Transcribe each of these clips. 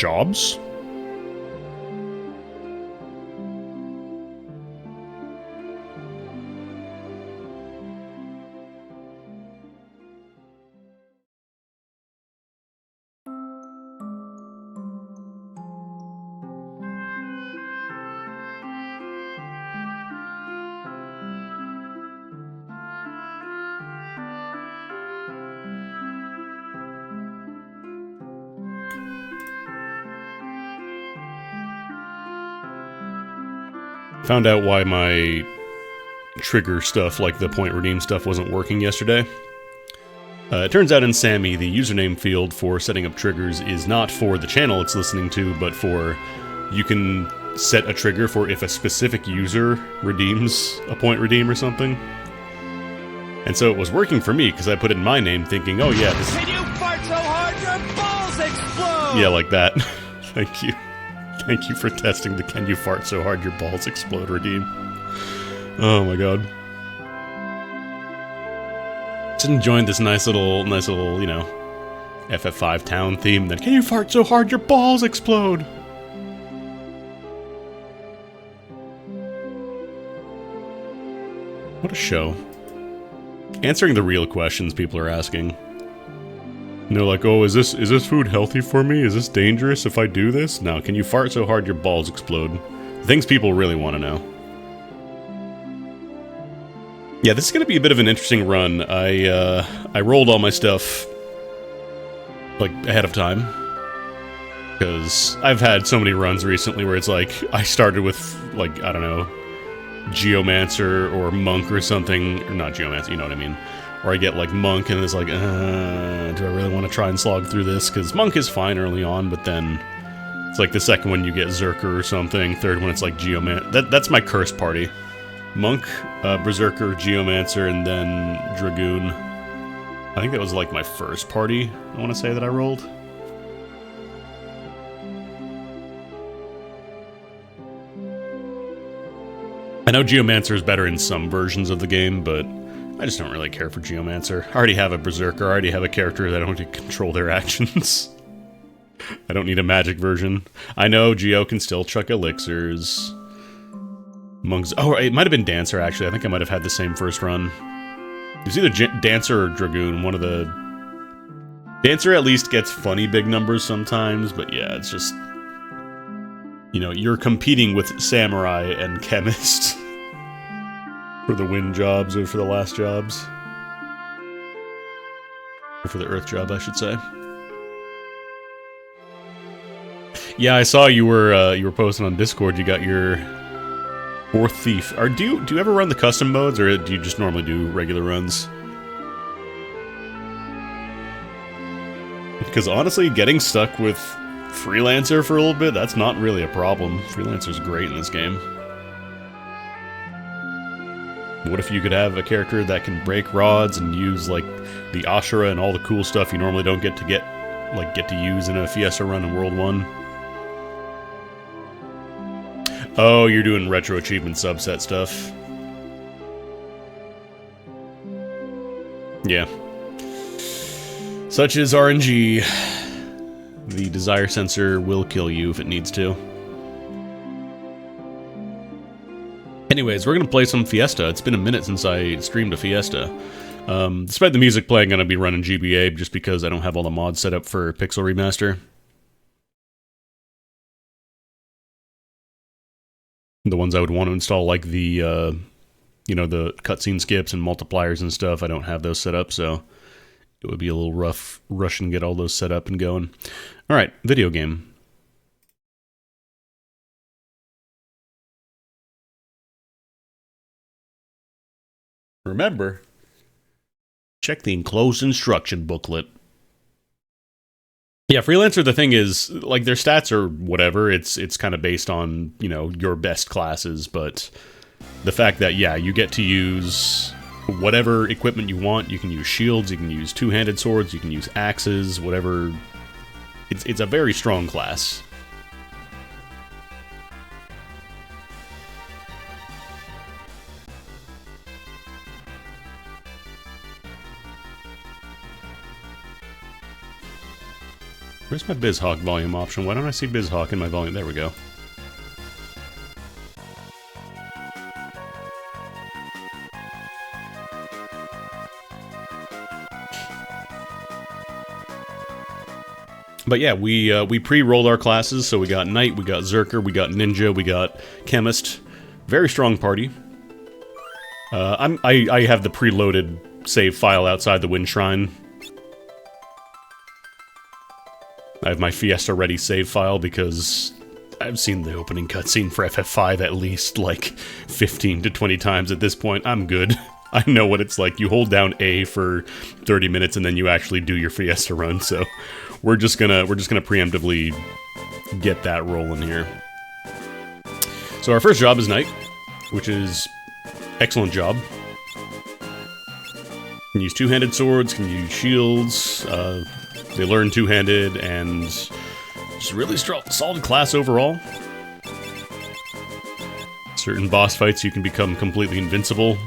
jobs? Found out why my trigger stuff, like the point redeem stuff, wasn't working yesterday. It turns out in Sammy, the username field for setting up triggers is not for the channel it's listening to, but for you can set a trigger for if a specific user redeems a point redeem or something. And so it was working for me because I put in my name thinking, oh yeah, this... Can you fart so hard your balls explode? Yeah, like that. Thank you. Thank you for testing the "Can you fart so hard your balls explode" redeem. Oh my god. Just enjoying this nice little, you know, FF5 town theme. Then, "Can you fart so hard your balls explode?" What a show. Answering the real questions people are asking. And they're like, oh, is this food healthy for me? Is this dangerous if I do this? No, can you fart so hard your balls explode? Things people really want to know. Yeah, this is going to be a bit of an interesting run. I rolled all my stuff, like, ahead of time. Because I've had so many runs recently where it's like, I started with, like, I don't know, Geomancer or Monk or something. Or not Geomancer, you know what I mean. Or I get, like, Monk, and it's like, do I really want to try and slog through this? Because Monk is fine early on, but then it's like the second one you get Zerker or something, third one it's like Geomancer. That's my cursed party. Monk, Berserker, Geomancer, and then Dragoon. I think that was, like, my first party, I want to say, that I rolled. I know Geomancer is better in some versions of the game, but I just don't really care for Geomancer. I already have a Berserker, I already have a character that I don't need to control their actions. I don't need a magic version. I know Geo can still chuck elixirs. Monks. Oh, it might have been Dancer, actually. I think I might have had the same first run. It was either Dancer or Dragoon, one of the... Dancer at least gets funny big numbers sometimes, but yeah, it's just... You know, you're competing with Samurai and Chemist. For the win jobs, or for the last jobs. Or for the Earth job, I should say. Yeah, I saw you were posting on Discord, you got your... Fourth Thief. Do you ever run the custom modes, or do you just normally do regular runs? Because honestly, getting stuck with Freelancer for a little bit, that's not really a problem. Freelancer's great in this game. What if you could have a character that can break rods and use, like, the Ashura and all the cool stuff you normally don't get to use in a Fiesta run in World 1? Oh, you're doing retro achievement subset stuff. Yeah. Such is RNG. The desire sensor will kill you if it needs to. Anyways, we're gonna play some Fiesta. It's been a minute since I streamed a Fiesta. Despite the music playing, I'm gonna be running GBA just because I don't have all the mods set up for Pixel Remaster. The ones I would want to install, like the, you know, the cutscene skips and multipliers and stuff, I don't have those set up, so it would be a little rough rushing to get all those set up and going. Alright, video game. Remember, check the enclosed instruction booklet. Yeah, Freelancer, the thing is, like, their stats are whatever. It's kind of based on, you know, your best classes, but the fact that, yeah, you get to use whatever equipment you want. You can use shields, you can use two-handed swords, you can use axes, whatever. It's a very strong class. Where's my BizHawk volume option? Why don't I see BizHawk in my volume? There we go. But yeah, we pre-rolled our classes, so we got Knight, we got Zerker, we got Ninja, we got Chemist. Very strong party. I have the preloaded save file outside the Wind Shrine. I have my Fiesta ready save file because I've seen the opening cutscene for FF5 at least like 15 to 20 times at this point. I'm good. I know what it's like. You hold down A for 30 minutes and then you actually do your Fiesta run, so we're just gonna preemptively get that rolling here. So our first job is Knight, which is excellent job. Can use two-handed swords, can use shields, they learn two-handed, and just really solid class overall. Certain boss fights you can become completely invincible.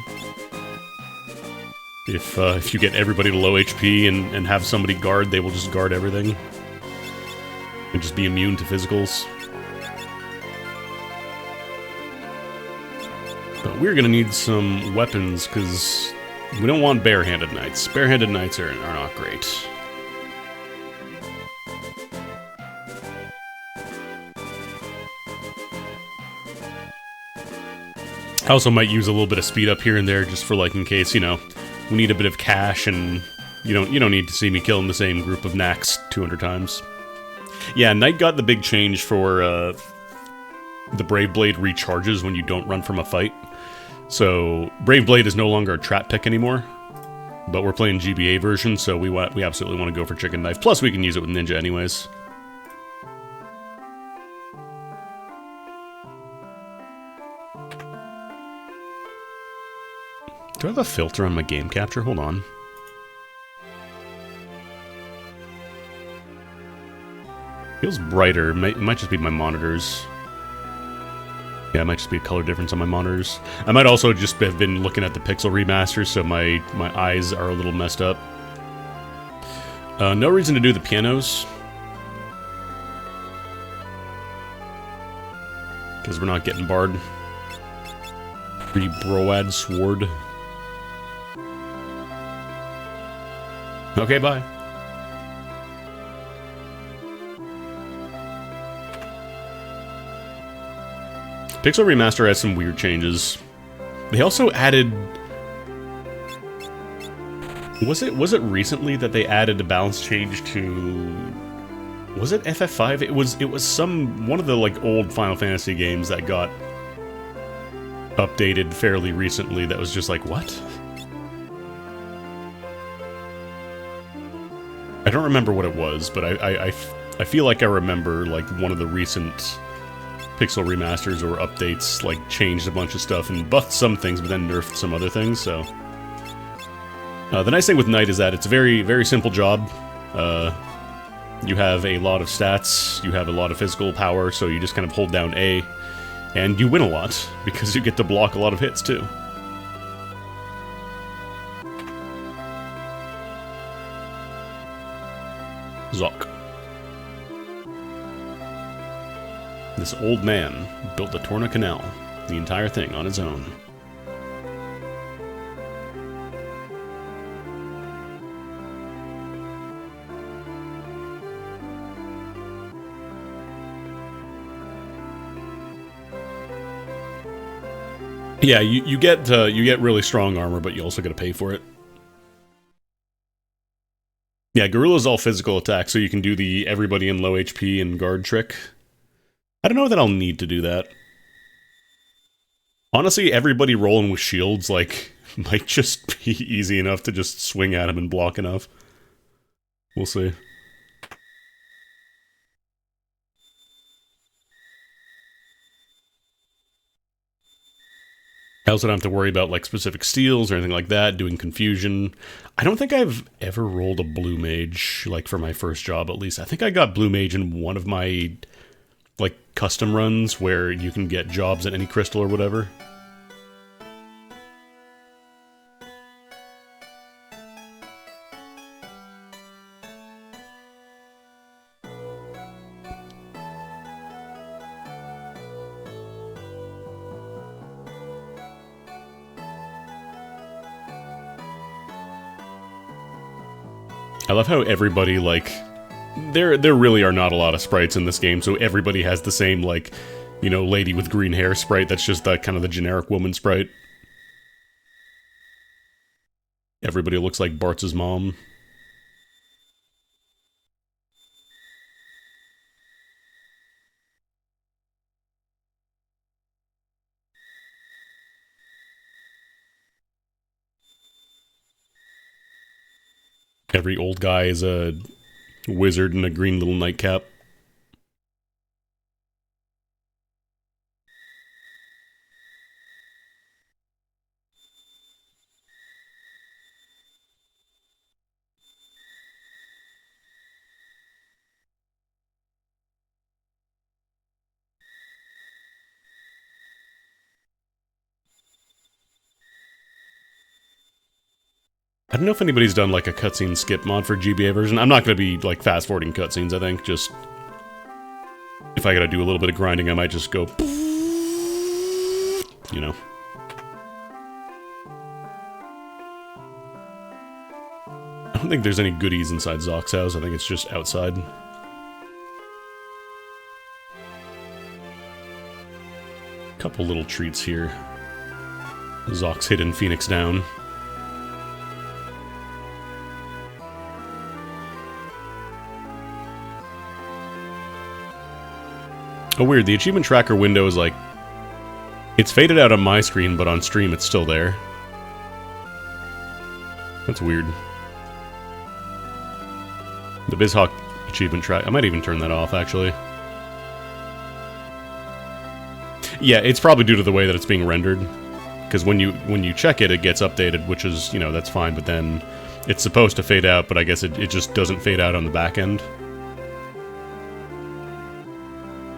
If you get everybody to low HP and have somebody guard, they will just guard everything. And just be immune to physicals. But we're gonna need some weapons, because we don't want barehanded knights. Barehanded knights are not great. I also might use a little bit of speed up here and there, just for like in case, you know, we need a bit of cash, and you don't need to see me killing the same group of knacks 200 times. Yeah, Knight got the big change for the Brave Blade recharges when you don't run from a fight. So Brave Blade is no longer a trap pick anymore, but we're playing GBA version, so we absolutely want to go for Chicken Knife. Plus, we can use it with Ninja anyways. Do I have a filter on my game capture? Hold on. Feels brighter. It might just be my monitors. Yeah, it might just be a color difference on my monitors. I might also just have been looking at the pixel remasters, so my eyes are a little messed up. No reason to do the pianos. Because we're not getting barred. Pretty Broad Sword. Okay, bye. Pixel Remaster has some weird changes. They also added... Was it recently that they added a balance change to... Was it FF5? It was one of the like old Final Fantasy games that got updated fairly recently that was just like, what? I don't remember what it was, but I feel like I remember like one of the recent pixel remasters or updates like changed a bunch of stuff and buffed some things, but then nerfed some other things. So the nice thing with Knight is that it's a very, very simple job. You have a lot of stats, you have a lot of physical power, so you just kind of hold down A, and you win a lot because you get to block a lot of hits too. Zoc. This old man built the Torna Canal, the entire thing on his own. Yeah, you get really strong armor, but you also got to pay for it. Yeah, Gorilla's all physical attack, so you can do the everybody in low HP and guard trick. I don't know that I'll need to do that. Honestly, everybody rolling with shields, like, might just be easy enough to just swing at him and block enough. We'll see. I also don't have to worry about, like, specific steals or anything like that, doing confusion. I don't think I've ever rolled a blue mage, like, for my first job, at least. I think I got blue mage in one of my, like, custom runs where you can get jobs at any crystal or whatever. love how everybody, like, there really are not a lot of sprites in this game, so everybody has the same, like, you know, lady with green hair sprite. That's just the kind of the generic woman sprite. Everybody looks like Bart's mom. Every old guy is a wizard in a green little nightcap. I don't know if anybody's done, like, a cutscene skip mod for GBA version. I'm not going to be, like, fast-forwarding cutscenes, I think. Just, if I gotta do a little bit of grinding, I might just go, you know. I don't think there's any goodies inside Zock's house. I think it's just outside. Couple little treats here. Zock's hidden Phoenix down. Oh, weird. The achievement tracker window is like... It's faded out on my screen, but on stream it's still there. That's weird. The BizHawk achievement track... I might even turn that off, actually. Yeah, it's probably due to the way that it's being rendered. Because when you check it, it gets updated, which is, you know, that's fine, but then it's supposed to fade out, but I guess it just doesn't fade out on the back end.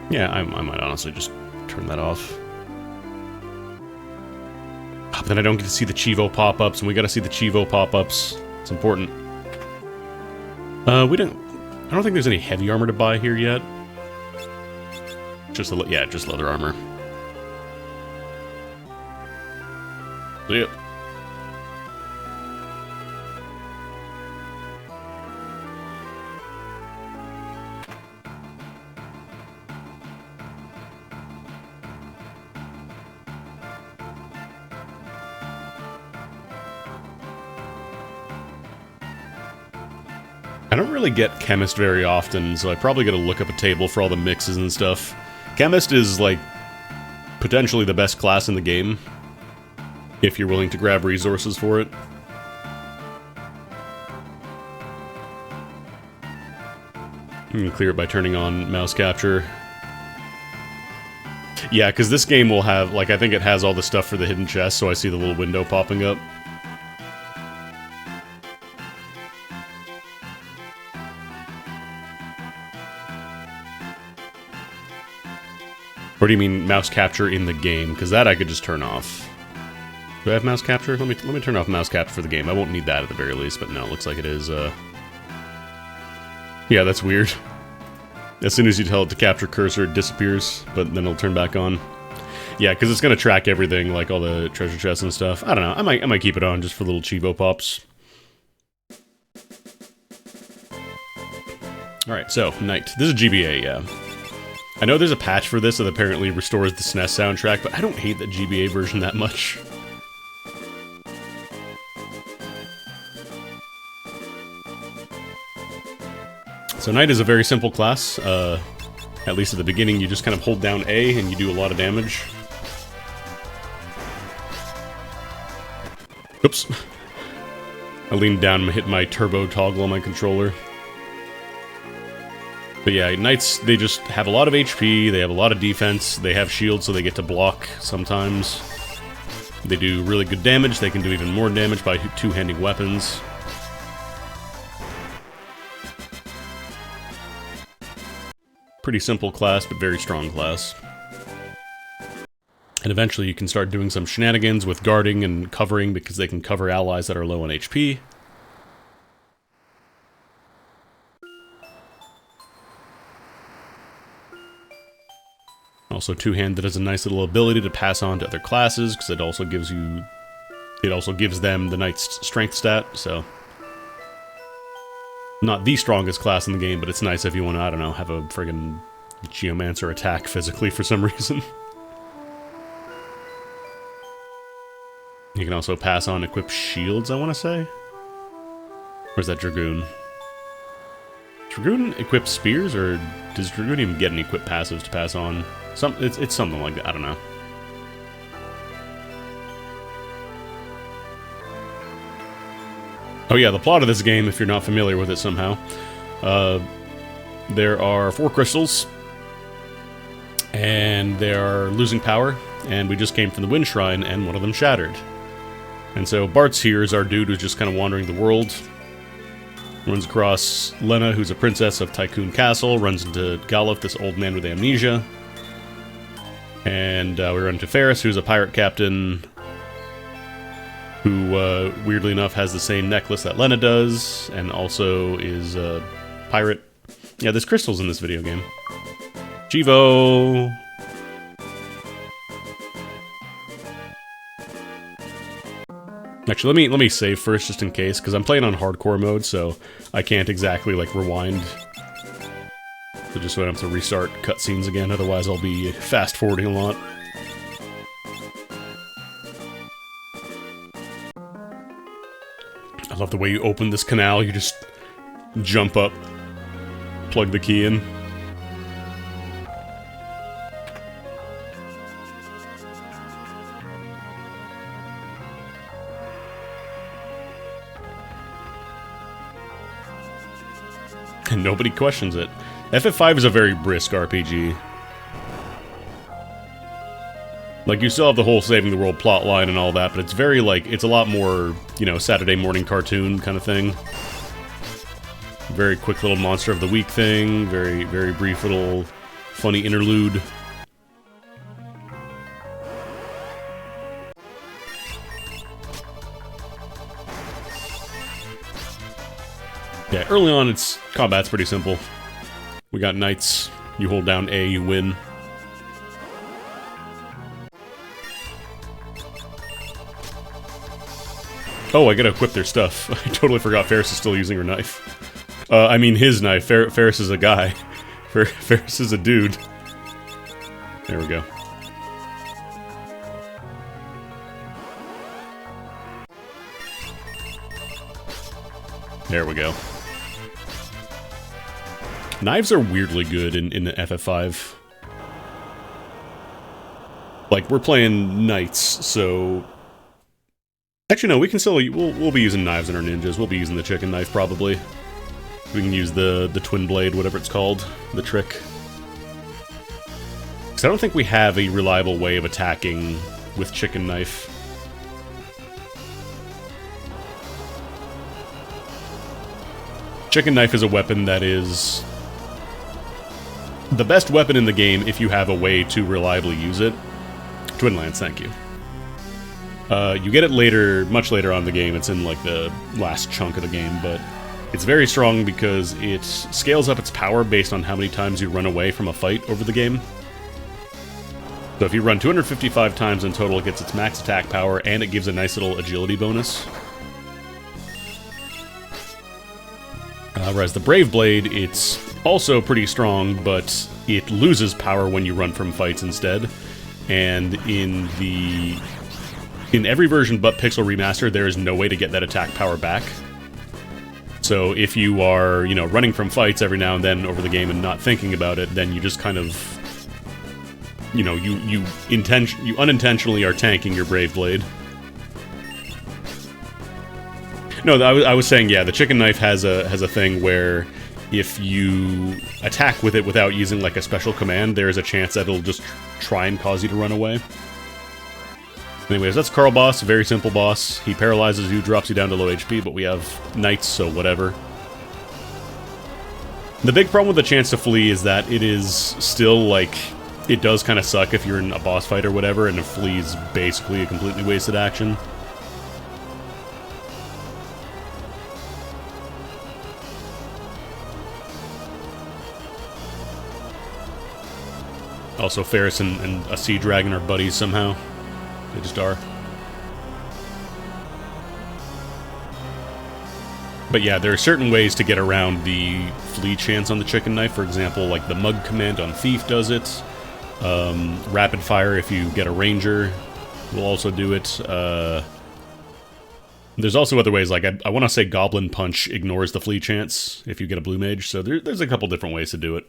Yeah, I might honestly just turn that off. Oh, but then I don't get to see the Chivo pop-ups, and we gotta see the Chivo pop-ups. It's important. I don't think there's any heavy armor to buy here yet. Just leather armor. Yep. I don't really get Chemist very often, so I probably gotta look up a table for all the mixes and stuff. Chemist is, like, potentially the best class in the game, if you're willing to grab resources for it. You can clear it by turning on mouse capture. Yeah, because this game will have, like, I think it has all the stuff for the hidden chest, so I see the little window popping up. Or do you mean mouse capture in the game? Because that I could just turn off. Do I have mouse capture? Let me turn off mouse capture for the game. I won't need that at the very least, but no, it looks like it is, Yeah, that's weird. As soon as you tell it to capture cursor, it disappears, but then it'll turn back on. Yeah, because it's going to track everything, like all the treasure chests and stuff. I don't know, I might keep it on just for little Chivo pops. Alright, so, Night. This is GBA, yeah. I know there's a patch for this that apparently restores the SNES soundtrack, but I don't hate the GBA version that much. So Knight is a very simple class. At least at the beginning, you just kind of hold down A and you do a lot of damage. Oops. I leaned down and hit my turbo toggle on my controller. But yeah, Knights, they just have a lot of HP, they have a lot of defense, they have shields so they get to block sometimes. They do really good damage, they can do even more damage by two-handing weapons. Pretty simple class, but very strong class. And eventually you can start doing some shenanigans with guarding and covering because they can cover allies that are low on HP. Also, two-handed has a nice little ability to pass on to other classes, because it also gives them the Knight's strength stat, so... Not the strongest class in the game, but it's nice if you want to, I don't know, have a friggin' Geomancer attack physically for some reason. You can also pass on equip shields, I want to say? Or is that Dragoon? Dragoon equip spears, or does Dragoon even get any equip passives to pass on? It's something like that, I don't know. Oh yeah, the plot of this game, if you're not familiar with it somehow. There are 4 crystals, and they are losing power, and we just came from the Wind Shrine, and one of them shattered. And so Bart's here is our dude who's just kind of wandering the world. Runs across Lena, who's a princess of Tycoon Castle, runs into Galuf, this old man with amnesia. And we run into Ferris, who's a pirate captain, who, weirdly enough, has the same necklace that Lena does, and also is a pirate. Yeah, there's crystals in this video game. Chivo! Actually, let me save first, just in case, because I'm playing on hardcore mode, so I can't exactly, like, rewind. So just so I don't have to restart cutscenes again, otherwise I'll be fast-forwarding a lot. I love the way you open this canal, you just jump up, plug the key in. And nobody questions it. FF5 is a very brisk RPG. Like, you still have the whole saving the world plotline and all that, but it's very, like, it's a lot more, you know, Saturday morning cartoon kind of thing. Very quick little monster of the week thing, very, very brief little funny interlude. Yeah, early on, combat's pretty simple. We got knights. You hold down A, you win. Oh, I gotta equip their stuff. I totally forgot Ferris is still using her knife. I mean his knife. Ferris is a guy. Ferris is a dude. There we go. There we go. Knives are weirdly good in FF5. Like, we're playing knights, so... Actually, no, we can still... We'll be using knives in our ninjas. We'll be using the chicken knife, probably. We can use the twin blade, whatever it's called. The trick. Because I don't think we have a reliable way of attacking with chicken knife. Chicken knife is a weapon that is the best weapon in the game if you have a way to reliably use it. Twin lance, thank you. You get it later, much later on in the game. It's in, like, the last chunk of the game, but it's very strong because it scales up its power based on how many times you run away from a fight over the game. So if you run 255 times in total, it gets its max attack power, and it gives a nice little agility bonus. Whereas the Brave Blade, it's also pretty strong, but it loses power when you run from fights instead. And in every version but Pixel Remaster, there is no way to get that attack power back. So if you are, you know, running from fights every now and then over the game and not thinking about it, then you just kind of, you know, you unintentionally are tanking your Brave Blade. No, I was saying, yeah, the chicken knife has a thing where if you attack with it without using, like, a special command, there is a chance that it'll just try and cause you to run away. Anyways, that's Carl Boss, a very simple boss. He paralyzes you, drops you down to low HP, but we have knights, so whatever. The big problem with the chance to flee is that it is still, like, it does kind of suck if you're in a boss fight or whatever, and a flee is basically a completely wasted action. Also, Ferris and a Sea Dragon are buddies somehow. They just are. But yeah, there are certain ways to get around the flee chance on the chicken knife. For example, like the mug command on Thief does it. Rapid fire if you get a ranger will also do it. There's also other ways, like I want to say Goblin Punch ignores the flee chance if you get a blue mage. So there's a couple different ways to do it.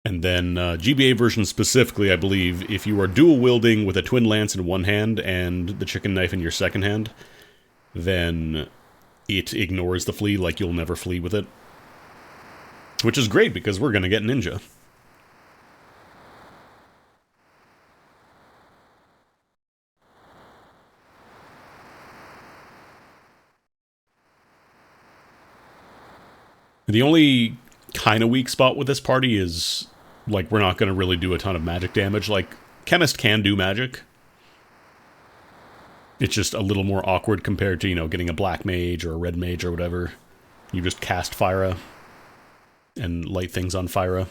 And then GBA version specifically, I believe, if you are dual wielding with a twin lance in one hand and the chicken knife in your second hand, then it ignores the flee, like you'll never flee with it. Which is great, because we're going to get ninja. The only kind of weak spot with this party is, like, we're not going to really do a ton of magic damage. Like, Chemist can do magic. It's just a little more awkward compared to, you know, getting a black mage or a red mage or whatever. You just cast Fyra and light things on Fyra.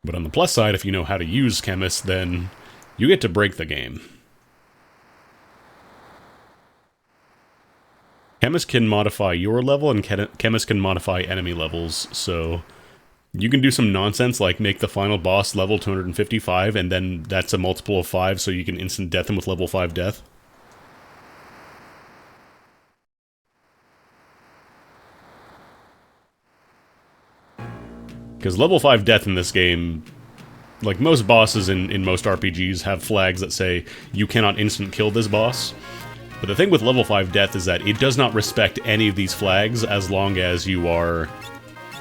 But on the plus side, if you know how to use Chemist, then you get to break the game. Chemist can modify your level, and Chemist can modify enemy levels, so you can do some nonsense like make the final boss level 255, and then that's a multiple of 5, so you can instant death him with level 5 death. Because level 5 death in this game, like most bosses in most RPGs, have flags that say, you cannot instant kill this boss. But the thing with level 5 death is that it does not respect any of these flags as long as you are...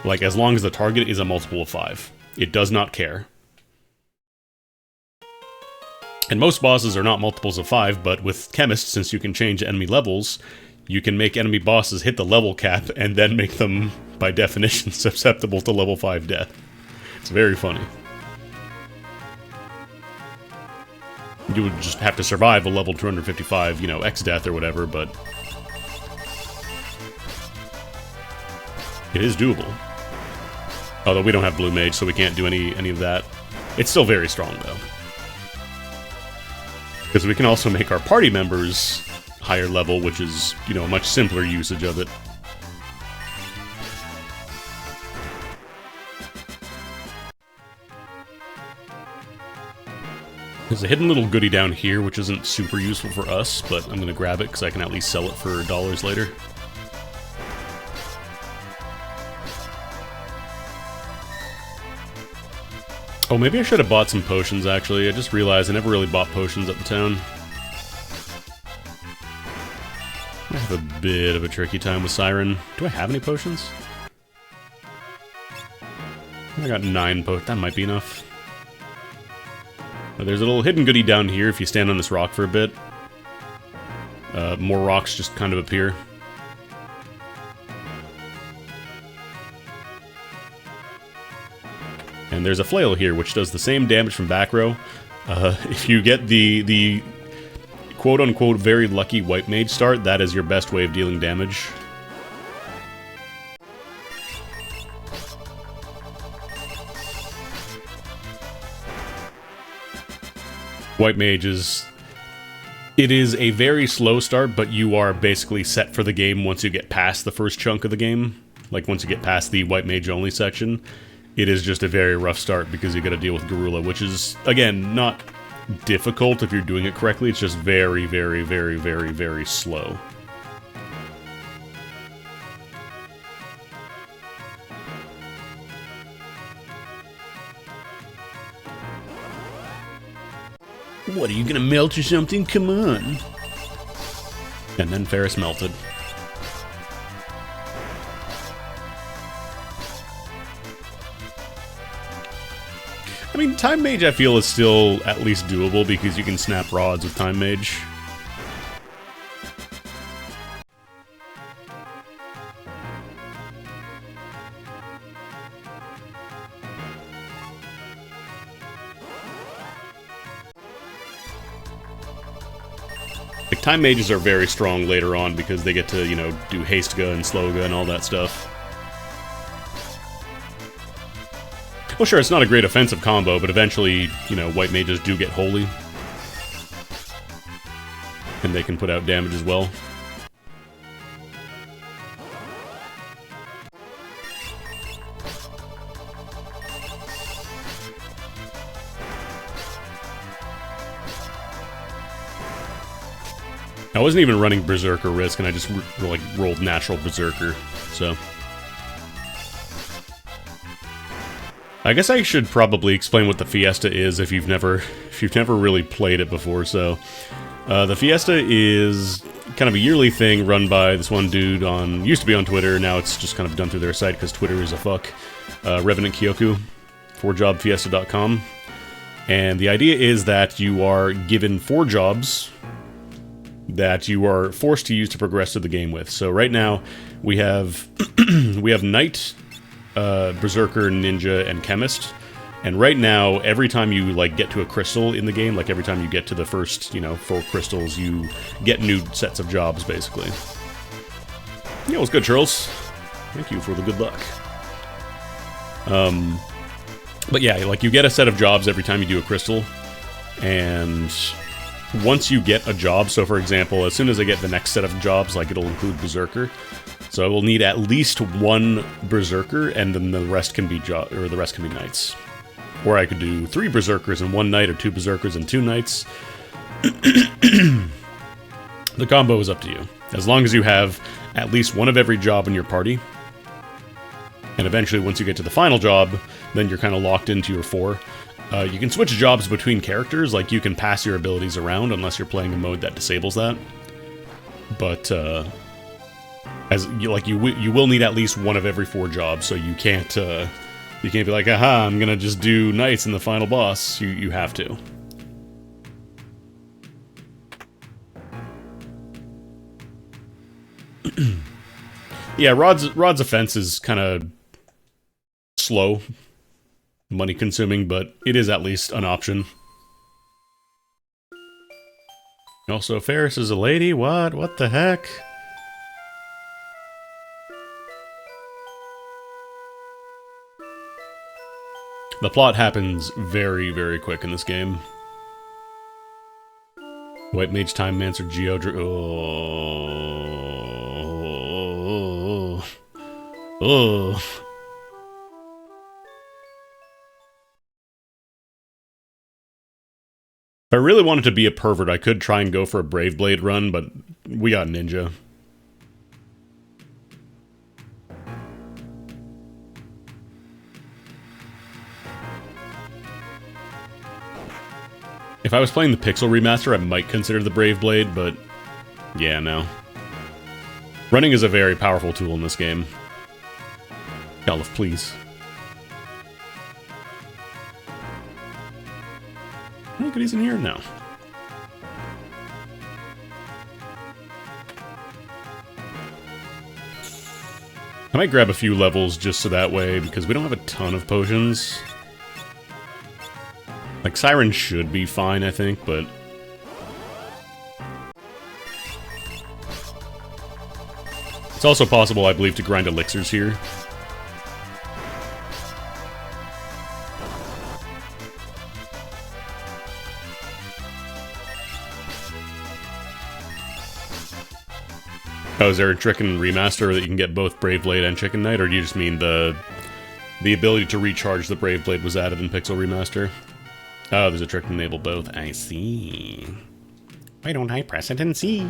like, as long as the target is a multiple of 5. It does not care. And most bosses are not multiples of 5, but with Chemist, since you can change enemy levels, you can make enemy bosses hit the level cap and then make them, by definition, susceptible to level 5 death. It's very funny. You would just have to survive a level 255, you know, X death or whatever, but it is doable. Although we don't have blue mage, so we can't do any of that. It's still very strong, though. Because we can also make our party members higher level, which is, you know, a much simpler usage of it. There's a hidden little goodie down here, which isn't super useful for us, but I'm going to grab it because I can at least sell it for dollars later. Oh, maybe I should have bought some potions, actually. I just realized I never really bought potions at the town. I have a bit of a tricky time with Siren. Do I have any potions? I got 9 potions. That might be enough. There's a little hidden goodie down here if you stand on this rock for a bit. More rocks just kind of appear. And there's a flail here, which does the same damage from back row. If you get the quote-unquote very lucky white mage start, that is your best way of dealing damage. White mage is... it is a very slow start, but you are basically set for the game once you get past the first chunk of the game. Like, once you get past the white mage only section. It is just a very rough start because you gotta deal with Garula, which is, again, not difficult if you're doing it correctly. It's just very, very, very, very, very slow. What, are you gonna melt or something? Come on. And then Ferris melted. I mean, Time Mage I feel is still at least doable because you can snap rods with Time Mage. Like, Time Mages are very strong later on because they get to, you know, do Haste Gun, Slow Gun, all that stuff. Well, sure, it's not a great offensive combo, but eventually, you know, white mages do get holy. And they can put out damage as well. I wasn't even running Berserker Risk, and I just like rolled natural Berserker, so... I guess I should probably explain what the Fiesta is if you've never really played it before. So, the Fiesta is kind of a yearly thing run by this one dude used to be on Twitter. Now it's just kind of done through their site because Twitter is a fuck. Revenant Kyoku, forjobfiesta.com, and the idea is that you are given 4 jobs that you are forced to use to progress through the game with. So right now we have we have Knight, Berserker, Ninja, and Chemist. And right now, every time you like get to a crystal in the game, like every time you get to the first, 4 crystals, you get new sets of jobs, basically. Yeah, it was good, Charles. Thank you for the good luck. But yeah, like you get a set of jobs every time you do a crystal, and once you get a job, so for example, as soon as I get the next set of jobs, like it'll include Berserker. So I will need at least 1 Berserker, and then the rest can be Knights. Or I could do 3 Berserkers and 1 Knight, or 2 Berserkers and 2 Knights. The combo is up to you. As long as you have at least 1 of every job in your party. And eventually, once you get to the final job, then you're kind of locked into your 4. You can switch jobs between characters, like you can pass your abilities around unless you're playing a mode that disables that. But, you will need at least 1 of every 4 jobs, so you can't be like, aha, I'm gonna just do Knights in the final boss. You have to. Yeah, Rod's offense is kind of slow, money consuming, but it is at least an option. Also, Ferris is a lady? What the heck? The plot happens very, very quick in this game. White Mage, Time Mancer, Geodra... Oh. If I really wanted to be a pervert, I could try and go for a Brave Blade run, but we got Ninja. If I was playing the Pixel Remaster, I might consider the Brave Blade, but yeah, no. Running is a very powerful tool in this game. Golf, please. Any goodies in here? No. I might grab a few levels just so that way, because we don't have a ton of potions. Like, Siren should be fine, I think, but... It's also possible, I believe, to grind elixirs here. Oh, is there a trick in Remaster that you can get both Brave Blade and Chicken Knight, or do you just mean the ability to recharge the Brave Blade was added in Pixel Remaster? Oh, there's a trick to enable both. I see. Why don't I press it and see?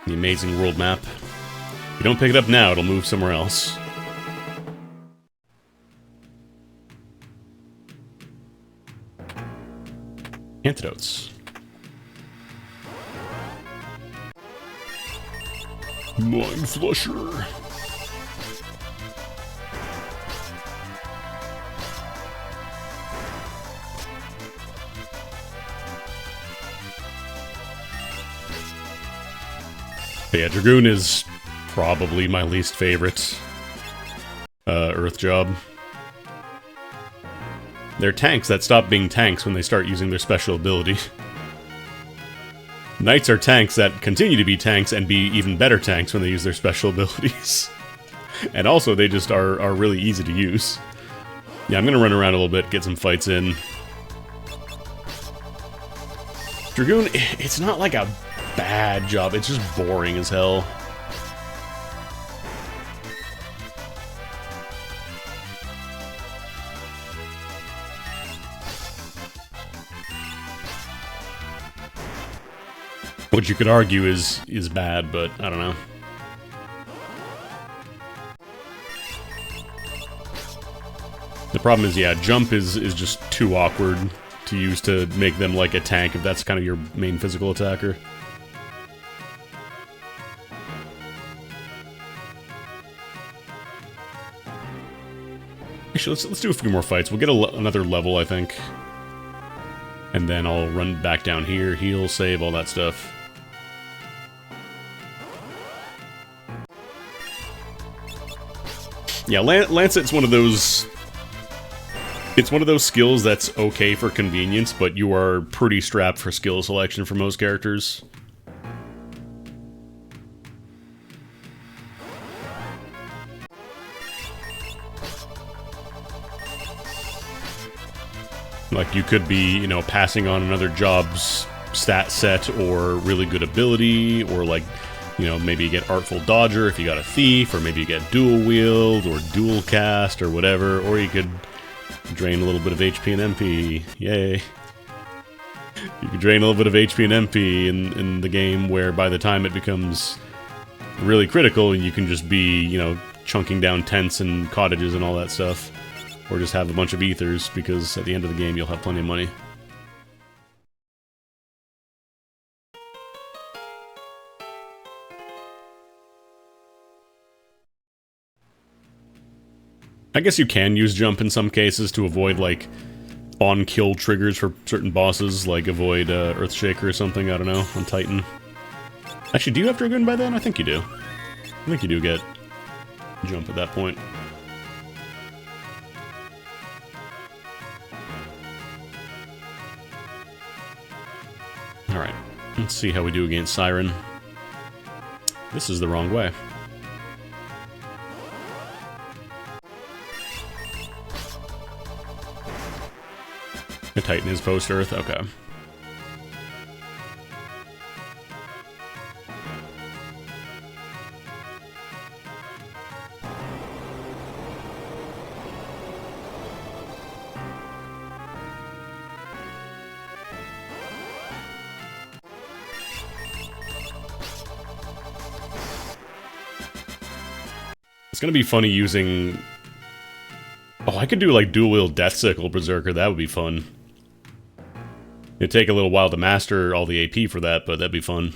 The amazing world map. If you don't pick it up now, it'll move somewhere else. Antidotes. Mind Flusher. Yeah, Dragoon is probably my least favorite Earth job. They're tanks that stop being tanks when they start using their special ability. Knights are tanks that continue to be tanks and be even better tanks when they use their special abilities. And also, they just are really easy to use. Yeah, I'm gonna run around a little bit, get some fights in. Dragoon, it's not like a bad job, it's just boring as hell. Which you could argue is bad, but I don't know. The problem is, yeah, jump is just too awkward to use to make them like a tank if that's kind of your main physical attacker. Actually, let's do a few more fights. We'll get another level, I think. And then I'll run back down here, heal, save, all that stuff. Yeah, Lancet's one of those... It's one of those skills that's okay for convenience, but you are pretty strapped for skill selection for most characters. Like, you could be, you know, passing on another job's stat set or really good ability, or like, you know, maybe you get Artful Dodger if you got a Thief, or maybe you get Dual Wield or Dual Cast or whatever, or you could drain a little bit of HP and MP. Yay. You could drain a little bit of HP and MP in the game where by the time it becomes really critical, you can just be, you know, chunking down tents and cottages and all that stuff. Or just have a bunch of ethers, because at the end of the game you'll have plenty of money. I guess you can use jump in some cases to avoid, like, on-kill triggers for certain bosses, like avoid Earthshaker or something, I don't know, on Titan. Actually, do you have Dragoon by then? I think you do. I think you do get jump at that point. Alright, let's see how we do against Siren. This is the wrong way. The Titan is post-Earth? Okay. It's gonna be funny using... Oh, I could do like dual-wield Death Sickle Berserker, that would be fun. It'd take a little while to master all the AP for that, but that'd be fun.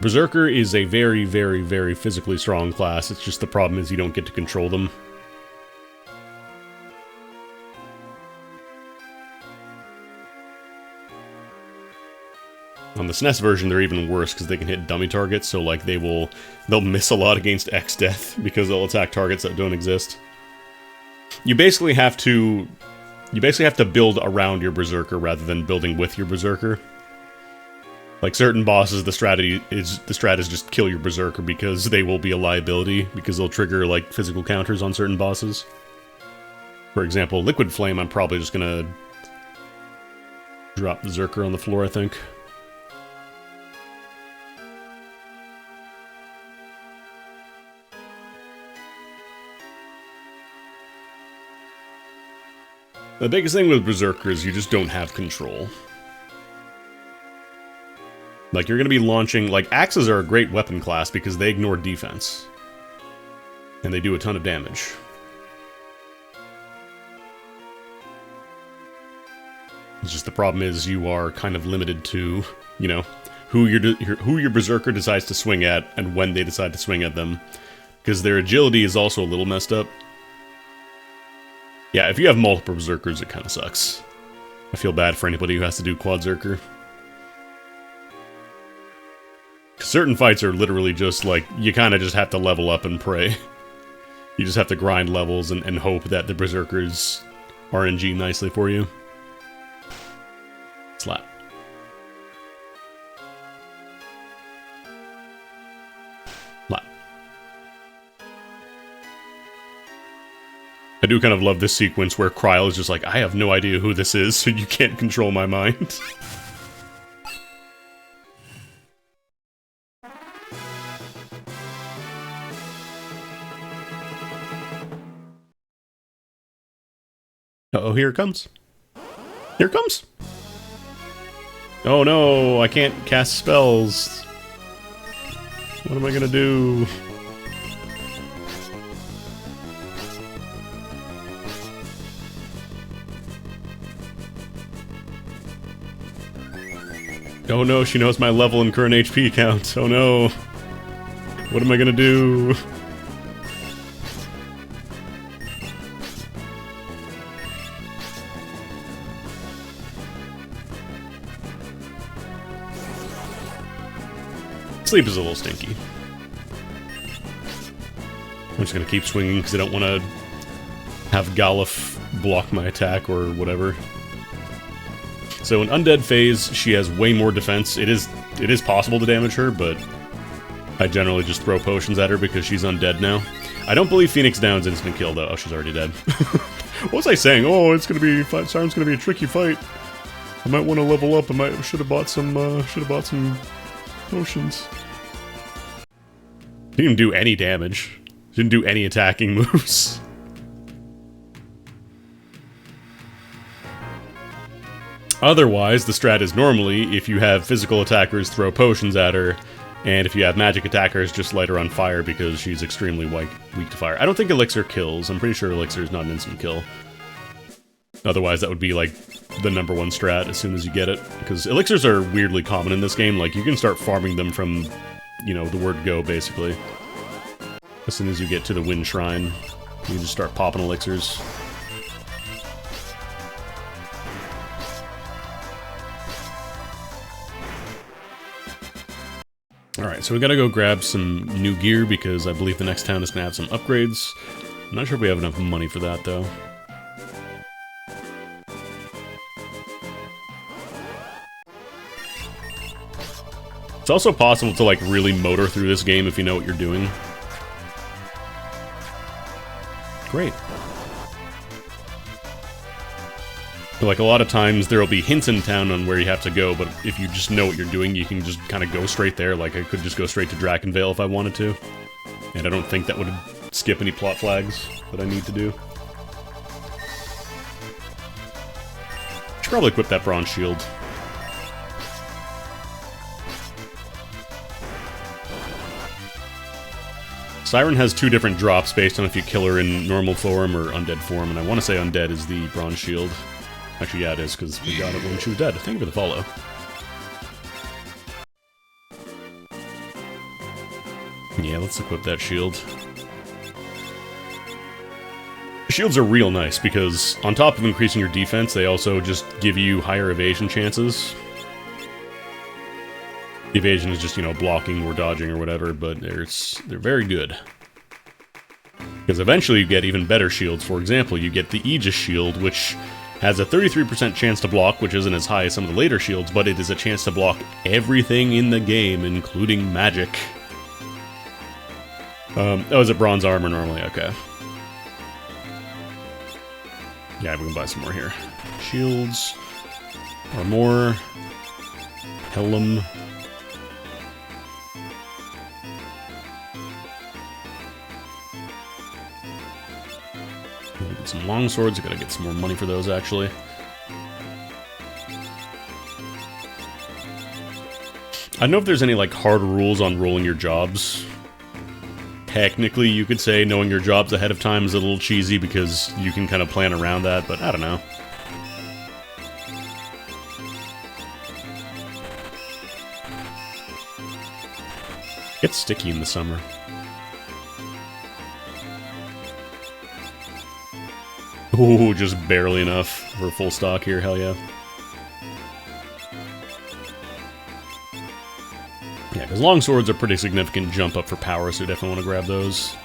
Berserker is a very, very, very physically strong class. It's just the problem is you don't get to control them. On the SNES version, they're even worse because they can hit dummy targets, so like they'll miss a lot against X-Death because they'll attack targets that don't exist. You basically have to build around your Berserker rather than building with your Berserker. Like certain bosses, the strat is just kill your Berserker because they will be a liability because they'll trigger like physical counters on certain bosses. For example, Liquid Flame, I'm probably just gonna drop Berserker on the floor, I think. The biggest thing with Berserker is you just don't have control. Like, you're gonna be launching... Like, axes are a great weapon class because they ignore defense. And they do a ton of damage. It's just the problem is you are kind of limited to, you know, who your Berserker decides to swing at and when they decide to swing at them. Because their agility is also a little messed up. Yeah, if you have multiple Berserkers, it kind of sucks. I feel bad for anybody who has to do Quad Zerker. Certain fights are literally just like, you kind of just have to level up and pray. You just have to grind levels and hope that the Berserkers RNG nicely for you. Slap. Slap. I do kind of love this sequence where Kryl is just like, I have no idea who this is, so you can't control my mind. Uh-oh, here it comes. Here it comes! Oh no, I can't cast spells. What am I gonna do? Oh no, she knows my level and current HP count. Oh no. What am I gonna do? Sleep is a little stinky. I'm just gonna keep swinging because I don't want to have Galuf block my attack or whatever. So in Undead phase, she has way more defense. It is possible to damage her, but I generally just throw potions at her because she's undead now. I don't believe Phoenix Down's instant kill though. Oh, she's already dead. What was I saying? Oh, it's gonna be Siren's gonna be a tricky fight. I might want to level up. I should have bought some potions. Didn't even do any damage. Didn't do any attacking moves. Otherwise, the strat is normally, if you have physical attackers, throw potions at her, and if you have magic attackers, just light her on fire because she's extremely weak to fire. I don't think Elixir kills. I'm pretty sure Elixir is not an instant kill. Otherwise, that would be, like, the #1 strat as soon as you get it. Because Elixirs are weirdly common in this game. Like, you can start farming them from, you know, the word go, basically. As soon as you get to the Wind Shrine, you can just start popping Elixirs. Alright, so we gotta go grab some new gear because I believe the next town is gonna have some upgrades. I'm not sure if we have enough money for that, though. It's also possible to, like, really motor through this game if you know what you're doing. Great. Like, a lot of times there will be hints in town on where you have to go, but if you just know what you're doing, you can just kind of go straight there. Like, I could just go straight to Drakenvale if I wanted to. And I don't think that would skip any plot flags that I need to do. Should probably equip that bronze shield. Siren has 2 different drops based on if you kill her in normal form or undead form, and I want to say undead is the bronze shield. Actually, yeah, it is, because we got it when she was dead. Thank you for the follow. Yeah, let's equip that shield. Shields are real nice, because on top of increasing your defense, they also just give you higher evasion chances. Evasion is just, you know, blocking or dodging or whatever, but they're very good. Because eventually you get even better shields. For example, you get the Aegis shield, which has a 33% chance to block, which isn't as high as some of the later shields, but it is a chance to block everything in the game, including magic. Oh, is it bronze armor normally? Okay. Yeah, we can buy some more here. Shields. Armor. Helm. Get some long swords. I gotta get some more money for those, actually. I don't know if there's any, like, hard rules on rolling your jobs. Technically, you could say knowing your jobs ahead of time is a little cheesy because you can kind of plan around that, but I don't know. It's sticky in the summer. Ooh, just barely enough for full stock here, hell yeah. Yeah, because long swords are pretty significant jump up for power, so you definitely want to grab those.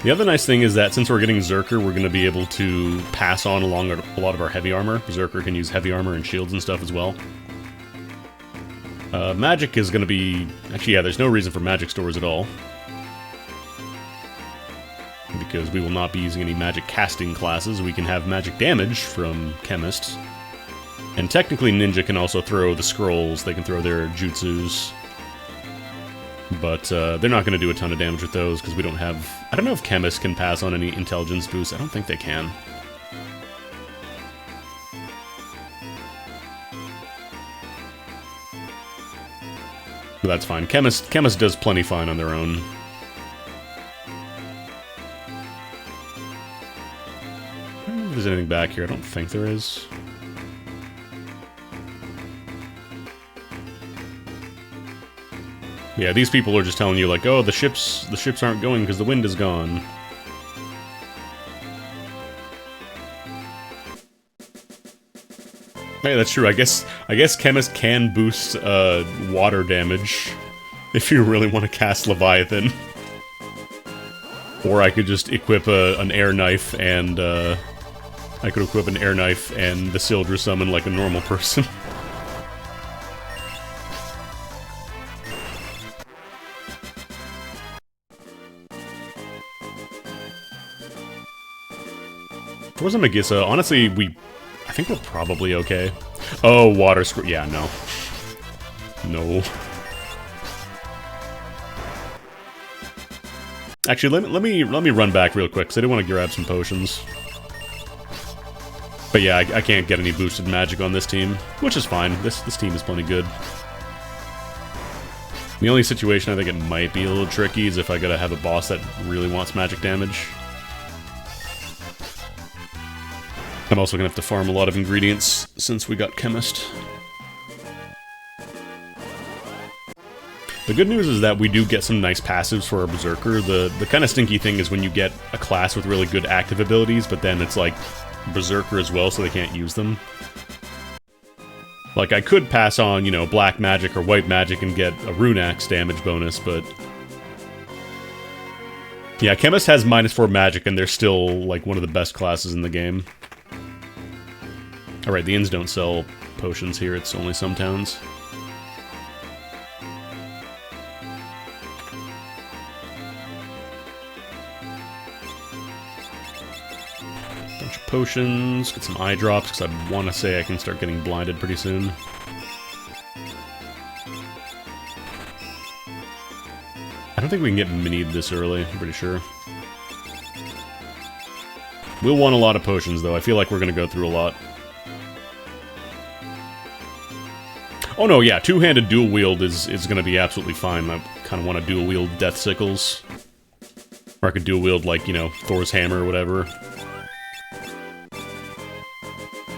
The other nice thing is that since we're getting Berserker, we're going to be able to pass on along a lot of our heavy armor. Berserker can use heavy armor and shields and stuff as well. Magic is going to be... Actually, yeah, there's no reason for magic stores at all. Because we will not be using any magic casting classes. We can have magic damage from Chemist. And technically Ninja can also throw the scrolls. They can throw their jutsus. But they're not going to do a ton of damage with those because we don't have... I don't know if Chemist can pass on any intelligence boosts. I don't think they can. But that's fine. Chemist does plenty fine on their own. I don't know if there's anything back here. I don't think there is. Yeah, these people are just telling you, like, oh, the ships aren't going because the wind is gone. Hey, that's true. I guess Chemist can boost water damage if you really want to cast Leviathan. Or I could just equip an air knife and the Sildra summon like a normal person. If it wasn't Magissa, honestly, I think we're probably okay. Oh, water screw. Yeah, no. No. Actually, let me run back real quick, because I do want to grab some potions. But yeah, I can't get any boosted magic on this team, which is fine. This team is plenty good. The only situation I think it might be a little tricky is if I gotta have a boss that really wants magic damage. I'm also gonna have to farm a lot of ingredients since we got Chemist. The good news is that we do get some nice passives for our Berserker. The kind of stinky thing is when you get a class with really good active abilities, but then it's like Berserker as well, so they can't use them. Like, I could pass on, you know, black magic or white magic and get a rune axe damage bonus, but... Yeah, Chemist has -4 magic, and they're still, like, one of the best classes in the game. Alright, the inns don't sell potions here, it's only some towns. Bunch of potions, get some eye drops, because I want to say I can start getting blinded pretty soon. I don't think we can get minied this early, I'm pretty sure. We'll want a lot of potions, though. I feel like we're going to go through a lot. Oh no, yeah, two-handed dual wield is going to be absolutely fine. I kind of want to dual wield Death Sickles. Or I could dual wield, like, you know, Thor's Hammer or whatever.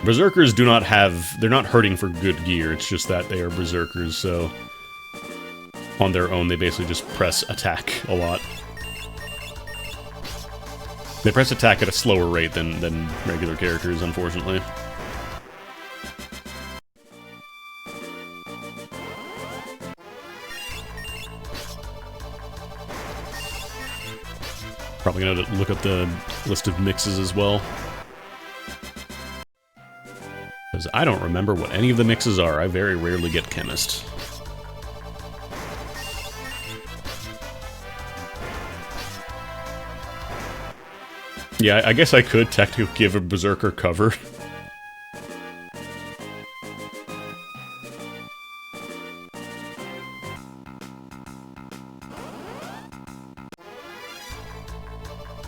Berserkers do not have... They're not hurting for good gear, it's just that they are Berserkers, so... On their own, they basically just press attack a lot. They press attack at a slower rate than regular characters, unfortunately. Probably gonna look up the list of mixes as well. Because I don't remember what any of the mixes are. I very rarely get Chemist. Yeah, I guess I could technically give a Berserker cover.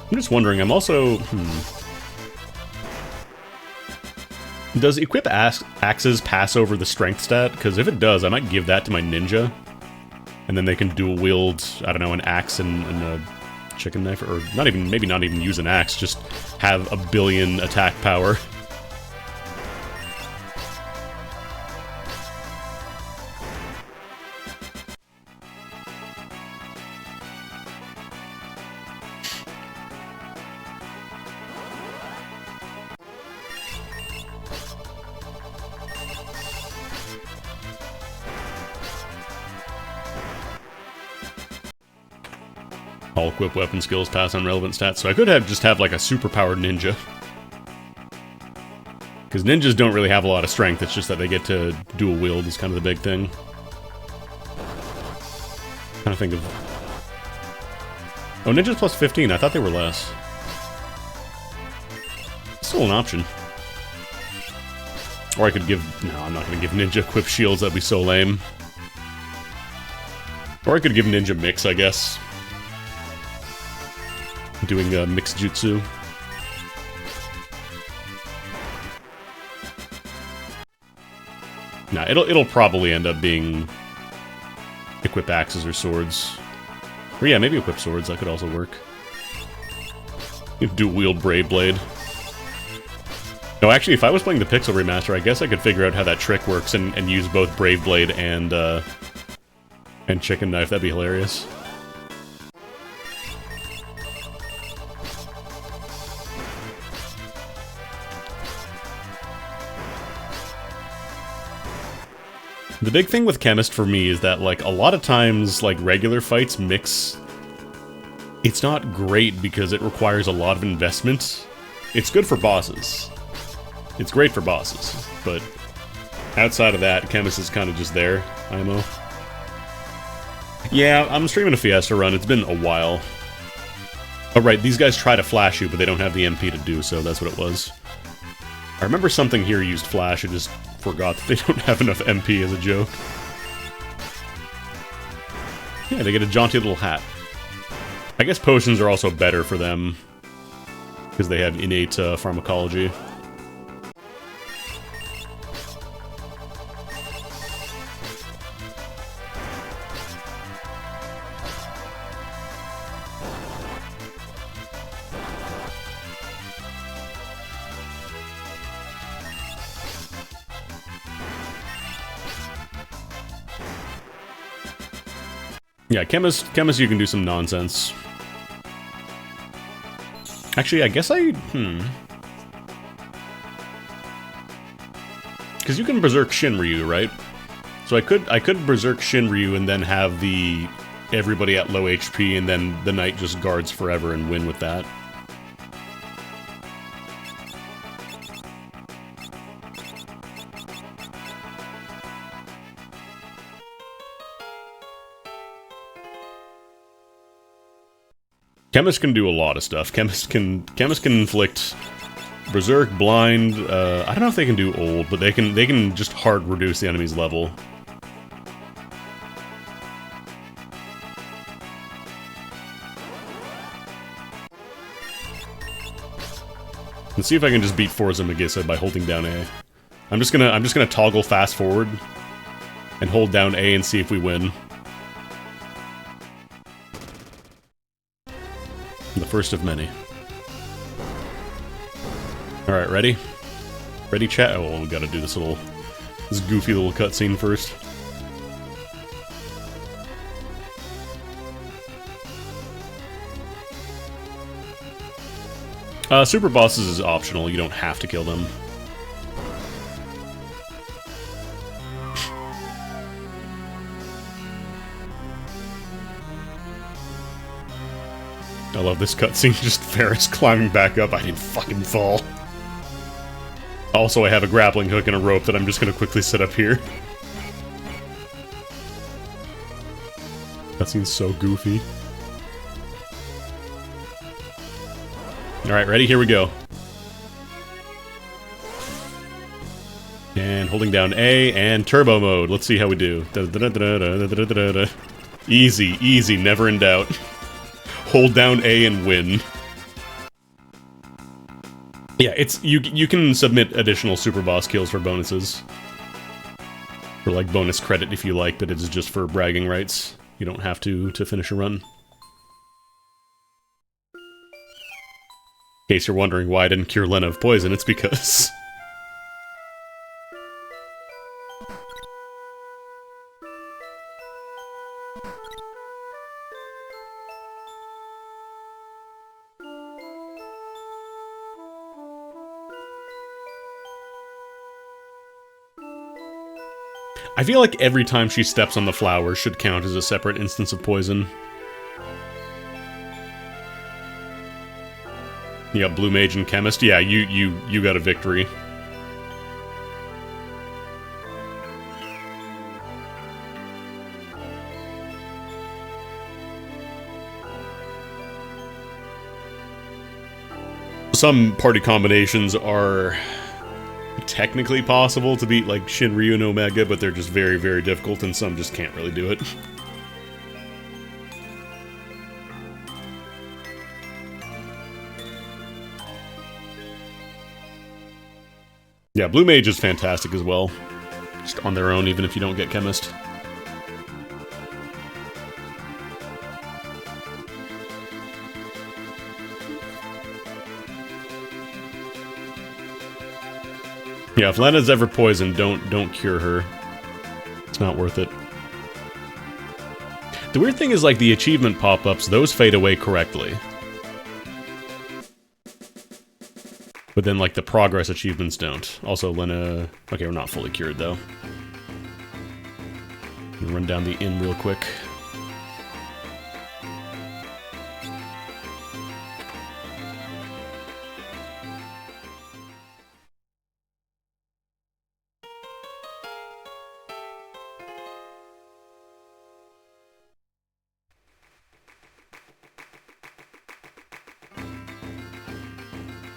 I'm just wondering, I'm also... Does equip axes pass over the strength stat? Because if it does, I might give that to my ninja. And then they can dual wield, I don't know, an axe and a chicken knife, or not even, maybe not even use an axe, just have a billion attack power. All equipped weapon skills pass on relevant stats, so I could just have like a superpowered ninja. Because ninjas don't really have a lot of strength, it's just that they get to dual wield is kind of the big thing. Trying to think of... Oh, ninjas plus 15, I thought they were less. Still an option. Or I could give... No, I'm not going to give ninja equipped shields, that'd be so lame. Or I could give ninja mix, I guess. Doing a mixed jutsu. Nah, it'll probably end up being equip axes or swords. Or yeah, maybe equip swords, that could also work. Dual wield Brave Blade. No, actually, if I was playing the Pixel Remaster, I guess I could figure out how that trick works and use both Brave Blade and Chicken Knife. That'd be hilarious. The big thing with Chemist for me is that, like, a lot of times, like, regular fights mix... It's not great because it requires a lot of investment. It's good for bosses. It's great for bosses, but outside of that, Chemist is kind of just there, IMO. Yeah, I'm streaming a Fiesta run. It's been a while. Oh, right, these guys try to flash you, but they don't have the MP to do so. That's what it was. I remember something here used flash. I just forgot that they don't have enough MP as a joke. Yeah, they get a jaunty little hat. I guess potions are also better for them, because they have innate pharmacology. Yeah, Chemist you can do some nonsense. Actually, I guess because you can Berserk Shinryu, right? So I could Berserk Shinryu and then have the everybody at low HP and then the knight just guards forever and win with that. Chemist can do a lot of stuff. Chemist can inflict Berserk, Blind. I don't know if they can do Old, but they can just hard reduce the enemy's level. Let's see if I can just beat Forza Megissa by holding down A. I'm just gonna toggle fast forward and hold down A and see if we win. The first of many. Alright, ready? Ready, chat? Oh, well, we gotta do this goofy little cutscene first. Super bosses is optional, you don't have to kill them. I love this cutscene, just Ferris climbing back up. I didn't fucking fall. Also, I have a grappling hook and a rope that I'm just gonna quickly set up here. Cutscene's so goofy. Alright, ready? Here we go. And holding down A and turbo mode. Let's see how we do. Easy, easy, never in doubt. Hold down A and win. Yeah, it's you can submit additional super boss kills for bonuses. For like bonus credit if you like, but it's just for bragging rights. You don't have to finish a run. In case you're wondering why I didn't cure Lena of poison, it's because... I feel like every time she steps on the flower should count as a separate instance of poison. You got Blue Mage and Chemist. Yeah, you got a victory. Some party combinations are technically possible to beat, like Shin, Ryu, and Omega, but they're just very, very difficult, and some just can't really do it. Yeah, Blue Mage is fantastic as well. Just on their own, even if you don't get Chemist. Yeah, if Lena's ever poisoned, don't cure her. It's not worth it. The weird thing is, like, the achievement pop-ups, those fade away correctly. But then, like, the progress achievements don't. Also, Lena... Okay, we're not fully cured, though. Run down the inn real quick.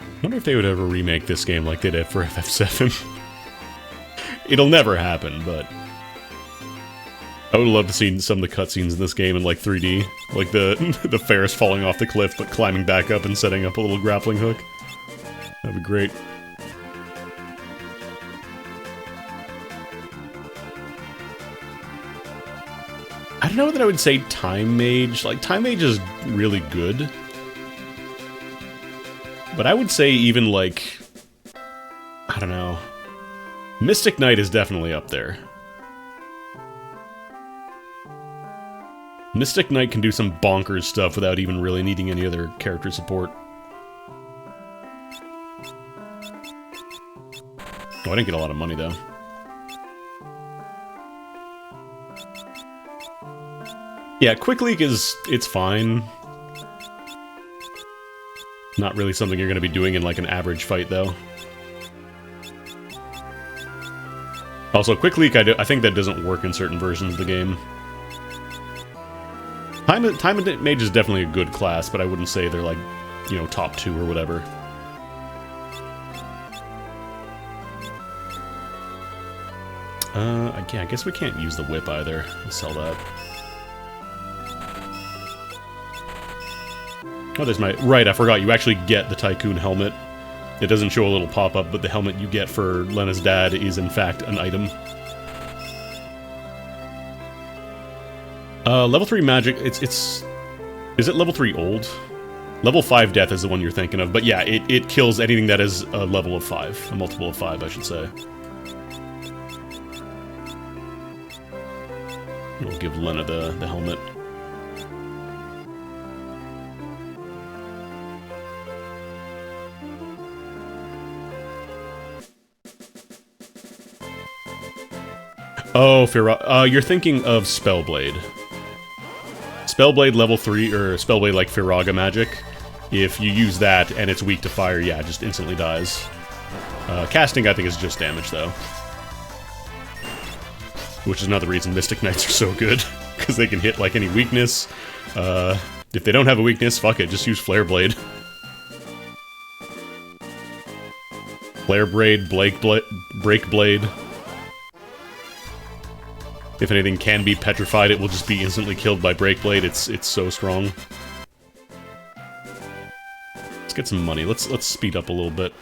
I wonder if they would ever remake this game like they did for FF7. It'll never happen, but... I would love to see some of the cutscenes in this game in, like, 3D. Like the Ferris falling off the cliff, but climbing back up and setting up a little grappling hook. That'd be great. I don't know that I would say Time Mage. Like, Time Mage is really good. But I would say even, like, I don't know. Mystic Knight is definitely up there. Mystic Knight can do some bonkers stuff without even really needing any other character support. Oh, I didn't get a lot of money, though. Yeah, Quick Leak it's fine. Not really something you're going to be doing in, like, an average fight, though. Also, Quick Leak, I think that doesn't work in certain versions of the game. Time Mage is definitely a good class, but I wouldn't say they're, like, you know, top 2 or whatever. Yeah, I guess we can't use the whip either. I'll sell that. Oh, there's my... Right, I forgot. You actually get the Tycoon helmet. It doesn't show a little pop-up, but the helmet you get for Lena's dad is, in fact, an item. Level 3 magic... It's... Is it level 3 old? Level 5 death is the one you're thinking of, but yeah, it kills anything that is a level of 5. A multiple of 5, I should say. We'll give Lena the helmet. Oh, you're thinking of Spellblade. Spellblade level 3, or Spellblade like Firaga magic. If you use that and it's weak to fire, yeah, it just instantly dies. Casting, I think, is just damage, though. Which is another reason Mystic Knights are so good. Because they can hit, like, any weakness. If they don't have a weakness, fuck it, just use Flare Blade. Flare Blade, Break Blade. If anything can be petrified, it will just be instantly killed by Break Blade. It's so strong. Let's get some money. Let's speed up a little bit.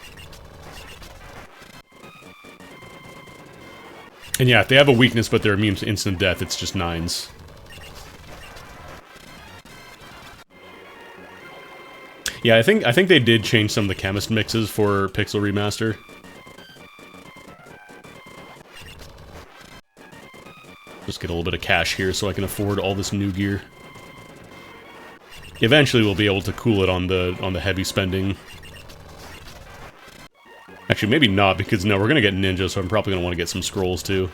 And yeah, if they have a weakness but they're immune to instant death, it's just 9s. Yeah, I think they did change some of the chemist mixes for Pixel Remaster. Just get a little bit of cash here so I can afford all this new gear. Eventually we'll be able to cool it on the heavy spending. Actually, maybe not, because no, we're gonna get ninja, so I'm probably gonna want to get some scrolls too.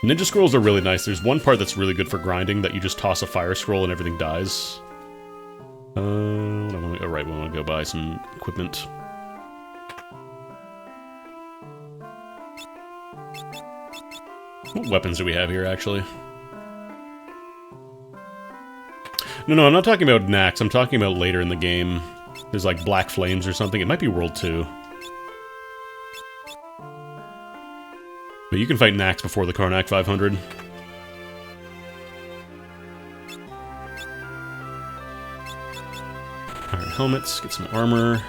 Ninja scrolls are really nice. There's one part that's really good for grinding, that you just toss a fire scroll and everything dies. Oh, right, we want to go buy some equipment. What weapons do we have here, actually? No, I'm not talking about Nax. I'm talking about later in the game. There's like Black Flames or something. It might be World 2. But you can fight Nax before the Karnak 500. Iron helmets, get some armor.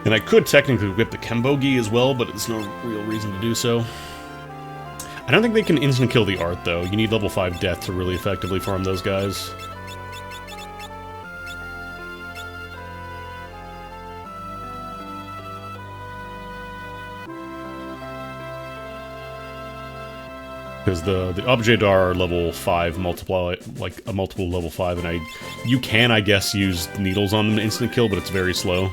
And I could technically whip the Kembogi as well, but there's no real reason to do so. I don't think they can instant kill the art, though. You need level 5 death to really effectively farm those guys. Because the Objet d'Art are level 5 multiply, like a multiple level 5, and you can, I guess, use needles on them to instant kill, but it's very slow.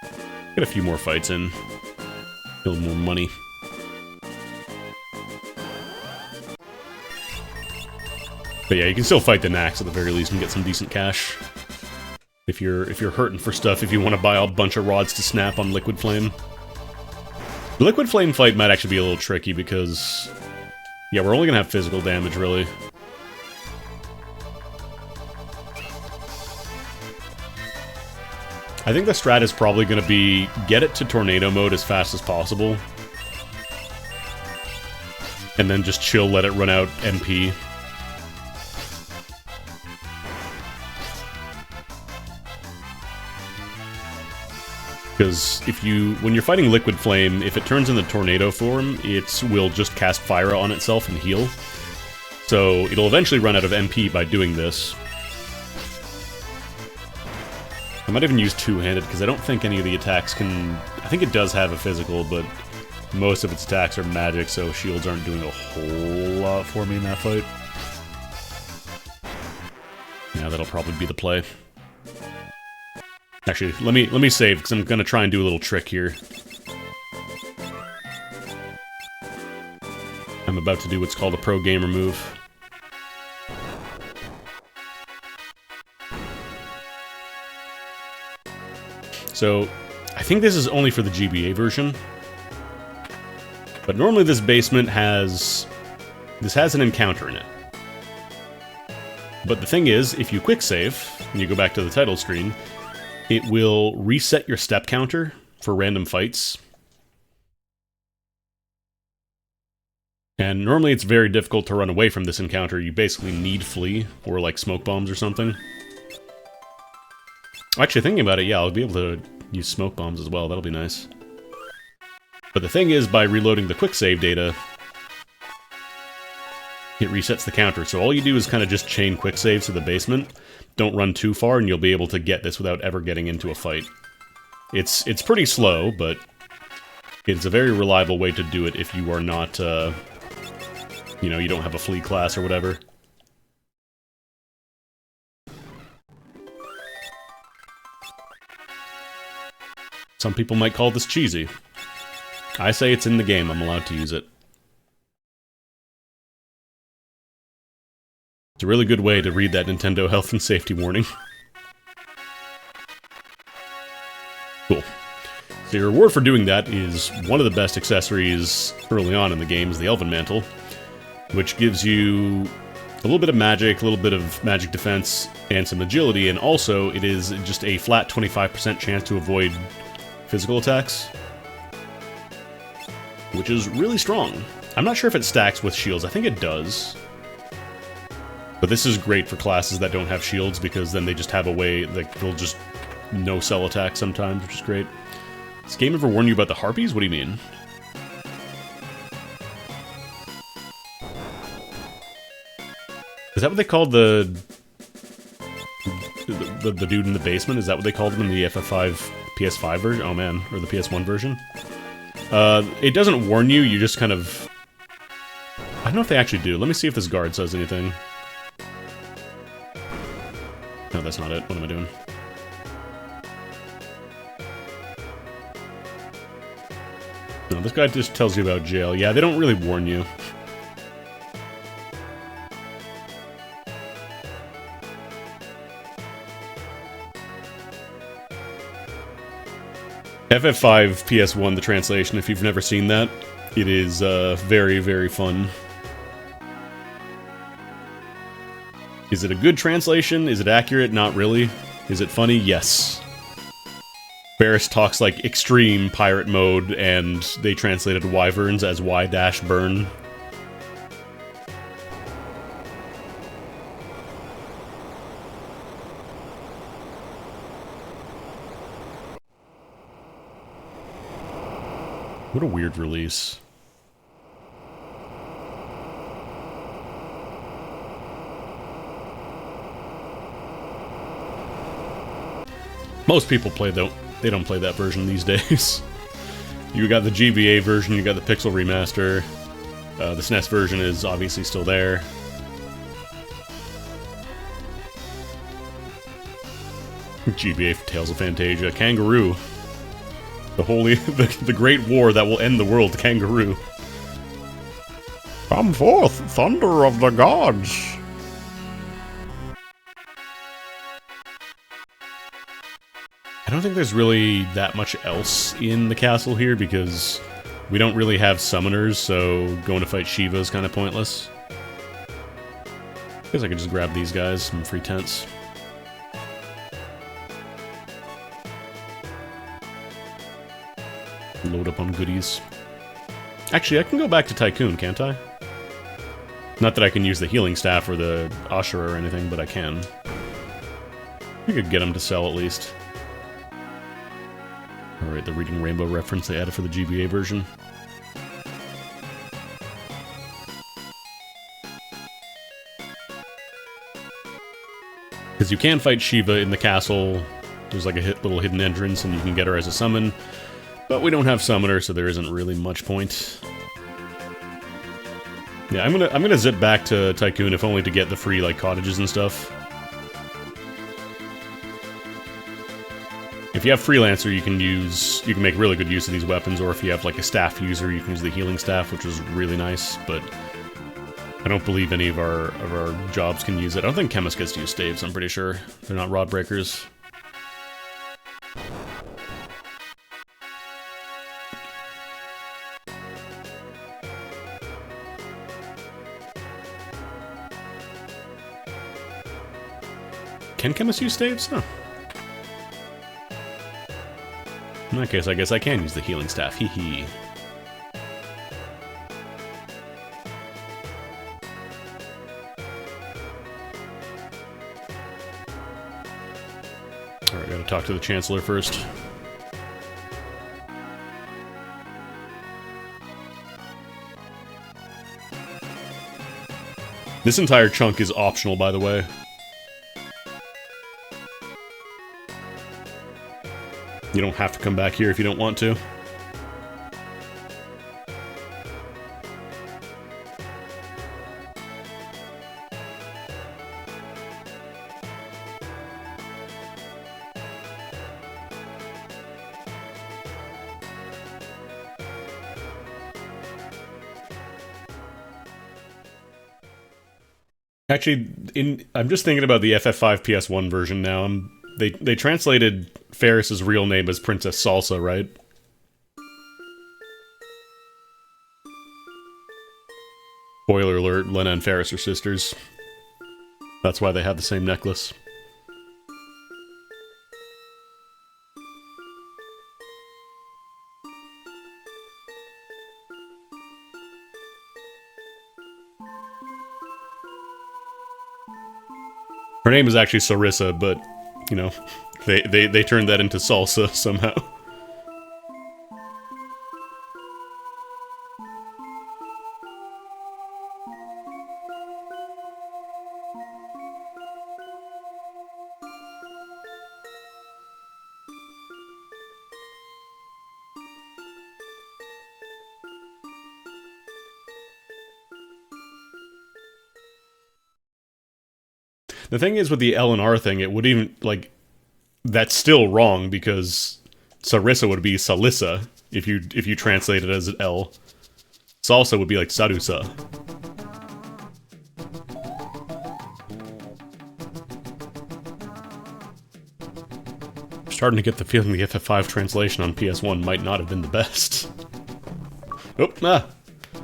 Get a few more fights in. Build more money. But yeah, you can still fight the Nax at the very least and get some decent cash. If you're hurting for stuff, if you want to buy a bunch of rods to snap on Liquid Flame. The Liquid Flame fight might actually be a little tricky because... yeah, we're only gonna have physical damage, really. I think the strat is probably gonna be get it to tornado mode as fast as possible. And then just chill, let it run out MP. Because when you're fighting Liquid Flame, if it turns into tornado form, it will just cast Fire on itself and heal. So it'll eventually run out of MP by doing this. I might even use two-handed, because I don't think any of the attacks can... I think it does have a physical, but most of its attacks are magic, so shields aren't doing a whole lot for me in that fight. Yeah, that'll probably be the play. Actually, let me save, because I'm gonna try and do a little trick here. I'm about to do what's called a pro gamer move. So, I think this is only for the GBA version. But normally this basement has... this has an encounter in it. But the thing is, if you quick save, and you go back to the title screen, it will reset your step counter for random fights. And normally it's very difficult to run away from this encounter. You basically need flee, or like smoke bombs or something. Actually, thinking about it, yeah, I'll be able to use smoke bombs as well. That'll be nice. But the thing is, by reloading the quick save data, it resets the counter. So all you do is kind of just chain quick saves to the basement. Don't run too far, and you'll be able to get this without ever getting into a fight. It's pretty slow, but it's a very reliable way to do it if you are not, you know, you don't have a flee class or whatever. Some people might call this cheesy. I say it's in the game, I'm allowed to use it. It's a really good way to read that Nintendo health and safety warning. Cool. So your reward for doing that is one of the best accessories early on in the game is the Elven Mantle, which gives you a little bit of magic, a little bit of magic defense, and some agility, and also it is just a flat 25% chance to avoid physical attacks, which is really strong. I'm not sure if it stacks with shields. I think it does. But this is great for classes that don't have shields, because then they just have a way, like, they'll just no-sell attack sometimes, which is great. Does this game ever warn you about the Harpies? What do you mean? Is that what they called the dude in the basement? Is that what they called him in the FF5 PS5 version? Oh man, or the PS1 version? It doesn't warn you, you just kind of... I don't know if they actually do. Let me see if this guard says anything. No, that's not it. What am I doing? No, this guy just tells you about jail. Yeah, they don't really warn you. FF5 PS1, the translation, if you've never seen that, it is very, very fun. Is it a good translation? Is it accurate? Not really. Is it funny? Yes. Barris talks like extreme pirate mode, and they translated wyverns as Y-burn. What a weird release. Most people they don't play that version these days. You got the GBA version, you got the Pixel remaster. The SNES version is obviously still there. GBA for Tales of Fantasia. Kangaroo. The great war that will end the world, Kangaroo. Come forth, thunder of the gods. I don't think there's really that much else in the castle here because we don't really have summoners, so going to fight Shiva is kind of pointless. Guess I could just grab these guys, some free tents. Load up on goodies. Actually, I can go back to Tycoon, can't I? Not that I can use the healing staff or the Ashura or anything, but I can. We could get them to sell at least. Alright, the Reading Rainbow reference they added for the GBA version. Because you can fight Shiva in the castle. There's like a little hidden entrance and you can get her as a summon. But we don't have summoner, so there isn't really much point. Yeah, I'm gonna zip back to Tycoon if only to get the free like cottages and stuff. If you have Freelancer, you can make really good use of these weapons, or if you have like a staff user, you can use the healing staff, which is really nice, but I don't believe any of our jobs can use it. I don't think Chemist gets to use staves, I'm pretty sure. They're not rod breakers. Can Chemist use staves? Huh. In that case, I guess I can use the healing staff. Hee hee. Alright, gotta talk to the Chancellor first. This entire chunk is optional, by the way. You don't have to come back here if you don't want to. Actually, I'm just thinking about the FF5 PS1 version now. They translated Ferris's real name as Princess Salsa, right? Spoiler alert, Lena and Ferris are sisters. That's why they have the same necklace. Her name is actually Sarissa, but, you know, they turned that into salsa somehow. The thing is with the L and R thing, it would even, like, that's still wrong because Sarissa would be Salissa if you translate it as an L. Salsa would be like Sarusa. Starting to get the feeling the FF5 translation on PS1 might not have been the best. Oh,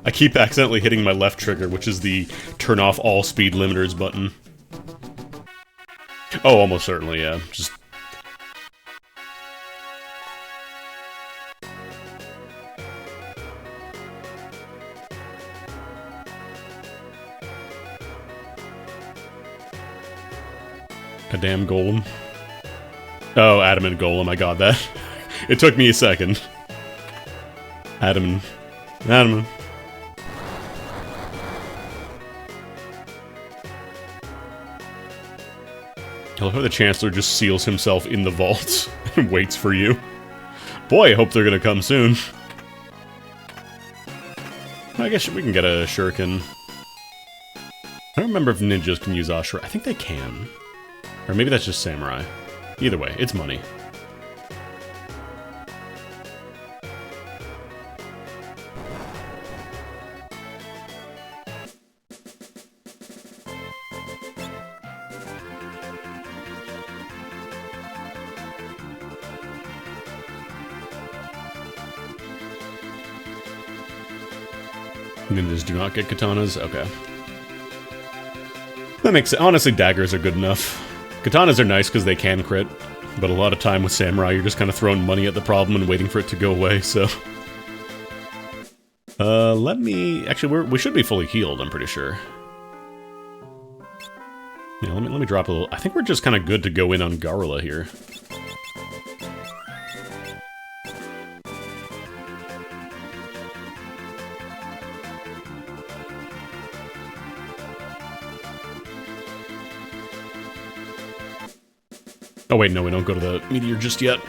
I keep accidentally hitting my left trigger, which is the turn off all speed limiters button. Oh, almost certainly, yeah. Just... a damn golem. Oh, adamant golem, I got that. It took me a second. Adamant. Adamant. I love how the Chancellor just seals himself in the vault and waits for you. Boy, I hope they're gonna come soon. I guess we can get a shuriken. I don't remember if ninjas can use Ashura. I think they can. Or maybe that's just samurai. Either way, it's money. Ninjas do not get katanas? Okay. That makes sense. Honestly, daggers are good enough. Katanas are nice because they can crit, but a lot of time with samurai, you're just kind of throwing money at the problem and waiting for it to go away, so... let me... Actually, we should be fully healed, I'm pretty sure. Yeah, let me drop a little... I think we're just kind of good to go in on Garula here. Oh wait, no, we don't go to the meteor just yet.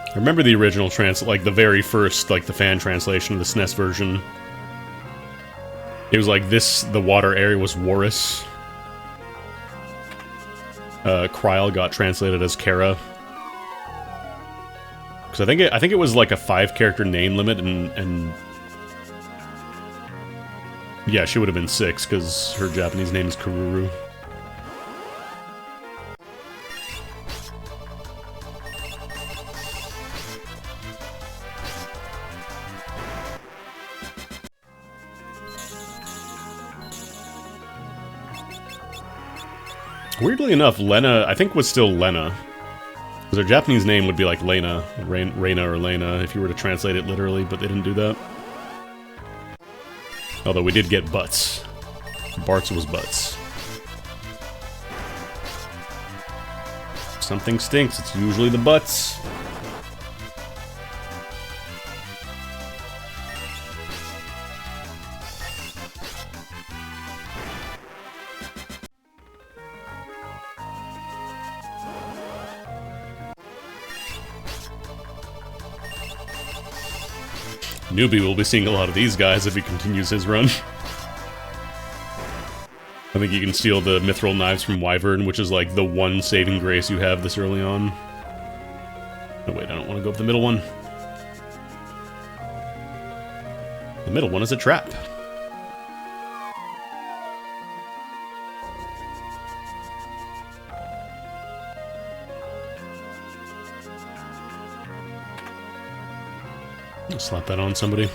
I remember the original like the very first, like the fan translation of the SNES version. It was like this, the water area was Warris. Kryl got translated as Kara. Because I think it was like a 5-character name limit, and yeah, she would have been 6 because her Japanese name is Karuru. Weirdly enough, Lena, I think, was still Lena. Because her Japanese name would be like Lena, Reina or Lena, if you were to translate it literally, but they didn't do that. Although we did get Butts. Bartz was Butts. Something stinks, it's usually the Butts. Newbie will be seeing a lot of these guys if he continues his run. I think you can steal the mithril knives from Wyvern, which is like the one saving grace you have this early on. Oh wait, I don't want to go up the middle one. The middle one is a trap. Slap that on somebody.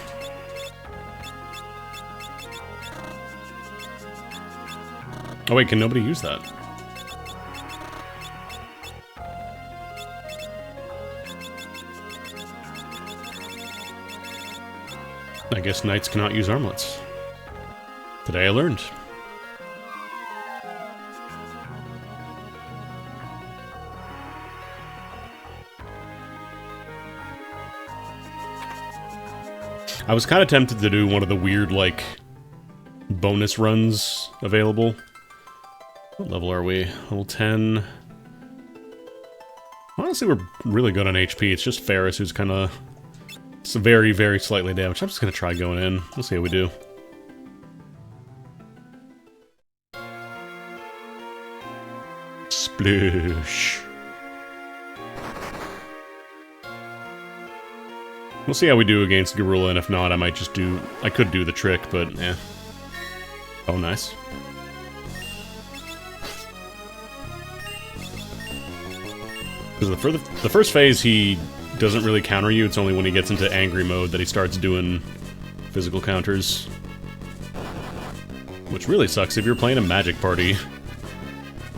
Oh wait, can nobody use that? I guess knights cannot use armlets. Today I learned. I was kind of tempted to do one of the weird, like, bonus runs available. What level are we? Level 10. Honestly, we're really good on HP. It's just Ferris who's kind of... It's very, very slightly damaged. I'm just going to try going in. We'll see how we do. Sploosh. We'll see how we do against Gorilla, and if not, I might just do... I could do the trick, but eh. Oh, nice. Because the first phase, he doesn't really counter you. It's only when he gets into angry mode that he starts doing physical counters. Which really sucks if you're playing a magic party.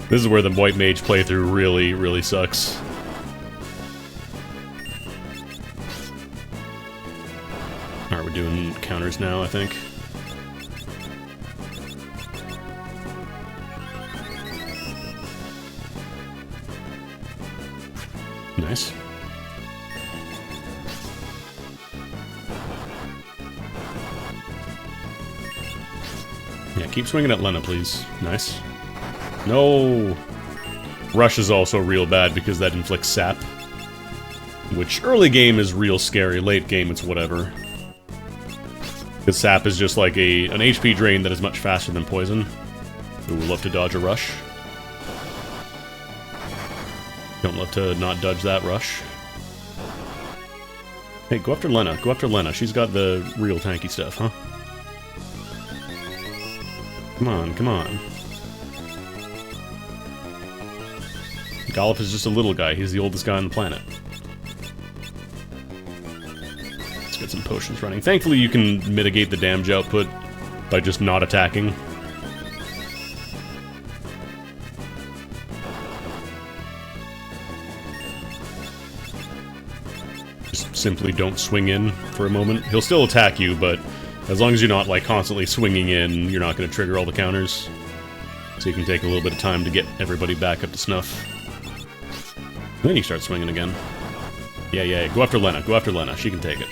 This is where the white mage playthrough really, really sucks. Alright, we're doing counters now, I think. Nice. Yeah, keep swinging at Lena, please. Nice. No! Rush is also real bad because that inflicts sap. Which, early game is real scary, late game it's whatever. Because sap is just like an HP drain that is much faster than poison. Ooh, love to dodge a rush. Don't love to not dodge that rush. Hey, go after Lena. Go after Lena. She's got the real tanky stuff, huh? Come on, come on. Golf is just a little guy. He's the oldest guy on the planet. Let's get some potions running. Thankfully, you can mitigate the damage output by just not attacking. Simply don't swing in for a moment. He'll still attack you, but as long as you're not like constantly swinging in, you're not going to trigger all the counters. So you can take a little bit of time to get everybody back up to snuff. And then you start swinging again. Yeah, yeah, go after Lena. Go after Lena. She can take it.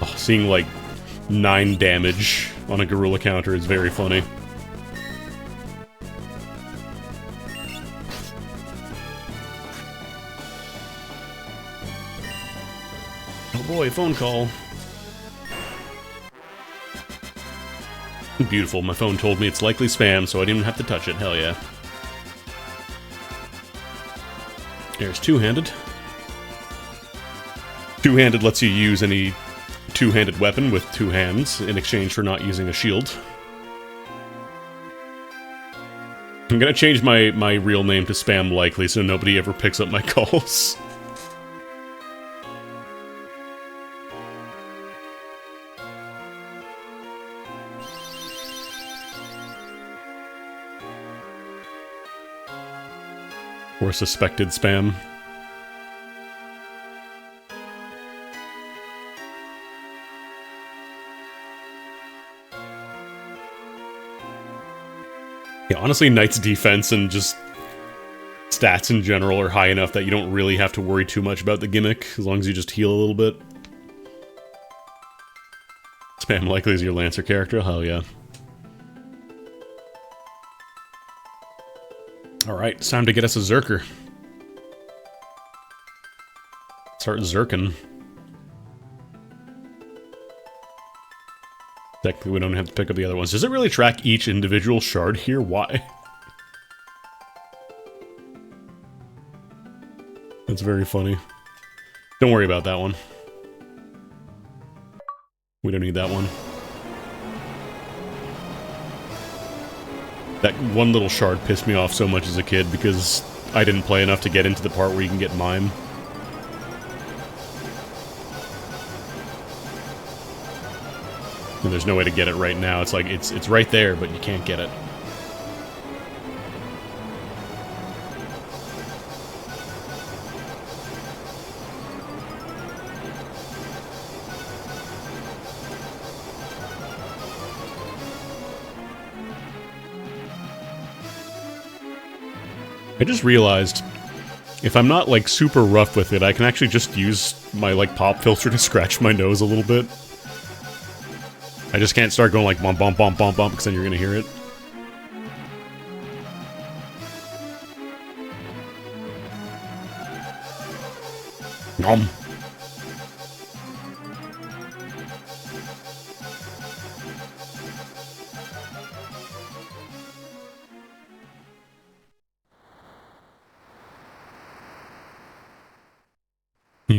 Oh, seeing like 9 damage on a gorilla counter is very funny. Boy, phone call. Beautiful, my phone told me it's likely spam, so I didn't have to touch it, hell yeah. There's two-handed. Two-handed lets you use any two-handed weapon with 2 hands in exchange for not using a shield. I'm gonna change my real name to Spam Likely so nobody ever picks up my calls. Or suspected spam. Yeah, honestly, Knight's defense and just stats in general are high enough that you don't really have to worry too much about the gimmick, as long as you just heal a little bit. Spam Likely is your Lancer character? Hell yeah. Alright, it's time to get us a Zerker. Start Zerking. Technically, we don't have to pick up the other ones. Does it really track each individual shard here? Why? That's very funny. Don't worry about that one. We don't need that one. That one little shard pissed me off so much as a kid because I didn't play enough to get into the part where you can get Mime. And there's no way to get it right now. It's like, it's right there, but you can't get it. I just realized, if I'm not, like, super rough with it, I can actually just use my, like, pop filter to scratch my nose a little bit. I just can't start going like bump, bump, bump, bump, bump, because then you're gonna hear it. Nom.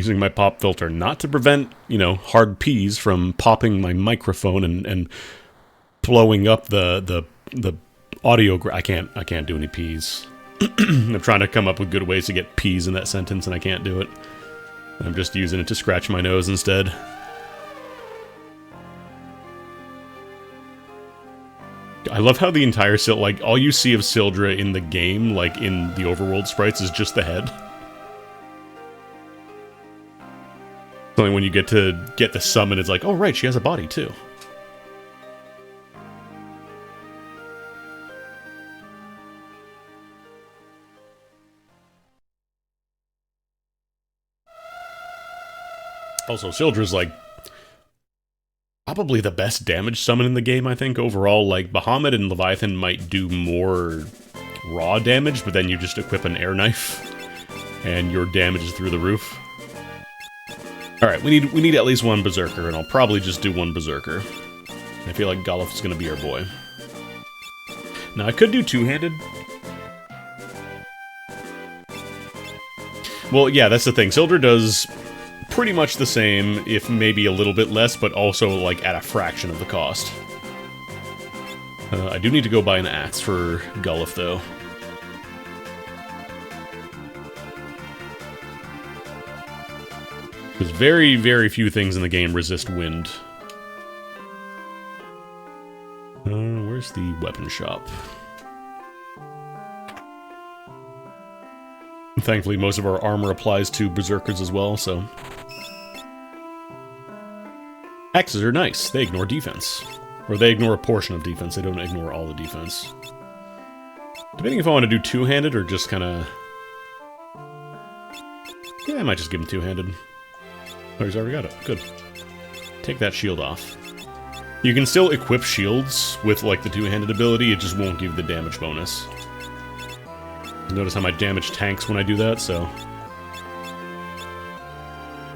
using my pop filter, not to prevent, you know, hard P's from popping my microphone and blowing up the audio. I can't do any P's. I'm trying to come up with good ways to get P's in that sentence, and I can't do it. I'm just using it to scratch my nose instead. I love how the entire like all you see of Sildra in the game, like in the overworld sprites, is just the head. Only when you get the summon, it's like, oh right, she has a body too. Also, Sildra's like probably the best damage summon in the game, I think, overall. Like, Bahamut and Leviathan might do more raw damage, but then you just equip an air knife, and your damage is through the roof. Alright, we need at least one Berserker, and I'll probably just do one Berserker. I feel like Golluff's gonna be our boy. Now, I could do two-handed. Well, yeah, that's the thing. Sildra does pretty much the same, if maybe a little bit less, but also, like, at a fraction of the cost. I do need to go buy an axe for Golluff, though. Because very, very few things in the game resist wind. Where's the weapon shop? Thankfully, most of our armor applies to Berserkers as well, so... Axes are nice. They ignore defense. Or they ignore a portion of defense. They don't ignore all the defense. Debating if I want to do two-handed or just kind of... Yeah, I might just give him two-handed. Oh, he's already got it. Good. Take that shield off. You can still equip shields with, like, the two-handed ability. It just won't give the damage bonus. Notice how my damage tanks when I do that, so...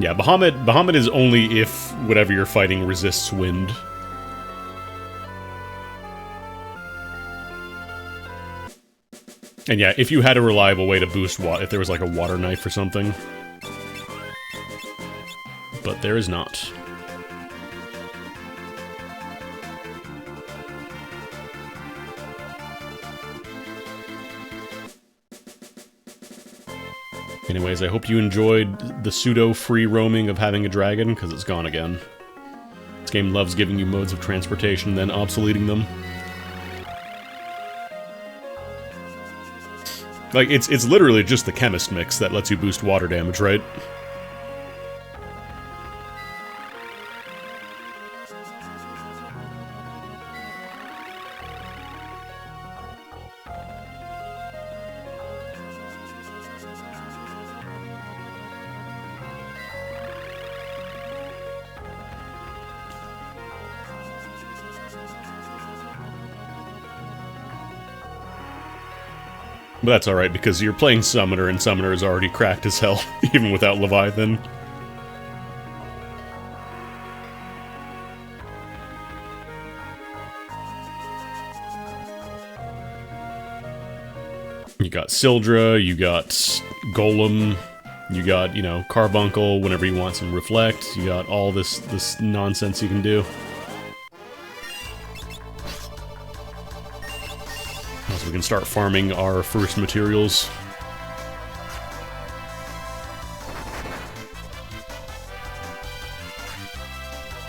Yeah, Bahamut is only if whatever you're fighting resists wind. And yeah, if you had a reliable way to boost water, if there was like a water knife or something. But there is not. Anyways, I hope you enjoyed the pseudo-free roaming of having a dragon, because it's gone again. This game loves giving you modes of transportation, then obsoleting them. Like, it's literally just the chemist mix that lets you boost water damage, right? But that's alright, because you're playing Summoner, and Summoner is already cracked as hell, even without Leviathan. You got Sildra, you got Golem, you got, you know, Carbuncle whenever you want some Reflect, you got all this nonsense you can do. So we can start farming our first materials.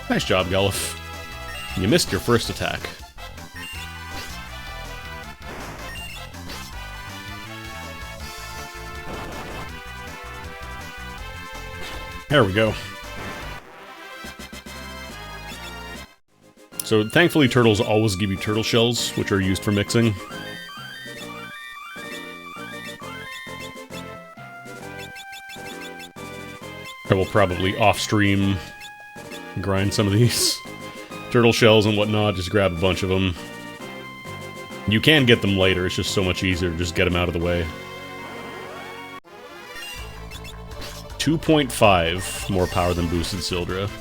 Nice job, Golluff. You missed your first attack. There we go. So thankfully turtles always give you turtle shells, which are used for mixing. I will probably off-stream grind some of these turtle shells and whatnot, just grab a bunch of them. You can get them later, it's just so much easier to just get them out of the way. 2.5 more power than boosted Sildra.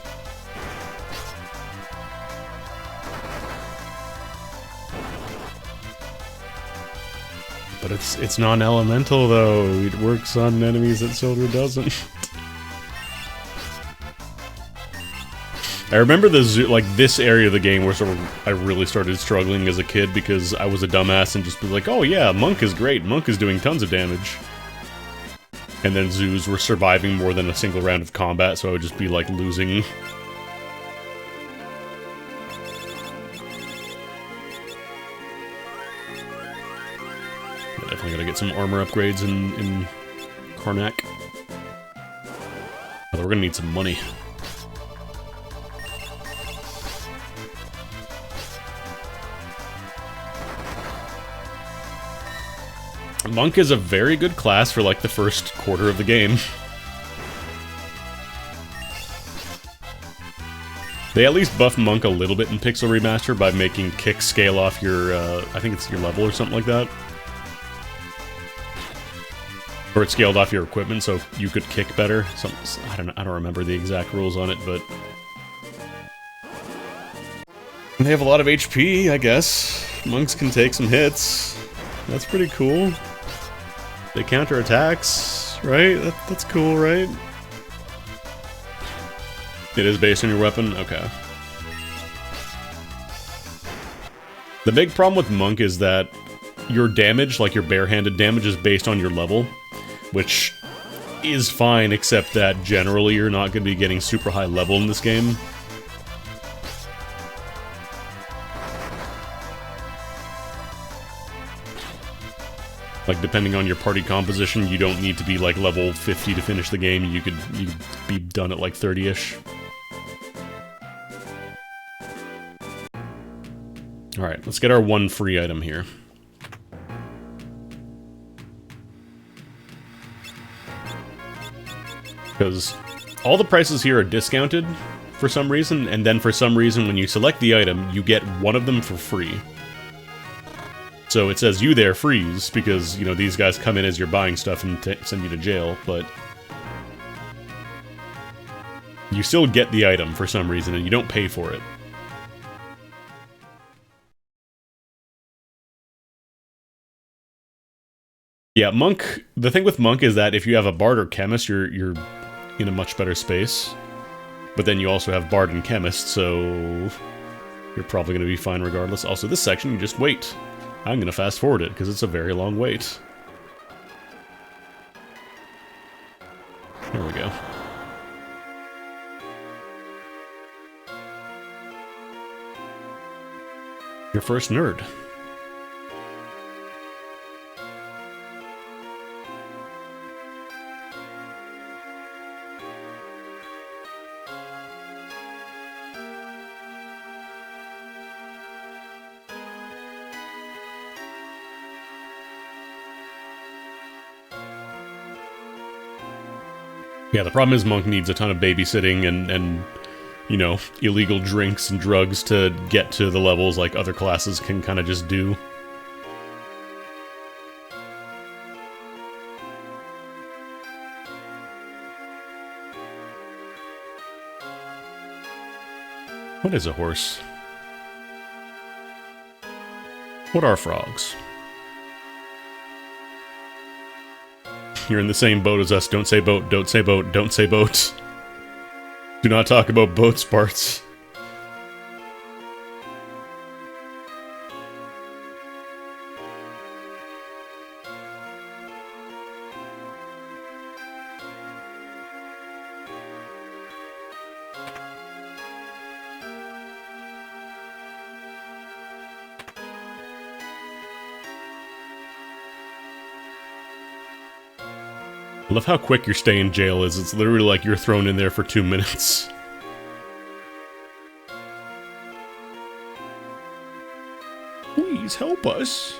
But it's non-elemental though, it works on enemies that Sildra doesn't. I remember the zoo, like this area of the game where sort of I really started struggling as a kid because I was a dumbass and just was like, oh yeah, Monk is great, Monk is doing tons of damage. And then zoos were surviving more than a single round of combat, so I would just be like losing. Definitely gotta get some armor upgrades in Karnak. Although we're gonna need some money. Monk is a very good class for like the first quarter of the game. They at least buffed Monk a little bit in Pixel Remaster by making kick scale off your, I think it's your level or something like that. Or it scaled off your equipment so you could kick better. I don't remember the exact rules on it, but they have a lot of HP, I guess. Monks can take some hits. That's pretty cool. They counter attacks, right? That's cool, right? It is based on your weapon? Okay. The big problem with Monk is that your damage, like your barehanded damage, is based on your level, which is fine, except that generally you're not going to be getting super high level in this game. Like, depending on your party composition, you don't need to be, like, level 50 to finish the game. You could be done at, like, 30-ish. Alright, let's get our one free item here. Because all the prices here are discounted for some reason, and then for some reason when you select the item, you get one of them for free. So it says, you there, freeze, because, you know, these guys come in as you're buying stuff and send you to jail, but you still get the item for some reason, and you don't pay for it. Yeah, Monk, the thing with Monk is that if you have a Bard or Chemist, you're in a much better space. But then you also have Bard and Chemist, so you're probably going to be fine regardless. Also, this section, you just wait. I'm going to fast forward it, because it's a very long wait. There we go. Your first nerd. Yeah, the problem is Monk needs a ton of babysitting and you know, illegal drinks and drugs to get to the levels like other classes can kind of just do. What is a horse? What are frogs? You're in the same boat as us. Don't say boat, don't say boat, don't say boat. Do not talk about boats parts. I love how quick your stay in jail is. It's literally like you're thrown in there for 2 minutes. Please help us.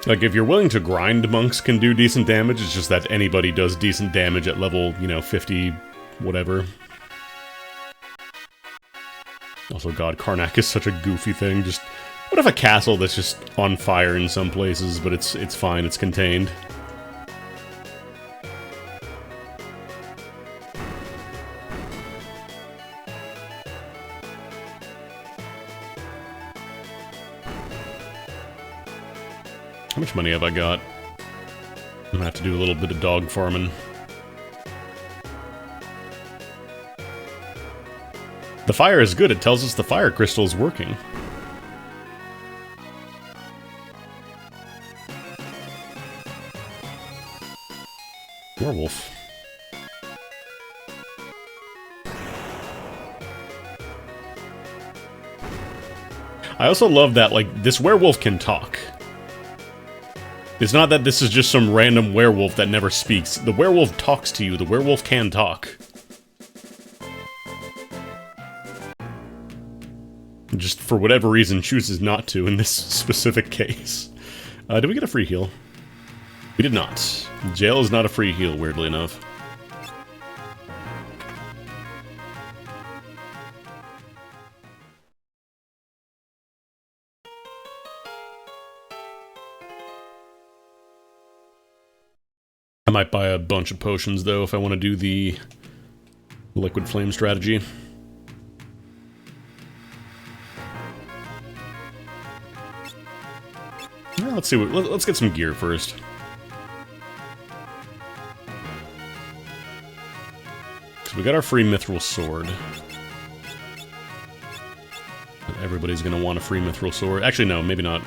Like, if you're willing to grind, monks can do decent damage. It's just that anybody does decent damage at level, you know, 50, whatever. Also, God, Karnak is such a goofy thing. Just, what if a castle that's just on fire in some places, but it's fine, it's contained? How much money have I got? I'm gonna have to do a little bit of dog farming. The fire is good. It tells us the fire crystal is working. Werewolf. I also love that, like, this werewolf can talk. It's not that this is just some random werewolf that never speaks. The werewolf talks to you. The werewolf can talk. Just for whatever reason chooses not to in this specific case. Did we get a free heal? We did not. Jail is not a free heal, weirdly enough. I might buy a bunch of potions, though, if I want to do the liquid flame strategy. Yeah, let's see. Let's get some gear first. So we got our free mithril sword. Everybody's gonna want a free mithril sword. Actually, no, maybe not.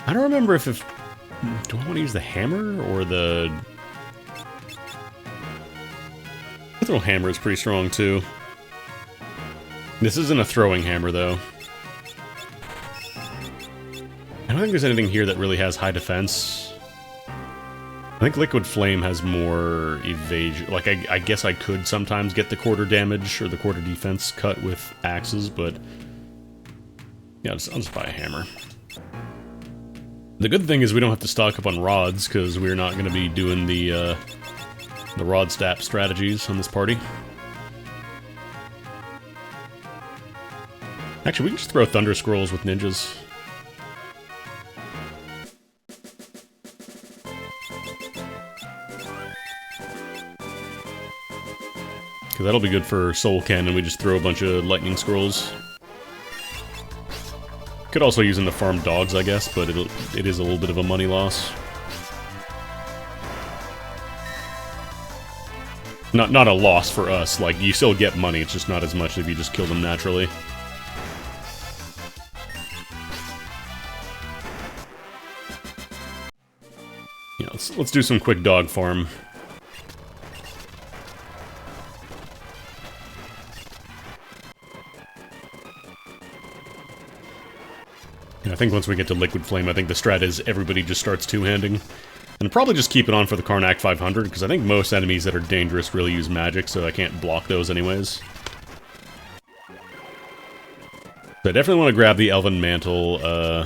I don't remember if do I want to use the hammer or the... Mithril hammer is pretty strong too. This isn't a throwing hammer though. I don't think there's anything here that really has high defense. I think Liquid Flame has more evasion. Like, I guess I could sometimes get the quarter damage or the quarter defense cut with axes, but... yeah, I'll just buy a hammer. The good thing is we don't have to stock up on rods, because we're not going to be doing the rod stab strategies on this party. Actually, we can just throw Thunder Scrolls with ninjas. Because that'll be good for Soul Cannon, we just throw a bunch of Lightning Scrolls. Could also use them to farm dogs, I guess, but it is a little bit of a money loss. Not a loss for us, like, you still get money, it's just not as much if you just kill them naturally. Yeah, let's do some quick dog farm. And I think once we get to Liquid Flame, I think the strat is everybody just starts two-handing. And probably just keep it on for the Karnak 500, because I think most enemies that are dangerous really use magic, so I can't block those anyways. So I definitely want to grab the Elven Mantle. I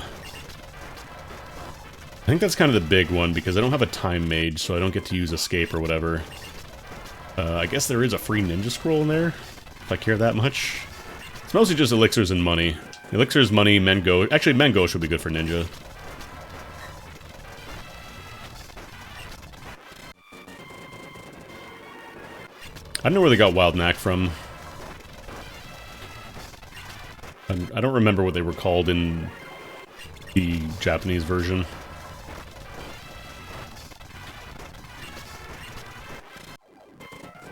think that's kind of the big one, because I don't have a Time Mage, so I don't get to use Escape or whatever. I guess there is a free Ninja Scroll in there, if I care that much. It's mostly just elixirs and money. Elixirs, money, Mengo. Actually, Mengo should be good for Ninja. I don't know where they got Wild Knack from. I don't remember what they were called in the Japanese version.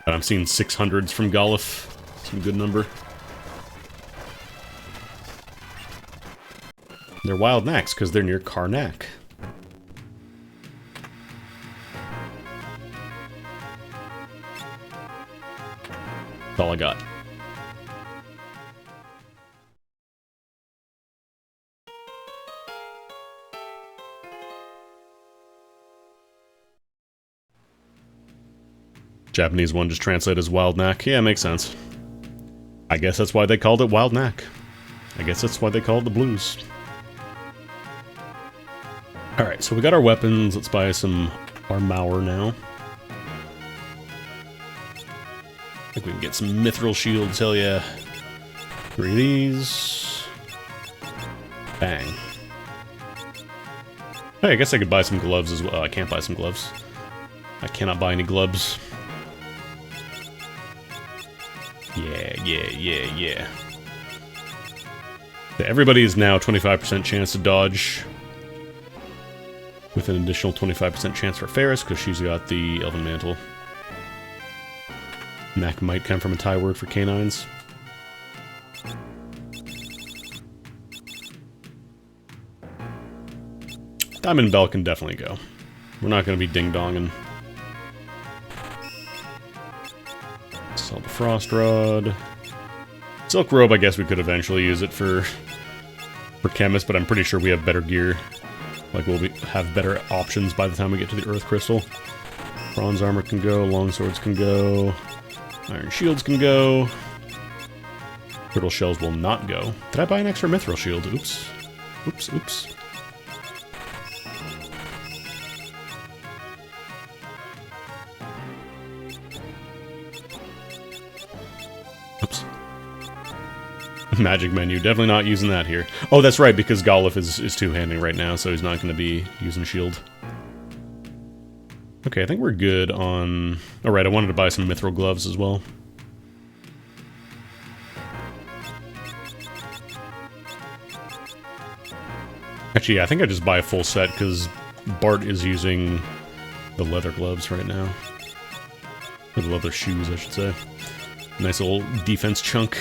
But I'm seeing 600s from Golif. Some good number. They're Wild Knacks because they're near Karnak. That's all I got. Japanese one just translated as Wild Knack. Yeah, makes sense. I guess that's why they called it Wild Knack. I guess that's why they call it the blues. Alright, so we got our weapons. Let's buy some Armour now. I think we can get some Mithril Shields, hell yeah. 3 of these. Bang. Hey, I guess I could buy some gloves as well. Oh, I can't buy some gloves. I cannot buy any gloves. Yeah. Everybody is now 25% chance to dodge. With an additional 25% chance for Ferris, because she's got the Elven Mantle. Mac might come from a Thai word for canines. Diamond Bell can definitely go. We're not going to be ding-donging. Sell the Frost Rod. Silk Robe, I guess we could eventually use it for Chemist, but I'm pretty sure we have better gear. Like, we'll have better options by the time we get to the Earth Crystal. Bronze Armor can go, Longswords can go, Iron Shields can go. Turtle Shells will not go. Did I buy an extra Mithril Shield? Oops. Oops. Oops. Magic menu, definitely not using that here. Oh, that's right, because Golif is two-handing right now, so he's not going to be using shield. Okay, I think we're good on... Alright, I wanted to buy some Mithril Gloves as well. Actually, yeah, I think I just buy a full set, because Bart is using the leather gloves right now. Or the leather shoes, I should say. Nice little defense chunk.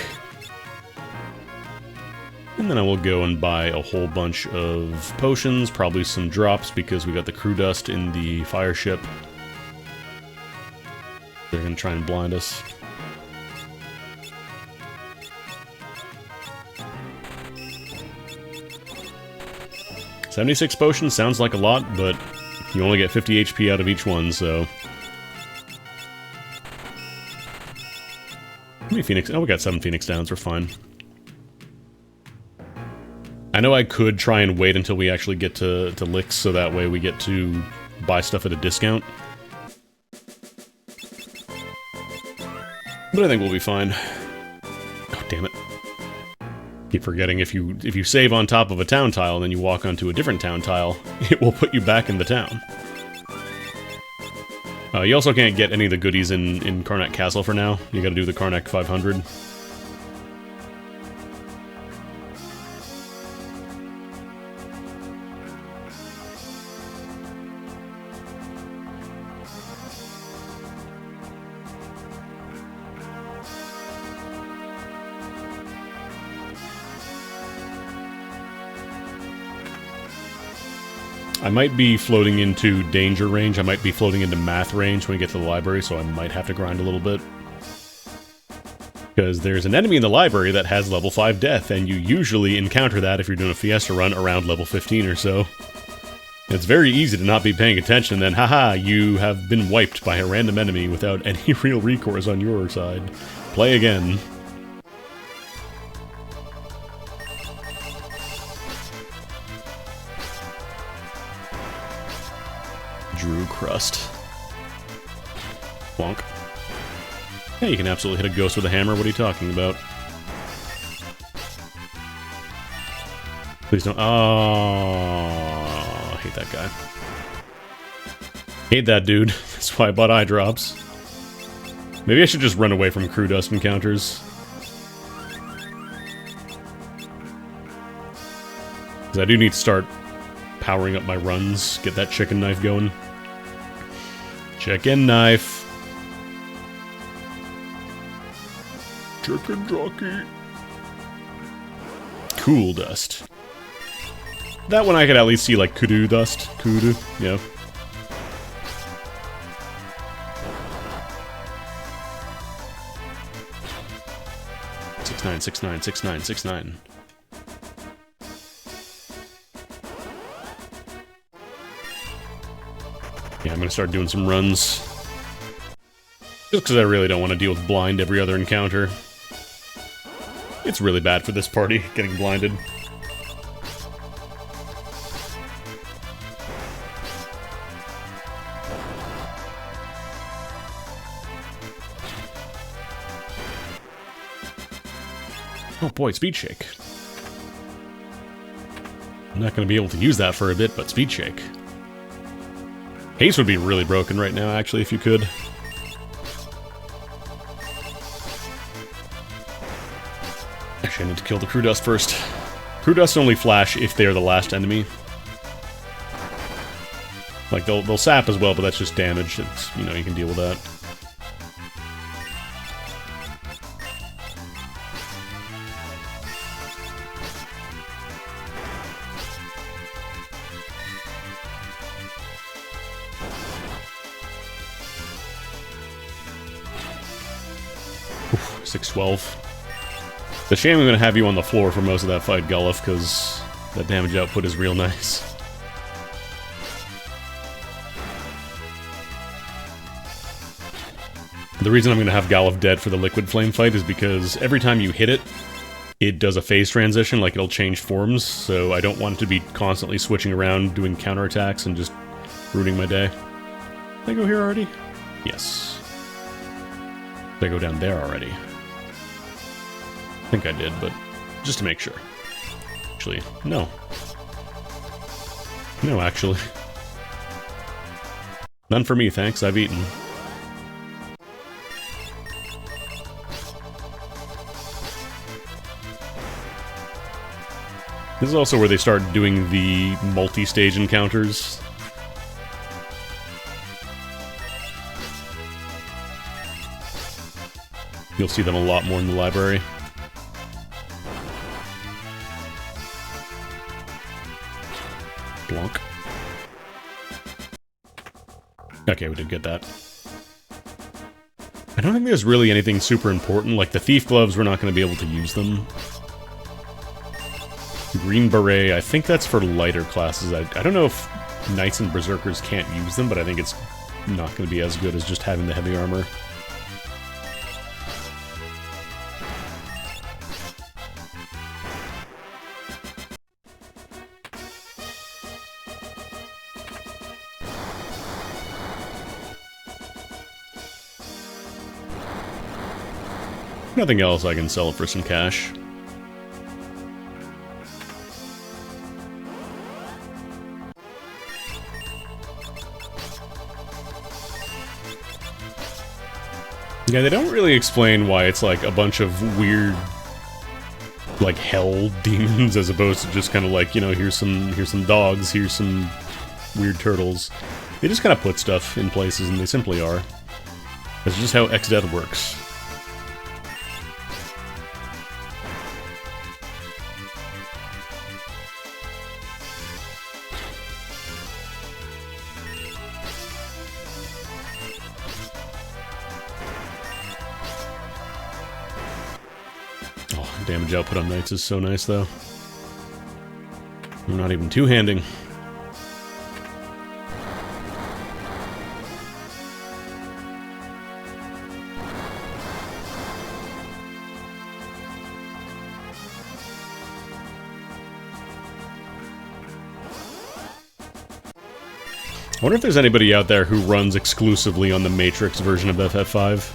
And then I will go and buy a whole bunch of potions, probably some drops, because we got the crew dust in the fire ship. They're going to try and blind us. $76 potions sounds like a lot, but you only get 50 HP out of each one, so... How many Phoenix? Oh, we got 7 Phoenix Downs, we're fine. I know I could try and wait until we actually get to Licks, so that way we get to buy stuff at a discount. But I think we'll be fine. Oh, damn it. Keep forgetting if you save on top of a town tile and then you walk onto a different town tile, it will put you back in the town. You also can't get any of the goodies in Karnak Castle for now. You gotta do the Karnak 500. I might be floating into danger range. I might be floating into math range when we get to the library, so I might have to grind a little bit. Because there's an enemy in the library that has level 5 death, and you usually encounter that if you're doing a Fiesta run around level 15 or so. It's very easy to not be paying attention, and then haha, you have been wiped by a random enemy without any real recourse on your side. Play again. Drew Crust. Bonk. Yeah, you can absolutely hit a ghost with a hammer. What are you talking about? Please don't. Oh, I hate that guy. Hate that dude. That's why I bought eye drops. Maybe I should just run away from crew dust encounters. Because I do need to start powering up my runs. Get that chicken knife going. Chicken knife. Chicken jockey. Cool dust. That one I could at least see like kudu dust. Kudu, yeah. Six nine, 6'9", 6'9", 6'9". Yeah, I'm gonna start doing some runs. Just because I really don't want to deal with blind every other encounter. It's really bad for this party, getting blinded. Oh boy, Speed Shake. I'm not going to be able to use that for a bit, but Speed Shake. Haste would be really broken right now, actually, if you could. Actually, I need to kill the Crew Dust first. Crew Dust only flash if they are the last enemy. Like, they'll sap as well, but that's just damage. It's, you know, you can deal with that. Oof, 612. It's a shame I'm going to have you on the floor for most of that fight, Gullif, because that damage output is real nice. The reason I'm going to have Gullif dead for the Liquid Flame fight is because every time you hit it, it does a phase transition, like it'll change forms, so I don't want it to be constantly switching around, doing counterattacks, and just ruining my day. Did I go here already? Yes. Did I go down there already? I think I did, but just to make sure. Actually, no. No, actually. None for me, thanks. I've eaten. This is also where they start doing the multi-stage encounters. You'll see them a lot more in the library. Blanc. Okay, we did get that. I don't think there's really anything super important. Like, the Thief Gloves, we're not going to be able to use them. Green Beret, I think that's for lighter classes. I don't know if Knights and Berserkers can't use them, but I think it's not going to be as good as just having the heavy armor. Nothing else, I can sell it for some cash. Yeah, they don't really explain why it's like a bunch of weird, like, hell demons as opposed to just kind of like, you know, here's some dogs, here's some weird turtles. They just kind of put stuff in places, and they simply are. That's just how X-Death works. Damage output on Knights is so nice, though. I'm not even two-handing. I wonder if there's anybody out there who runs exclusively on the Matrix version of FF5.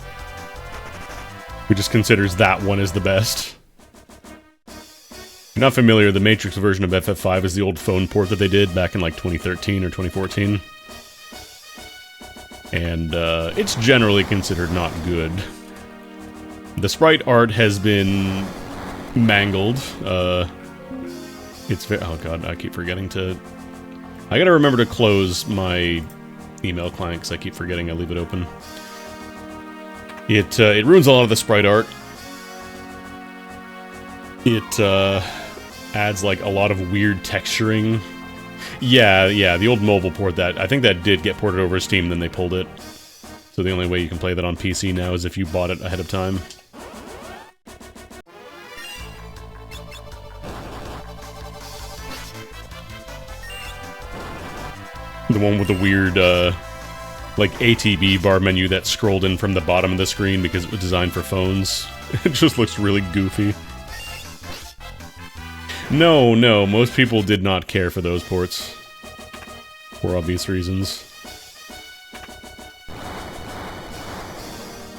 Who just considers that one as the best. If you're not familiar, the Matrix version of FF5 is the old phone port that they did back in like 2013 or 2014. And it's generally considered not good. The sprite art has been mangled. It's very... Oh god, I keep forgetting to... I gotta remember to close my email client because I keep forgetting I leave it open. It ruins a lot of the sprite art. It adds like a lot of weird texturing. Yeah, the old mobile port, that I think that did get ported over to Steam, then they pulled it. So the only way you can play that on PC now is if you bought it ahead of time. The one with the weird, like, ATB bar menu that scrolled in from the bottom of the screen because it was designed for phones. It just looks really goofy. No, most people did not care for those ports. For obvious reasons.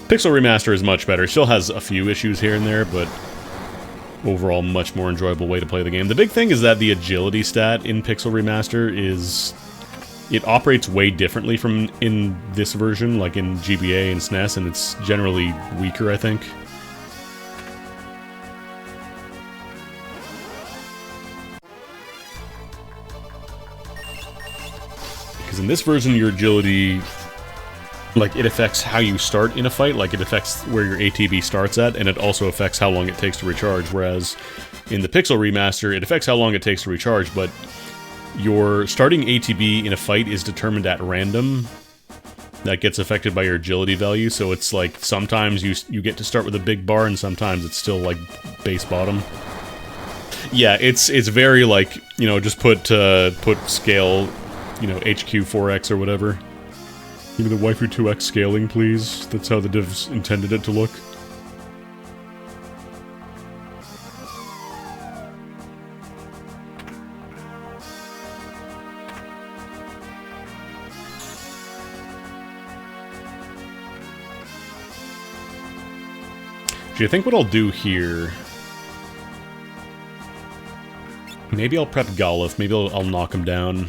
Pixel Remaster is much better. Still has a few issues here and there, but overall much more enjoyable way to play the game. The big thing is that the agility stat in Pixel Remaster is... it operates way differently from in this version, like in GBA and SNES, and it's generally weaker, I think. Because in this version, your agility... like, it affects how you start in a fight, like, it affects where your ATB starts at, and it also affects how long it takes to recharge, whereas in the Pixel Remaster, it affects how long it takes to recharge, but your starting ATB in a fight is determined at random. That gets affected by your agility value, so it's like, sometimes you get to start with a big bar, and sometimes it's still, like, base bottom. Yeah, it's very, like, you know, just put scale, you know, HQ 4X or whatever. Give me the waifu 2x scaling, please. That's how the devs intended it to look. Gee, I think what I'll do here... maybe I'll prep Galuf. Maybe I'll knock him down.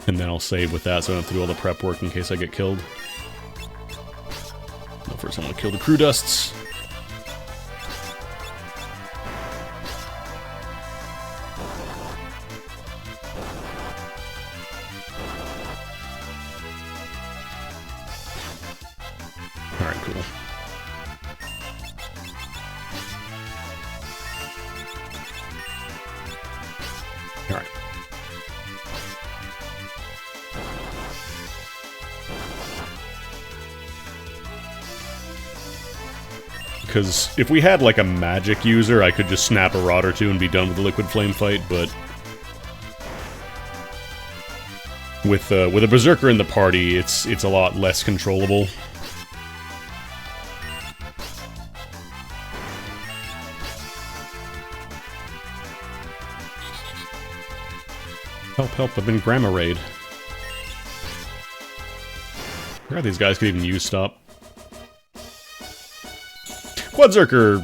And then I'll save with that so I don't have to do all the prep work in case I get killed. Well, first I'm gonna kill the crew dusts. Alright, cool. Alright. Because if we had, like, a magic user, I could just snap a rod or two and be done with the Liquid Flame fight, but... with a Berserker in the party, it's a lot less controllable. Help, help, I've been Gamma-rayed. I forgot these guys could even use stop. Quadzerker!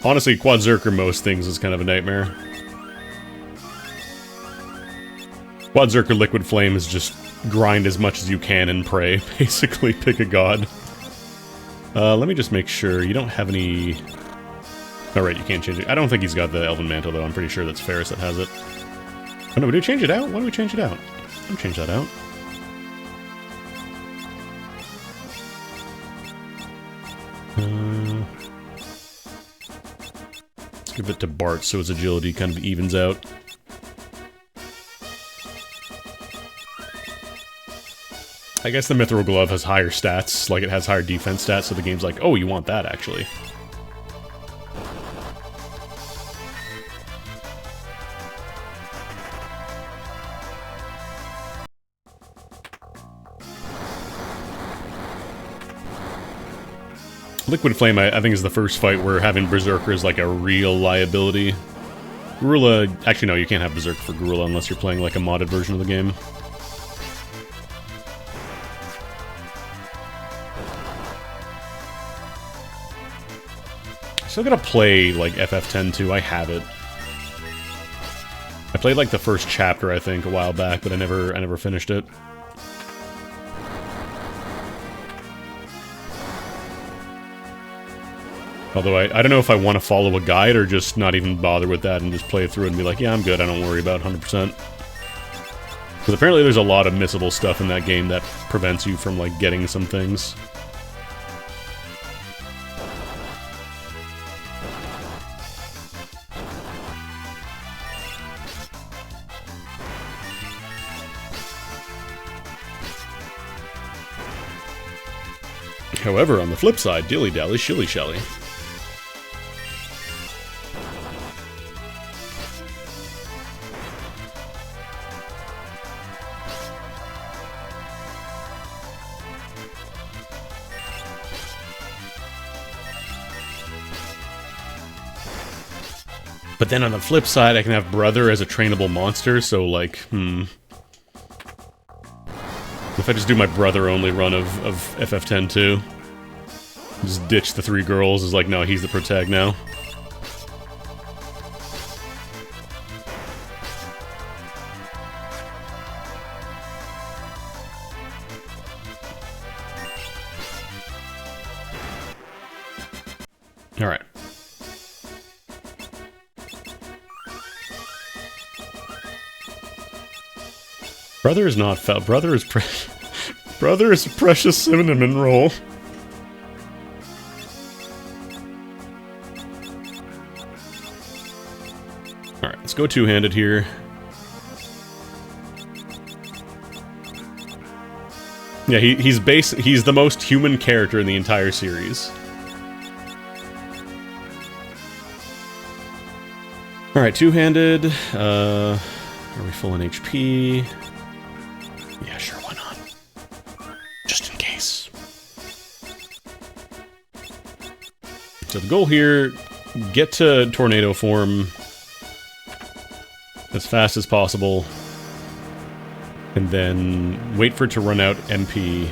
Honestly, Quadzerker most things is kind of a nightmare. Quadzerker Liquid Flame is just grind as much as you can and pray. Basically, pick a god. Let me just make sure. You don't have any... oh, right, you can't change it. I don't think he's got the Elven Mantle, though. I'm pretty sure that's Ferris that has it. Oh, no, we do change it out? Why do we change it out? Don't change that out. Let's give it to Bart so his agility kind of evens out. I guess the Mithril Glove has higher stats, like it has higher defense stats, so the game's like, oh, you want that, actually. Liquid Flame, I think, is the first fight where having Berserker is like a real liability. Gorilla... actually, no, you can't have Berserker for Gorilla unless you're playing like a modded version of the game. I still gotta play, like, FF10 I have it. I played, like, the first chapter, I think, a while back, but I never finished it. Although I don't know if I want to follow a guide or just not even bother with that and just play it through and be like, yeah, I'm good, I don't worry about 100%. Because apparently there's a lot of missable stuff in that game that prevents you from, like, getting some things. However, on the flip side, dilly-dally, shilly-shally. But then on the flip side, I can have Brother as a trainable monster, so, like, If I just do my Brother-only run of FF10 too. Just ditch the 3 girls. Is like, no, he's the protag now. Alright. Brother is not foul. Brother is Brother is a precious cinnamon roll. Alright, let's go two-handed here. Yeah, he's the most human character in the entire series. Alright, two-handed. Are we full in HP? Yeah, sure, why not? Just in case. So the goal here, get to tornado form as fast as possible, and then wait for it to run out MP.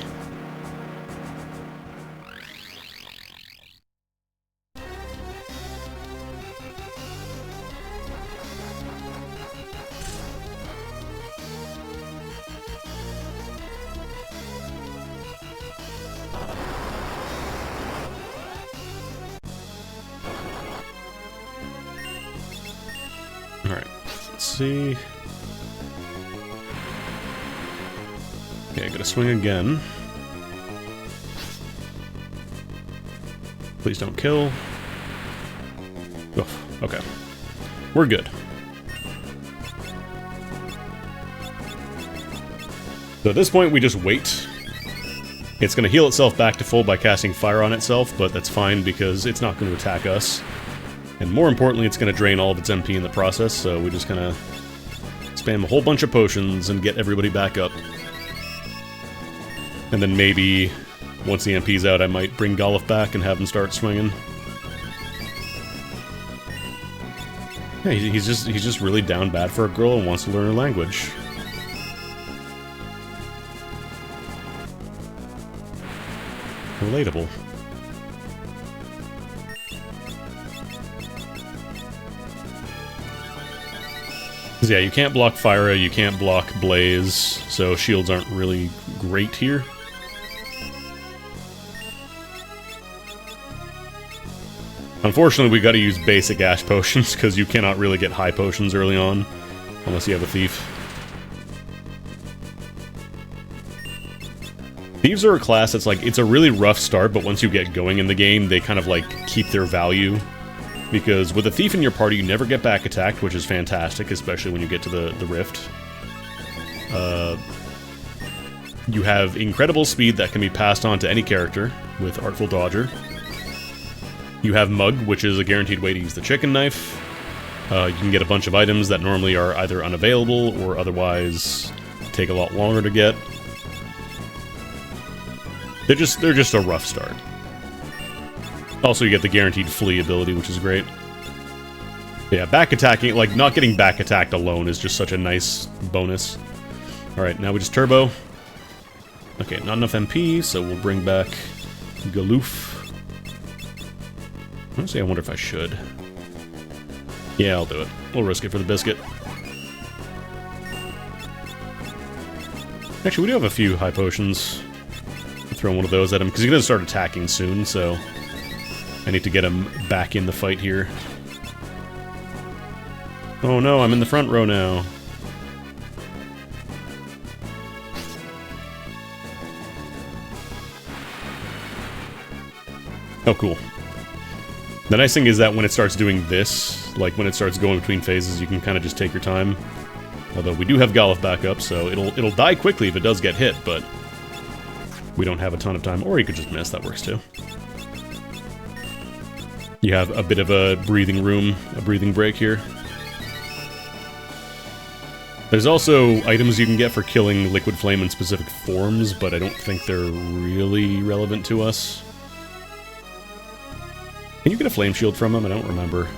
Alright, let's see. Okay, gotta swing again. Please don't kill. Oof, okay. We're good. So at this point, we just wait. It's gonna heal itself back to full by casting fire on itself, but that's fine because it's not going to attack us. And more importantly, it's going to drain all of its MP in the process, so we just kind of spam a whole bunch of potions and get everybody back up. And then maybe, once the MP's out, I might bring Golif back and have him start swinging. Yeah, he's just really down bad for a girl and wants to learn her language. Relatable. Yeah, you can't block Fire, you can't block Blaze, so shields aren't really great here. Unfortunately, we gotta use basic Ash potions, because you cannot really get high potions early on, unless you have a Thief. Thieves are a class that's like, it's a really rough start, but once you get going in the game, they kind of like keep their value. Because with a Thief in your party, you never get back attacked, which is fantastic, especially when you get to the Rift. You have incredible speed that can be passed on to any character with Artful Dodger. You have Mug, which is a guaranteed way to use the chicken knife. You can get a bunch of items that normally are either unavailable or otherwise take a lot longer to get. They're just a rough start. Also, you get the guaranteed flee ability, which is great. Yeah, back attacking, like, not getting back attacked alone is just such a nice bonus. Alright, now we just turbo. Okay, not enough MP, so we'll bring back Galoof. Honestly, I wonder if I should. Yeah, I'll do it. We'll risk it for the biscuit. Actually, we do have a few high potions. I'll throw one of those at him, because he's going to start attacking soon, so I need to get him back in the fight here. Oh no, I'm in the front row now. Oh, cool. The nice thing is that when it starts doing this, like when it starts going between phases, you can kind of just take your time. Although we do have Golif back up, so it'll die quickly if it does get hit, but we don't have a ton of time. Or you could just miss, that works too. You have a bit of a breathing room, a breathing break here. There's also items you can get for killing Liquid Flame in specific forms, but I don't think they're really relevant to us. Can you get a Flame Shield from him? I don't remember.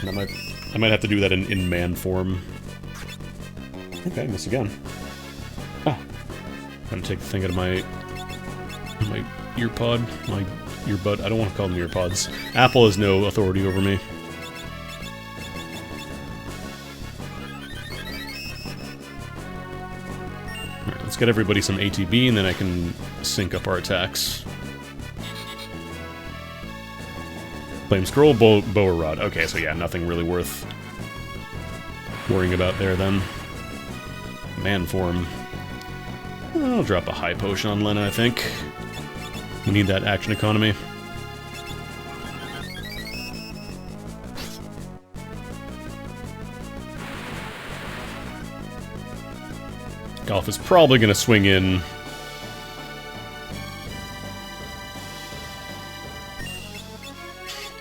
I might have to do that in man form. Okay, miss again. Ah. I'm gonna take the thing out of my earpod, my earbud. I don't want to call them earpods. Apple has no authority over me. Alright, let's get everybody some ATB, and then I can sync up our attacks. Flame scroll, bow or rod. Okay, so yeah, nothing really worth worrying about there then. Man form. I'll drop a high potion on Lena, I think. We need that action economy. Golf is probably going to swing in.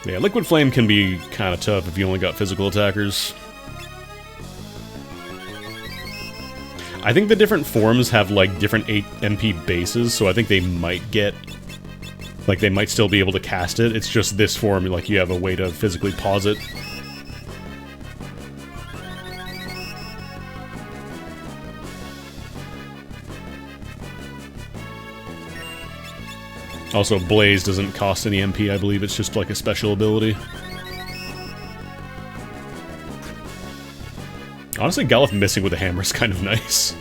Yeah, Liquid Flame can be kind of tough if you only got physical attackers. I think the different forms have, like, different MP bases, so I think they might get... Like, they might still be able to cast it. It's just this form, like, you have a way to physically pause it. Also, Blaze doesn't cost any MP, I believe. It's just, like, a special ability. Honestly, Galuf missing with a hammer is kind of nice.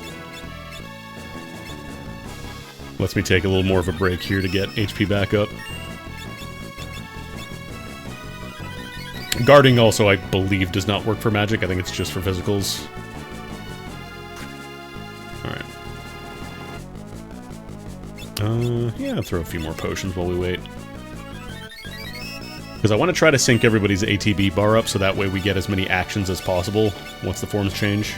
Lets me take a little more of a break here to get HP back up. Guarding also, I believe, does not work for magic. I think it's just for physicals. Alright. Yeah, I'll throw a few more potions while we wait. Because I want to try to sync everybody's ATB bar up so that way we get as many actions as possible once the forms change.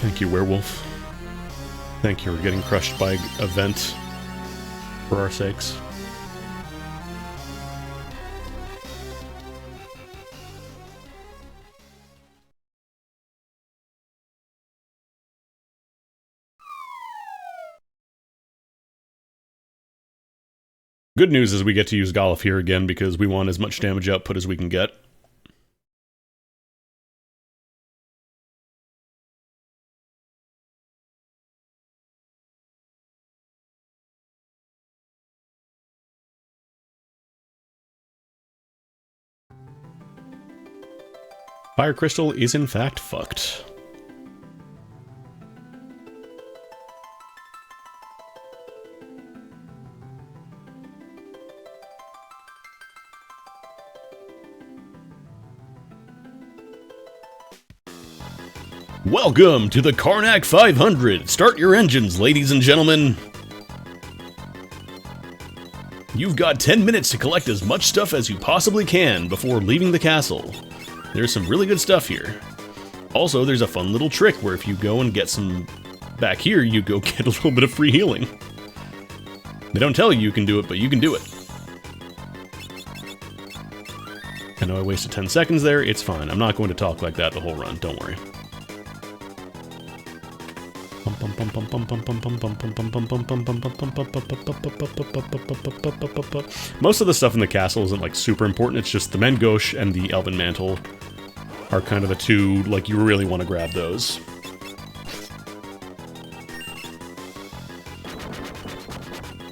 Thank you, werewolf. Thank you for getting crushed by a vent for our sakes. Good news is we get to use Golf here again because we want as much damage output as we can get. Fire Crystal is in fact fucked. Welcome to the Karnak 500! Start your engines, ladies and gentlemen! You've got 10 minutes to collect as much stuff as you possibly can before leaving the castle. There's some really good stuff here. Also, there's a fun little trick where if you go and get some back here, you go get a little bit of free healing. They don't tell you can do it, but you can do it. I know I wasted 10 seconds there, it's fine. I'm not going to talk like that the whole run, don't worry. Most of the stuff in the castle isn't like super important, it's just the Mengosh and the Elven Mantle are kind of the two, like, you really want to grab those.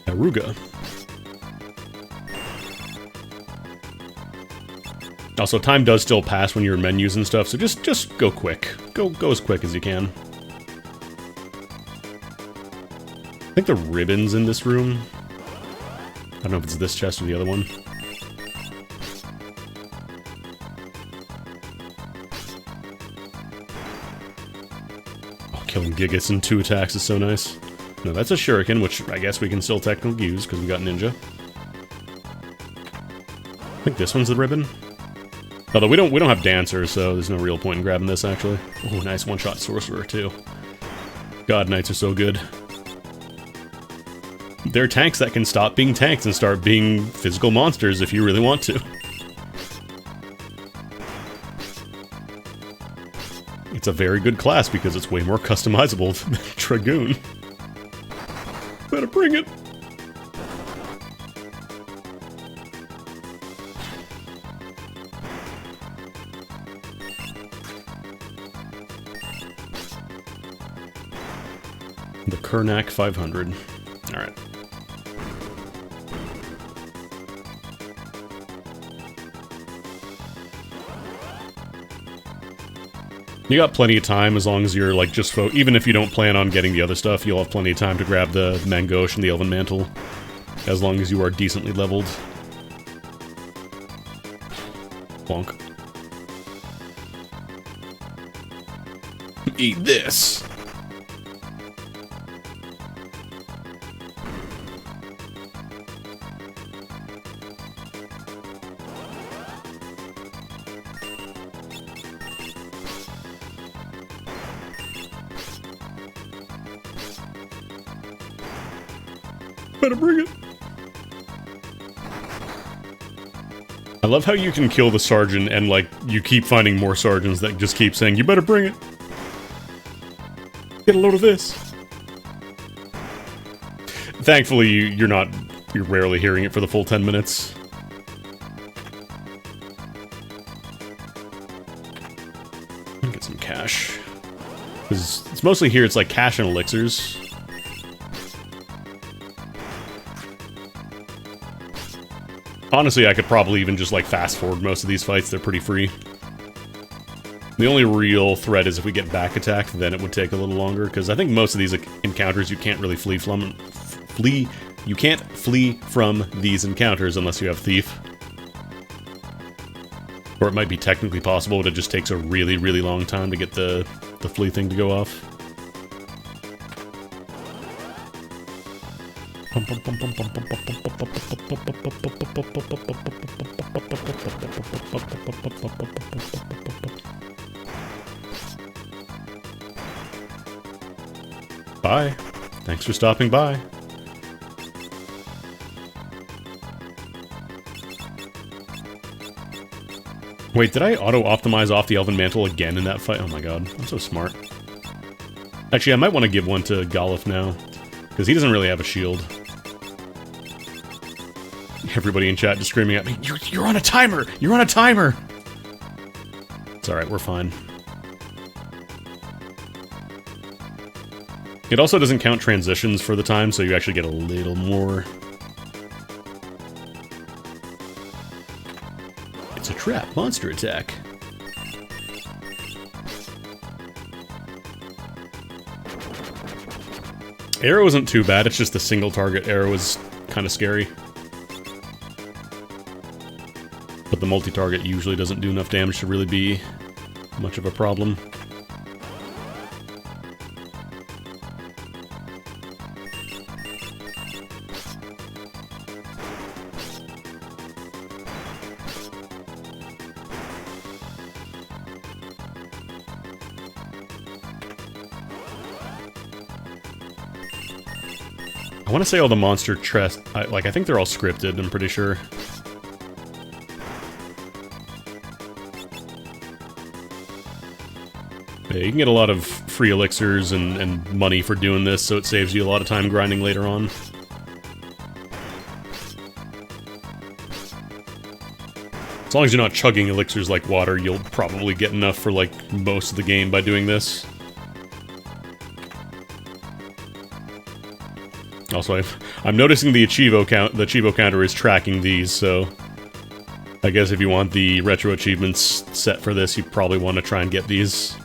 Aruga. Also, time does still pass when you're in menus and stuff, so just go quick. Go as quick as you can. I think the ribbon's in this room. I don't know if it's this chest or the other one. Oh, killing Gigas in 2 attacks is so nice. No, that's a shuriken, which I guess we can still technically use because we got ninja. I think this one's the ribbon. Although we don't have dancers, so there's no real point in grabbing this actually. Oh, nice one-shot sorcerer too. God, knights are so good. They're tanks that can stop being tanks and start being physical monsters if you really want to. It's a very good class because it's way more customizable than Dragoon. Better bring it! The Karnak 500. Alright. You got plenty of time as long as you're like just even if you don't plan on getting the other stuff, you'll have plenty of time to grab the Mangosh and the Elven Mantle. As long as you are decently leveled. Bonk. Eat this! Better bring it. I love how you can kill the sergeant and, like, you keep finding more sergeants that just keep saying, you better bring it. Get a load of this. Thankfully, you're rarely hearing it for the full 10 minutes. Get some cash. Because it's mostly here, it's like cash and elixirs. Honestly, I could probably even just, like, fast-forward most of these fights. They're pretty free. The only real threat is if we get back attacked, then it would take a little longer, because I think most of these encounters you can't really flee from. You can't flee from these encounters unless you have Thief. Or it might be technically possible, but it just takes a really, really long time to get the flee thing to go off. Bye. Thanks for stopping by. Wait, did I auto-optimize off the Elven Mantle again in that fight? Oh my god, I'm so smart. Actually, I might want to give one to Golif now, because he doesn't really have a shield. Everybody in chat just screaming at me, You're on a timer! You're on a timer! It's alright, we're fine. It also doesn't count transitions for the time, so you actually get a little more. It's a trap monster attack. Arrow isn't too bad, it's just the single target arrow is kind of scary. But the multi-target usually doesn't do enough damage to really be much of a problem. I want to say all the monster chests, I think they're all scripted, I'm pretty sure. Yeah, you can get a lot of free elixirs and money for doing this, so it saves you a lot of time grinding later on. As long as you're not chugging elixirs like water, you'll probably get enough for, like, most of the game by doing this. Also, I'm noticing the Achivo count. The Achivo counter is tracking these, so I guess if you want the retro achievements set for this, you probably want to try and get these.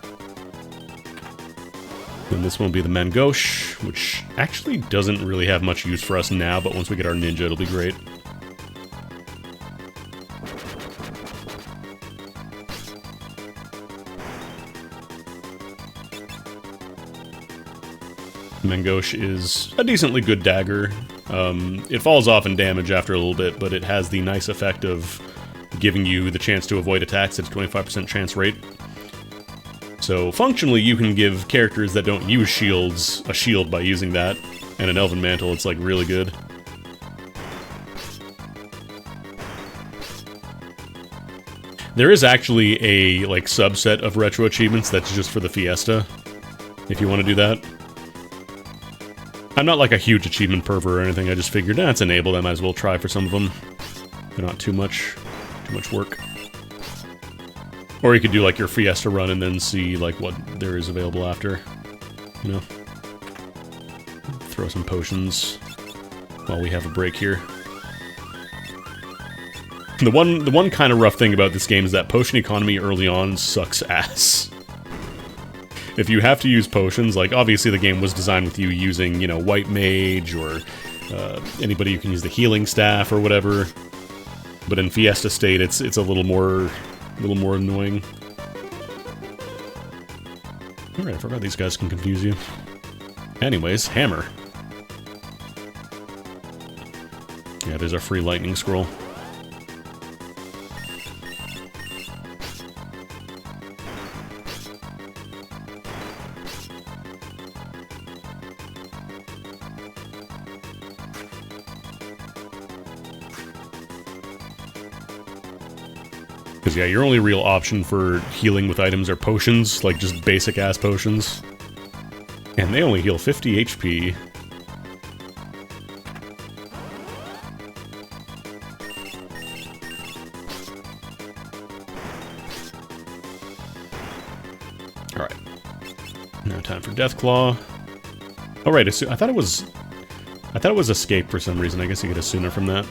And this one will be the Mangosh, which actually doesn't really have much use for us now, but once we get our ninja, it'll be great. Mangosh is a decently good dagger. It falls off in damage after a little bit, but it has the nice effect of giving you the chance to avoid attacks at a 25% chance rate. So functionally, you can give characters that don't use shields a shield by using that, and an Elven Mantle, it's like really good. There is actually a like subset of retro achievements that's just for the Fiesta, if you want to do that. I'm not like a huge achievement pervert or anything, I just figured, it's enabled, I might as well try for some of them. They're not too much work. Or you could do like your Fiesta run and then see like what there is available after, you know? Throw some potions while we have a break here. The one kind of rough thing about this game is that potion economy early on sucks ass. If you have to use potions, like, obviously the game was designed with you using, you know, White Mage, or anybody who can use the healing staff or whatever. But in Fiesta State, it's a little more annoying. Alright, I forgot these guys can confuse you. Anyways, hammer. Yeah, there's our free lightning scroll. Because, yeah, your only real option for healing with items are potions, like just basic-ass potions. And they only heal 50 HP. Alright. Now time for Deathclaw. Oh, right, I thought it was Escape for some reason. I guess you get a sooner from that.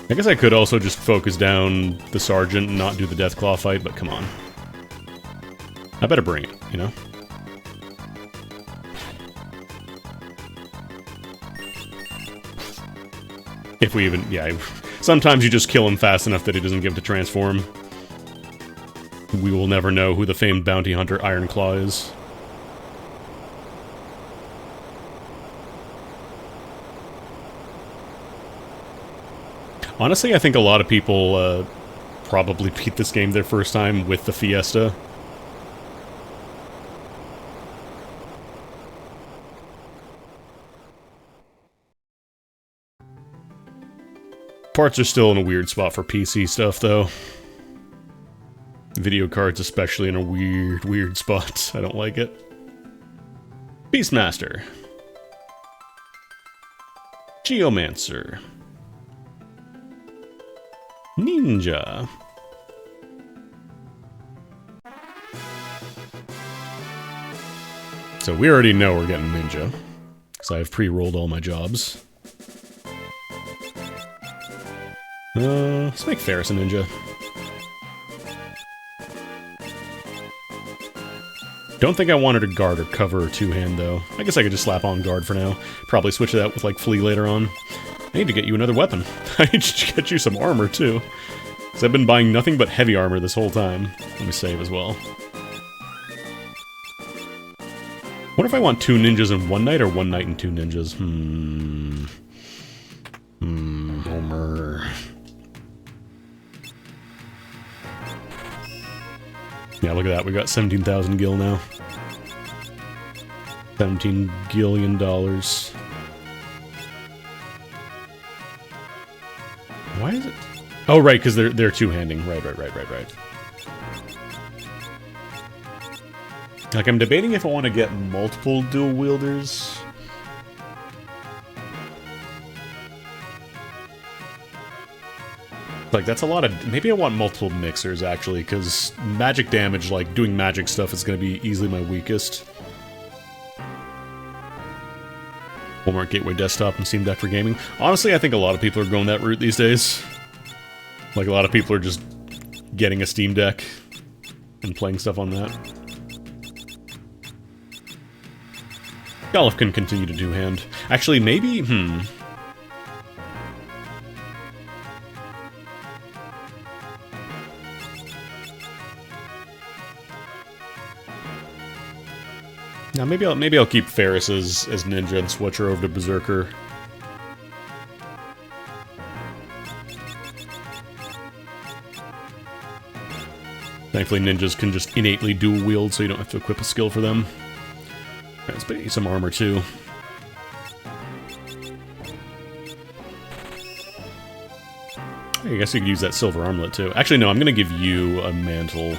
I guess I could also just focus down the Sergeant and not do the Deathclaw fight, but come on. I better bring it, you know? If we even... yeah, sometimes you just kill him fast enough that he doesn't give to transform. We will never know who the famed bounty hunter Ironclaw is. Honestly, I think a lot of people probably beat this game their first time with the Fiesta. Parts are still in a weird spot for PC stuff, though. Video cards especially in a weird spot. I don't like it. Beastmaster. Geomancer. Ninja. So we already know we're getting Ninja, because I've pre-rolled all my jobs. Let's make Ferris a Ninja. Don't think I wanted a guard or cover or two-hand, though. I guess I could just slap on guard for now. Probably switch that with, like, Flea later on. I need to get you another weapon. I need to get you some armor, too. Because I've been buying nothing but heavy armor this whole time. Let me save as well. What if I want 2 ninjas in one night, or 1 night and 2 ninjas? Homer. Yeah, look at that. We got 17,000 gil now. $17 gillion. Why is it? Oh, right, because they're two-handing. Right. Like, I'm debating if I want to get multiple dual wielders. Like, that's a lot of... Maybe I want multiple mixers, actually, because magic damage, like, doing magic stuff is going to be easily my weakest. Walmart Gateway Desktop and Steam Deck for gaming. Honestly, I think a lot of people are going that route these days. Like, a lot of people are just getting a Steam Deck and playing stuff on that. Golf can continue to two-hand. Actually, maybe... Now maybe I'll keep Ferris as Ninja and switch her over to Berserker. Thankfully, ninjas can just innately dual wield, so you don't have to equip a skill for them. Alright, let's pay some armor too. I guess you could use that silver armlet too. Actually, no, I'm gonna give you a mantle.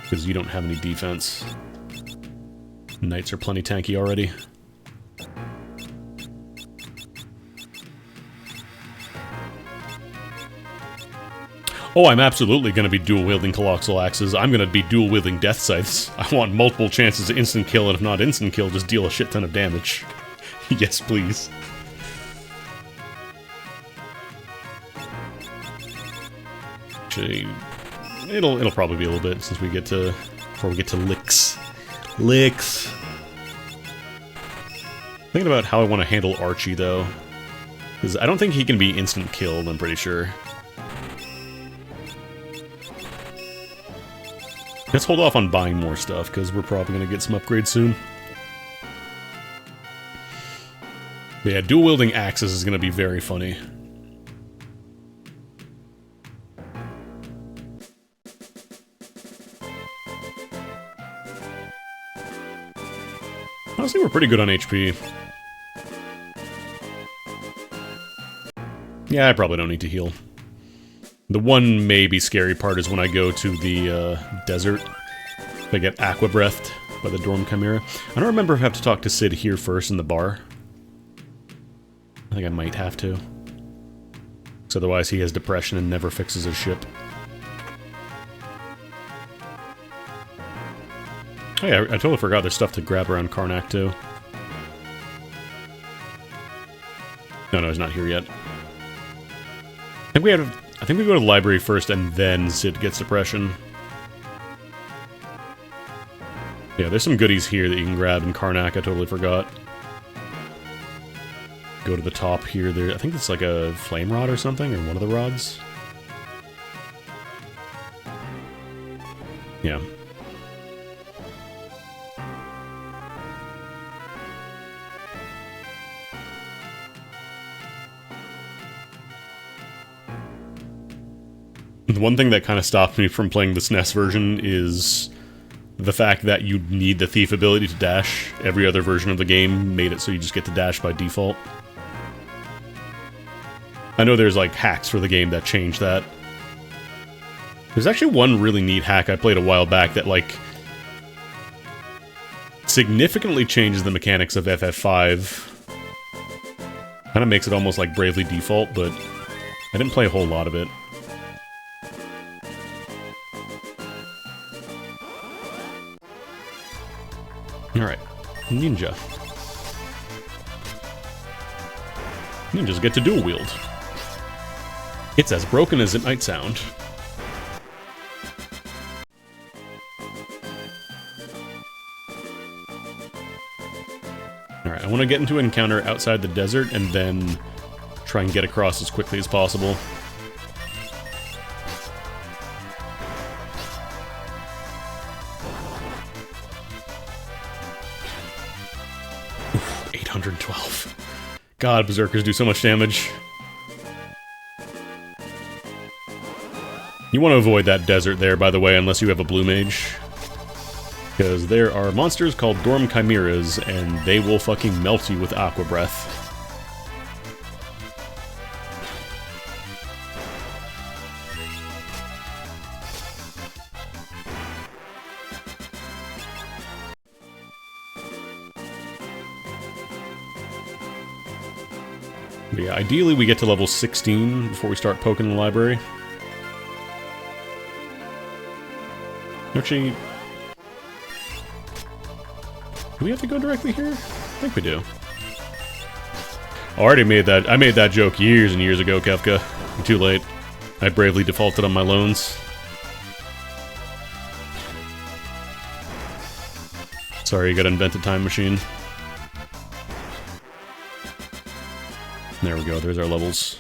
Because you don't have any defense. Knights are plenty tanky already. Oh, I'm absolutely going to be dual-wielding Colossal Axes. I'm going to be dual-wielding Death Scythes. I want multiple chances to instant kill, and if not instant kill, just deal a shit ton of damage. Yes, please. Actually... It'll probably be a little bit since we get to... Before we get to licks. Licks! Thinking about how I want to handle Archie, though. Because I don't think he can be instant killed, I'm pretty sure. Let's hold off on buying more stuff, because we're probably going to get some upgrades soon. But yeah, dual-wielding axes is going to be very funny. Honestly, we're pretty good on HP. Yeah, I probably don't need to heal. The one maybe scary part is when I go to the desert. If I get aqua breathed by the Dorm Chimera. I don't remember if I have to talk to Sid here first in the bar. I think I might have to. Because otherwise he has depression and never fixes his ship. Oh yeah, I totally forgot there's stuff to grab around Karnak, too. No, he's not here yet. I think we go to the library first, and then Sid gets depression. Yeah, there's some goodies here that you can grab in Karnak, I totally forgot. Go to the top here, there. I think it's like a flame rod or something, or one of the rods. Yeah. The one thing that kind of stopped me from playing the SNES version is the fact that you need the thief ability to dash. Every other version of the game made it so you just get to dash by default. I know there's like hacks for the game that change that. There's actually one really neat hack I played a while back that like significantly changes the mechanics of FF5. Kind of makes it almost like Bravely Default, but I didn't play a whole lot of it. Alright, Ninja. Ninjas get to dual wield. It's as broken as it might sound. Alright, I want to get into an encounter outside the desert and then try and get across as quickly as possible. Oof, 812. God, Berserkers do so much damage. You want to avoid that desert there, by the way, unless you have a blue mage. Because there are monsters called Dorm Chimeras, and they will fucking melt you with Aqua Breath. But yeah, ideally we get to level 16 before we start poking the library. Actually, do we have to go directly here? I think we do. I already made that. I made that joke years and years ago, Kefka. Too late. I bravely defaulted on my loans. Sorry, you gotta invent a time machine. There we go, there's our levels.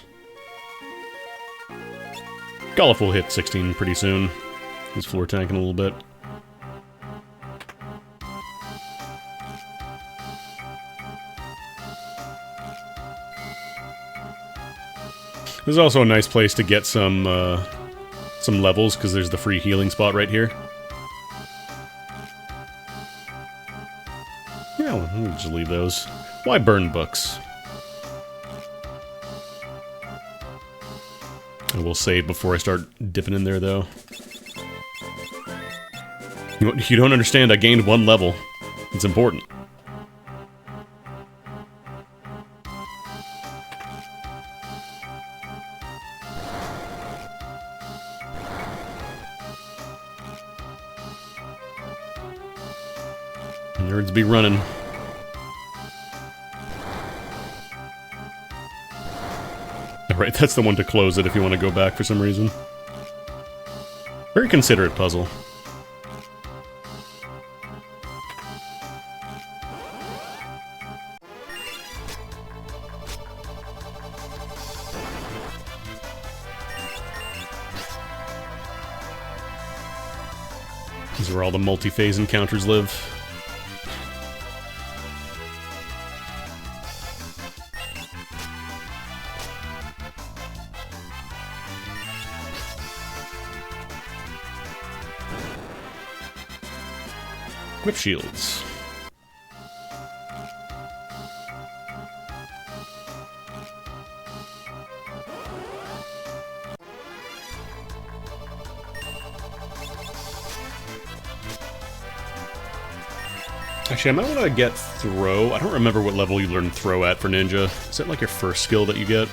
Golf will hit 16 pretty soon. He's floor tanking a little bit. This is also a nice place to get some levels, because there's the free healing spot right here. Yeah, we'll just leave those. Why burn books? I will save before I start dipping in there, though. You don't understand, I gained 1 level. It's important. Nerds be running. Alright, that's the one to close it if you want to go back for some reason. Very considerate puzzle. This is where all the multi-phase encounters live. Whip shields. Actually, I might want to get throw. I don't remember what level you learn throw at for ninja. Is that like your first skill that you get?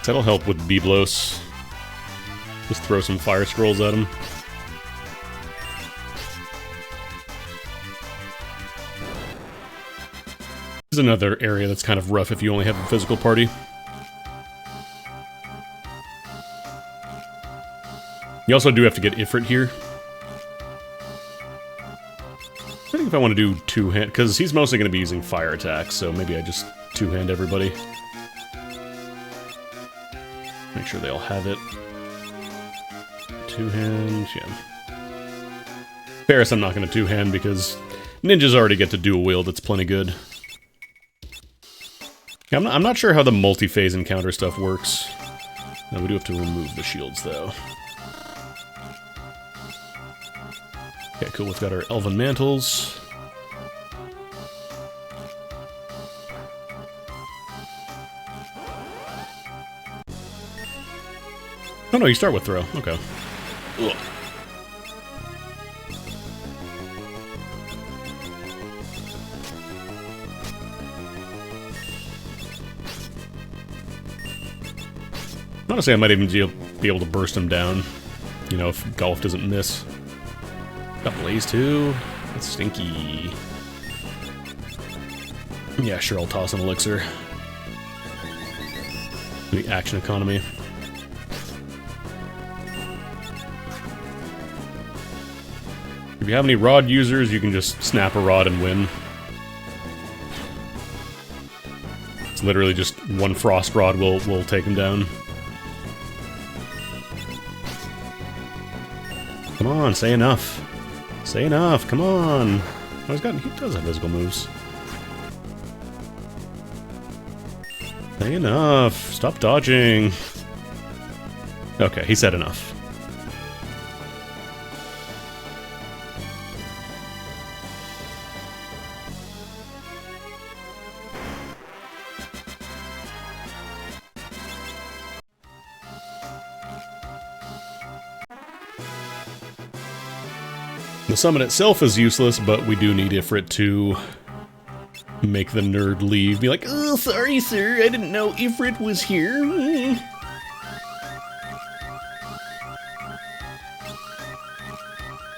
That'll help with Biblos. Just throw some fire scrolls at him. This is another area that's kind of rough if you only have a physical party. You also do have to get Ifrit here. I think if I want to do two-hand, because he's mostly going to be using fire attacks, so maybe I just two-hand everybody. Make sure they all have it. Two-hand, yeah. Ferris I'm not going to two-hand because ninjas already get to dual wield, it's plenty good. Yeah, I'm not sure how the multi-phase encounter stuff works. No, we do have to remove the shields, though. Okay, cool, we've got our Elven Mantles. Oh no, you start with throw. Okay. Ugh. Honestly, I might even be able to burst him down. You know, if golf doesn't miss. Got Blaze too. That's stinky. Yeah, sure, I'll toss an elixir. The action economy. If you have any rod users, you can just snap a rod and win. It's literally just one frost rod will take him down. Come on, say enough. Say enough, come on. Oh, he does have physical moves. Say enough. Stop dodging. Okay, he said enough. The summon itself is useless, but we do need Ifrit to make the nerd leave. Be like, oh, sorry, sir, I didn't know Ifrit was here.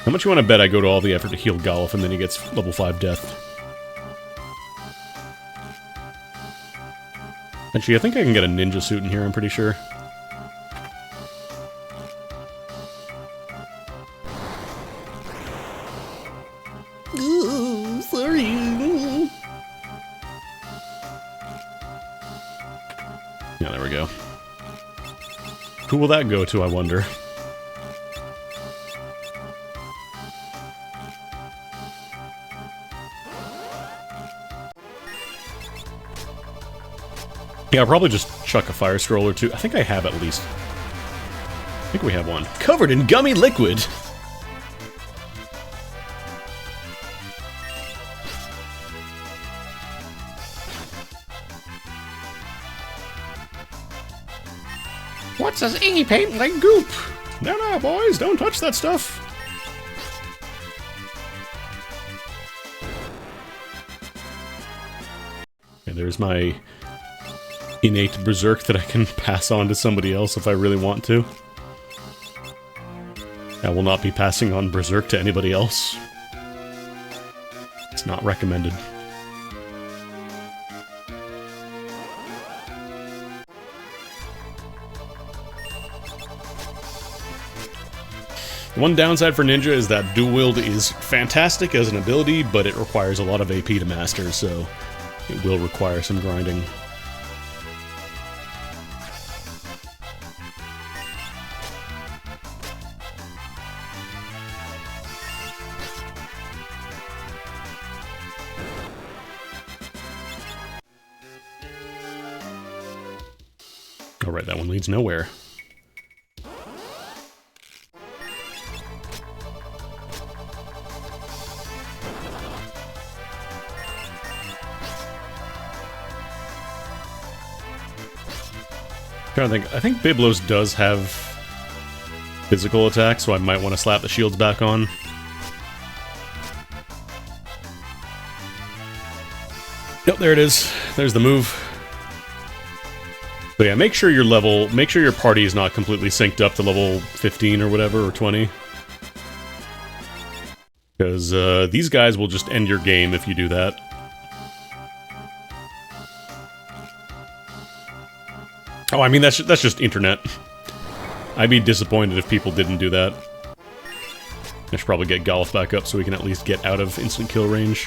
How much you want to bet I go to all the effort to heal Golf and then he gets level 5 death? Actually, I think I can get a ninja suit in here, I'm pretty sure. Oh, sorry. Yeah, there we go. Who will that go to, I wonder? Yeah, I'll probably just chuck a fire scroll or two. I think I have at least. I think we have one. Covered in gummy liquid! What's this inky paint like goop? No, boys, don't touch that stuff. Okay, there's my innate berserk that I can pass on to somebody else if I really want to. I will not be passing on berserk to anybody else. It's not recommended. One downside for Ninja is that Dual Wield is fantastic as an ability, but it requires a lot of AP to master, so it will require some grinding. Alright, that one leads nowhere. I think Biblos does have physical attack, so I might want to slap the shields back on. Yep, there it is. There's the move. But yeah, make sure your party is not completely synced up to level 15 or whatever, or 20. Because these guys will just end your game if you do that. Oh, I mean, that's just internet. I'd be disappointed if people didn't do that. I should probably get Golf back up so we can at least get out of instant kill range.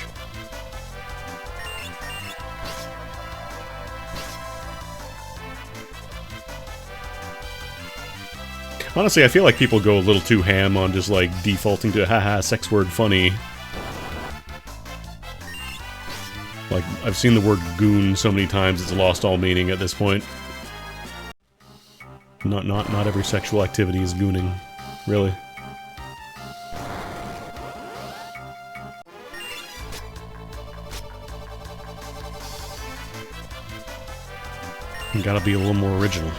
Honestly, I feel like people go a little too ham on just, like, defaulting to haha, sex word funny. Like, I've seen the word goon so many times it's lost all meaning at this point. Not every sexual activity is gooning, really. You gotta be a little more original.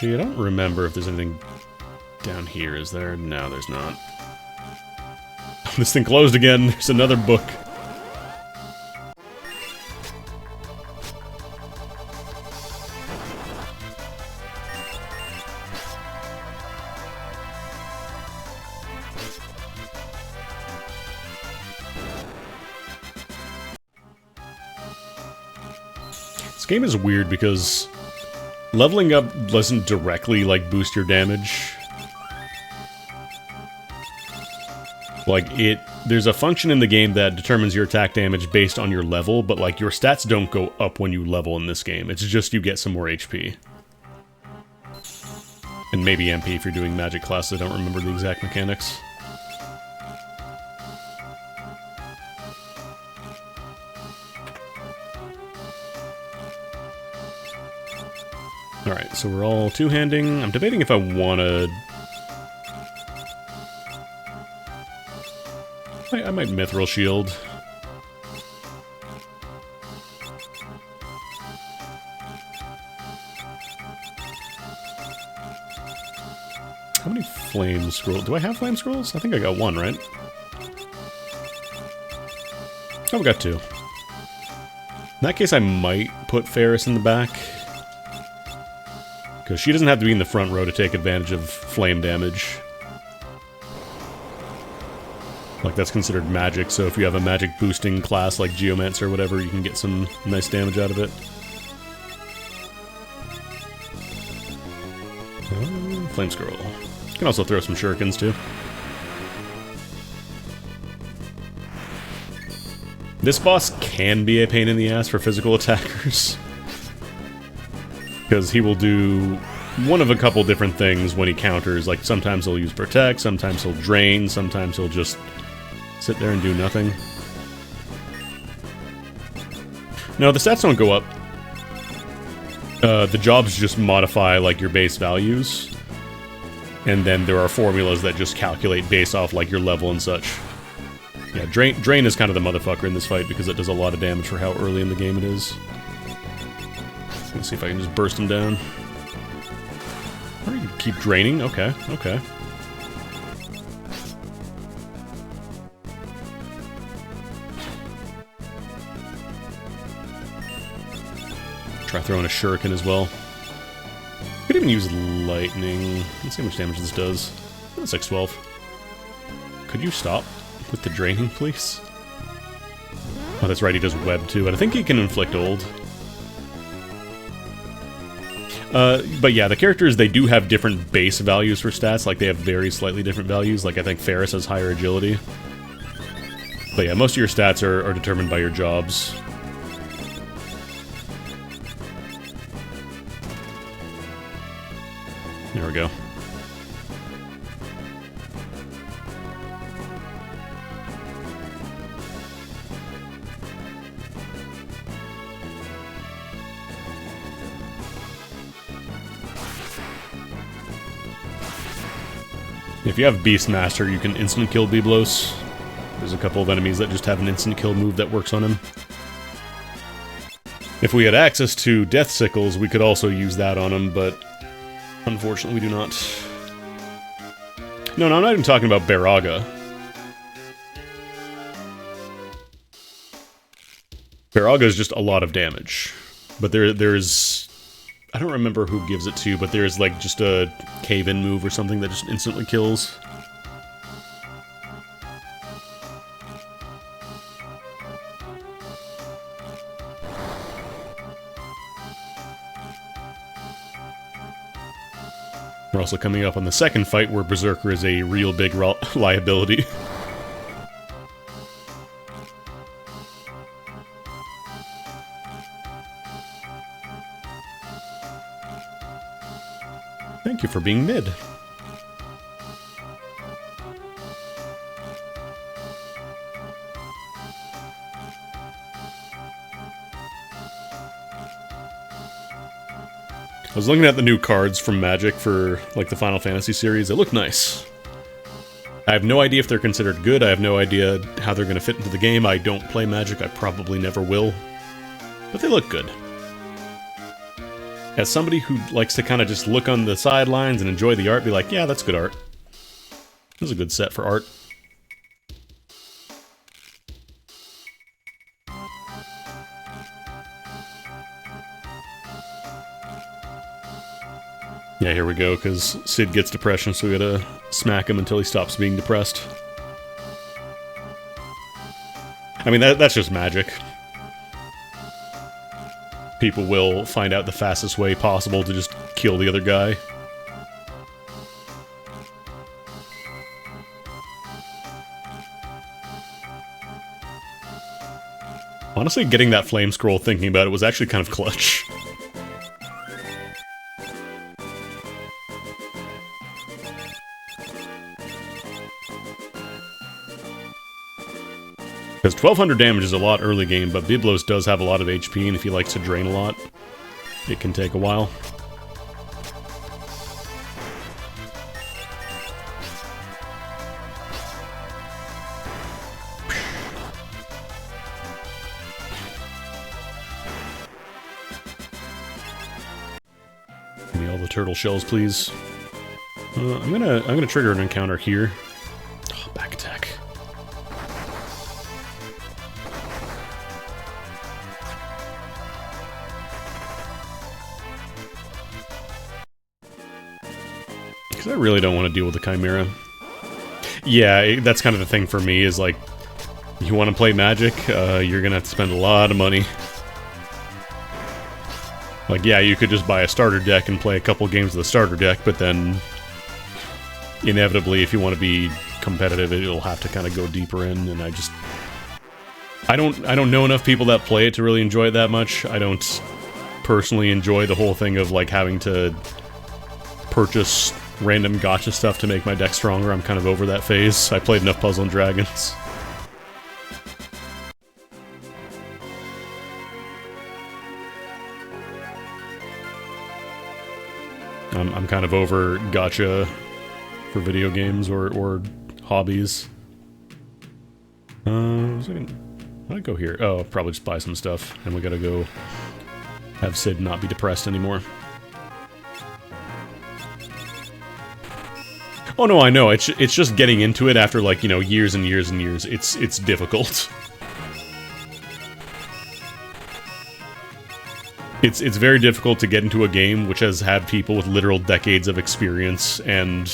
Gee, I don't remember if there's anything down here, is there? No, there's not. This thing closed again. There's another book. This game is weird because leveling up doesn't directly, like, boost your damage. Like, there's a function in the game that determines your attack damage based on your level, but, like, your stats don't go up when you level in this game. It's just you get some more HP. And maybe MP if you're doing magic classes. I don't remember the exact mechanics. Alright, so we're all two-handing. I'm debating if I want to... I might Mithril Shield. How many flame scrolls? Do I have flame scrolls? I think I got one, right? Oh, we got two. In that case, I might put Ferris in the back. Because she doesn't have to be in the front row to take advantage of flame damage. Like, that's considered magic, so if you have a magic boosting class like Geomancer or whatever, you can get some nice damage out of it. Flame Scroll. You can also throw some shurikens, too. This boss can be a pain in the ass for physical attackers. Because he will do one of a couple different things when he counters. Like, sometimes he'll use Protect, sometimes he'll Drain, sometimes he'll just sit there and do nothing. No, the stats don't go up. The jobs just modify, like, your base values. And then there are formulas that just calculate based off, like, your level and such. Yeah, Drain is kind of the motherfucker in this fight because it does a lot of damage for how early in the game it is. Let's see if I can just burst him down. Or you can keep draining. Okay, okay. Try throwing a shuriken as well. Could even use lightning. Let's see how much damage this does. That's 612. Could you stop with the draining, please? Oh, that's right, he does web too, and I think he can inflict old. But yeah, the characters, they do have different base values for stats, like they have very slightly different values, like I think Ferris has higher agility. But yeah, most of your stats are determined by your jobs. There we go. If you have Beastmaster, you can instant kill Biblos. There's a couple of enemies that just have an instant kill move that works on him. If we had access to Death Sickles, we could also use that on him, but unfortunately we do not. No, I'm not even talking about Baraga. Baraga is just a lot of damage. But there's... I don't remember who gives it to, but there's like just a cave-in move or something that just instantly kills. We're also coming up on the second fight where Berserker is a real big liability. Thank you for being mid. I was looking at the new cards from Magic for, like, the Final Fantasy series. They look nice. I have no idea if they're considered good. I have no idea how they're going to fit into the game. I don't play Magic. I probably never will. But they look good. As somebody who likes to kind of just look on the sidelines and enjoy the art, be like, yeah, that's good art. This is a good set for art. Yeah, here we go, because Sid gets depression, so we gotta smack him until he stops being depressed. I mean, that's just magic. People will find out the fastest way possible to just kill the other guy. Honestly, getting that flame scroll thinking about it was actually kind of clutch. Because 1200 damage is a lot early game, but Byblos does have a lot of HP, and if he likes to drain a lot, it can take a while. Give me all the turtle shells, please. I'm gonna trigger an encounter here. Oh, back attack. Because I really don't want to deal with the Chimera. Yeah, that's kind of the thing for me, is like, you want to play Magic, you're gonna have to spend a lot of money. Like, yeah, you could just buy a starter deck and play a couple games of the starter deck, but then inevitably, if you want to be competitive, it'll have to kind of go deeper in, and I don't know enough people that play it to really enjoy it that much. I don't personally enjoy the whole thing of, like, having to purchase random gacha stuff to make my deck stronger. I'm kind of over that phase. I played enough Puzzle and Dragons. I'm kind of over gacha for video games or hobbies. How do I go here? Oh, probably just buy some stuff, and we gotta go have Sid not be depressed anymore. Oh no, I know. It's just getting into it after, like, you know, years and years and years. It's difficult. It's very difficult to get into a game which has had people with literal decades of experience and,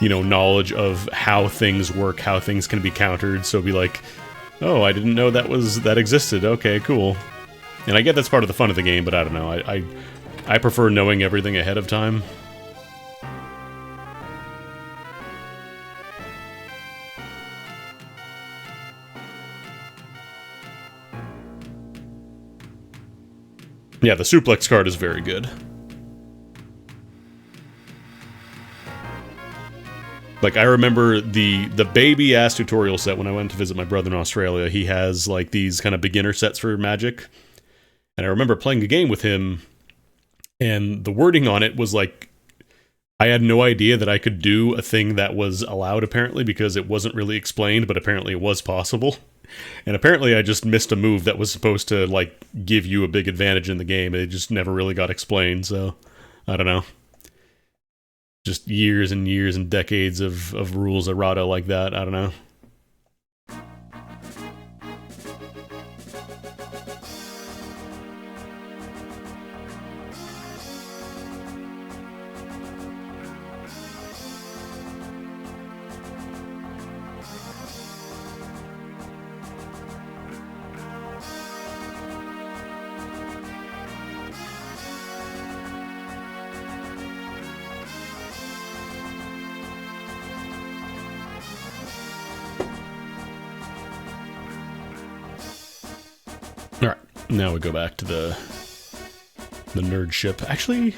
you know, knowledge of how things work, how things can be countered. So be like, oh, I didn't know that existed. Okay, cool. And I get that's part of the fun of the game, but I don't know. I prefer knowing everything ahead of time. Yeah, the suplex card is very good. Like, I remember the baby-ass tutorial set when I went to visit my brother in Australia. He has, like, these kind of beginner sets for Magic. And I remember playing a game with him, and the wording on it was, like, I had no idea that I could do a thing that was allowed, apparently, because it wasn't really explained, but apparently it was possible. And apparently I just missed a move that was supposed to, like, give you a big advantage in the game. It just never really got explained, so I don't know. Just years and years and decades of rules errata like that, I don't know. Alright, now we go back to the nerd ship. Actually,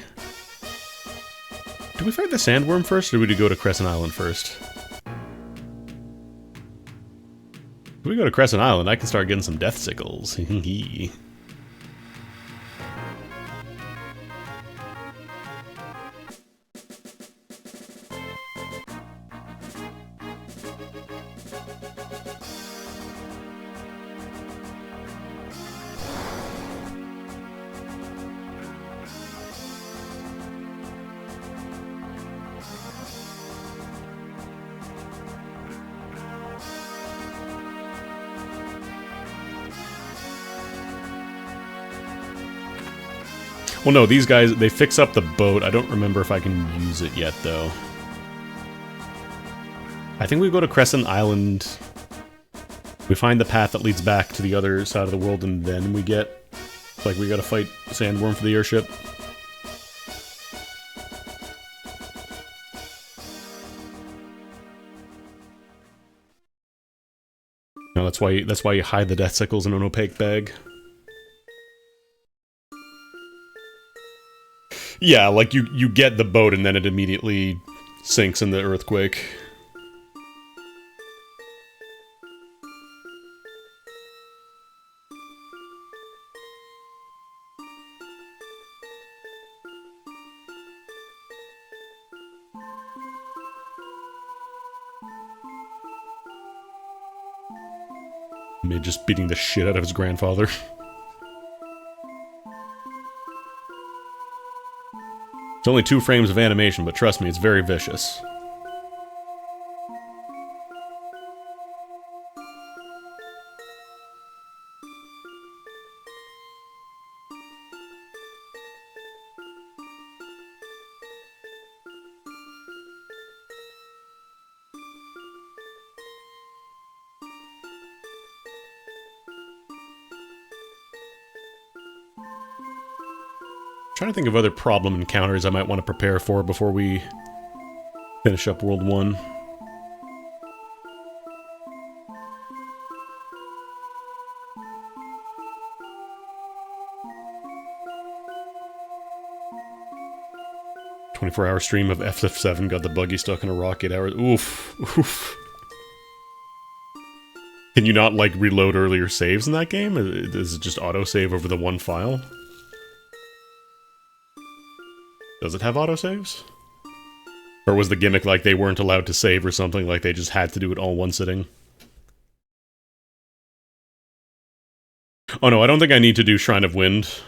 do we fight the sandworm first, or do we go to Crescent Island first? If we go to Crescent Island, I can start getting some death sickles. Well, no, these guys, they fix up the boat. I don't remember if I can use it yet, though. I think we go to Crescent Island. We find the path that leads back to the other side of the world, and then we get... like, we gotta fight Sandworm for the airship. No, that's why you hide the death sickles in an opaque bag. Yeah, like you get the boat and then it immediately sinks in the earthquake. Mid just beating the shit out of his grandfather. It's only 2 frames of animation, but trust me, it's very vicious. Trying to think of other problem encounters I might want to prepare for before we finish up World 1. "24-hour stream of FF7 got the buggy stuck in a rock 8 hours." Oof. Oof. Can you not, like, reload earlier saves in that game? Is it just autosave over the one file? Does it have autosaves? Or was the gimmick like they weren't allowed to save or something, like they just had to do it all one sitting? Oh no, I don't think I need to do Shrine of Wind.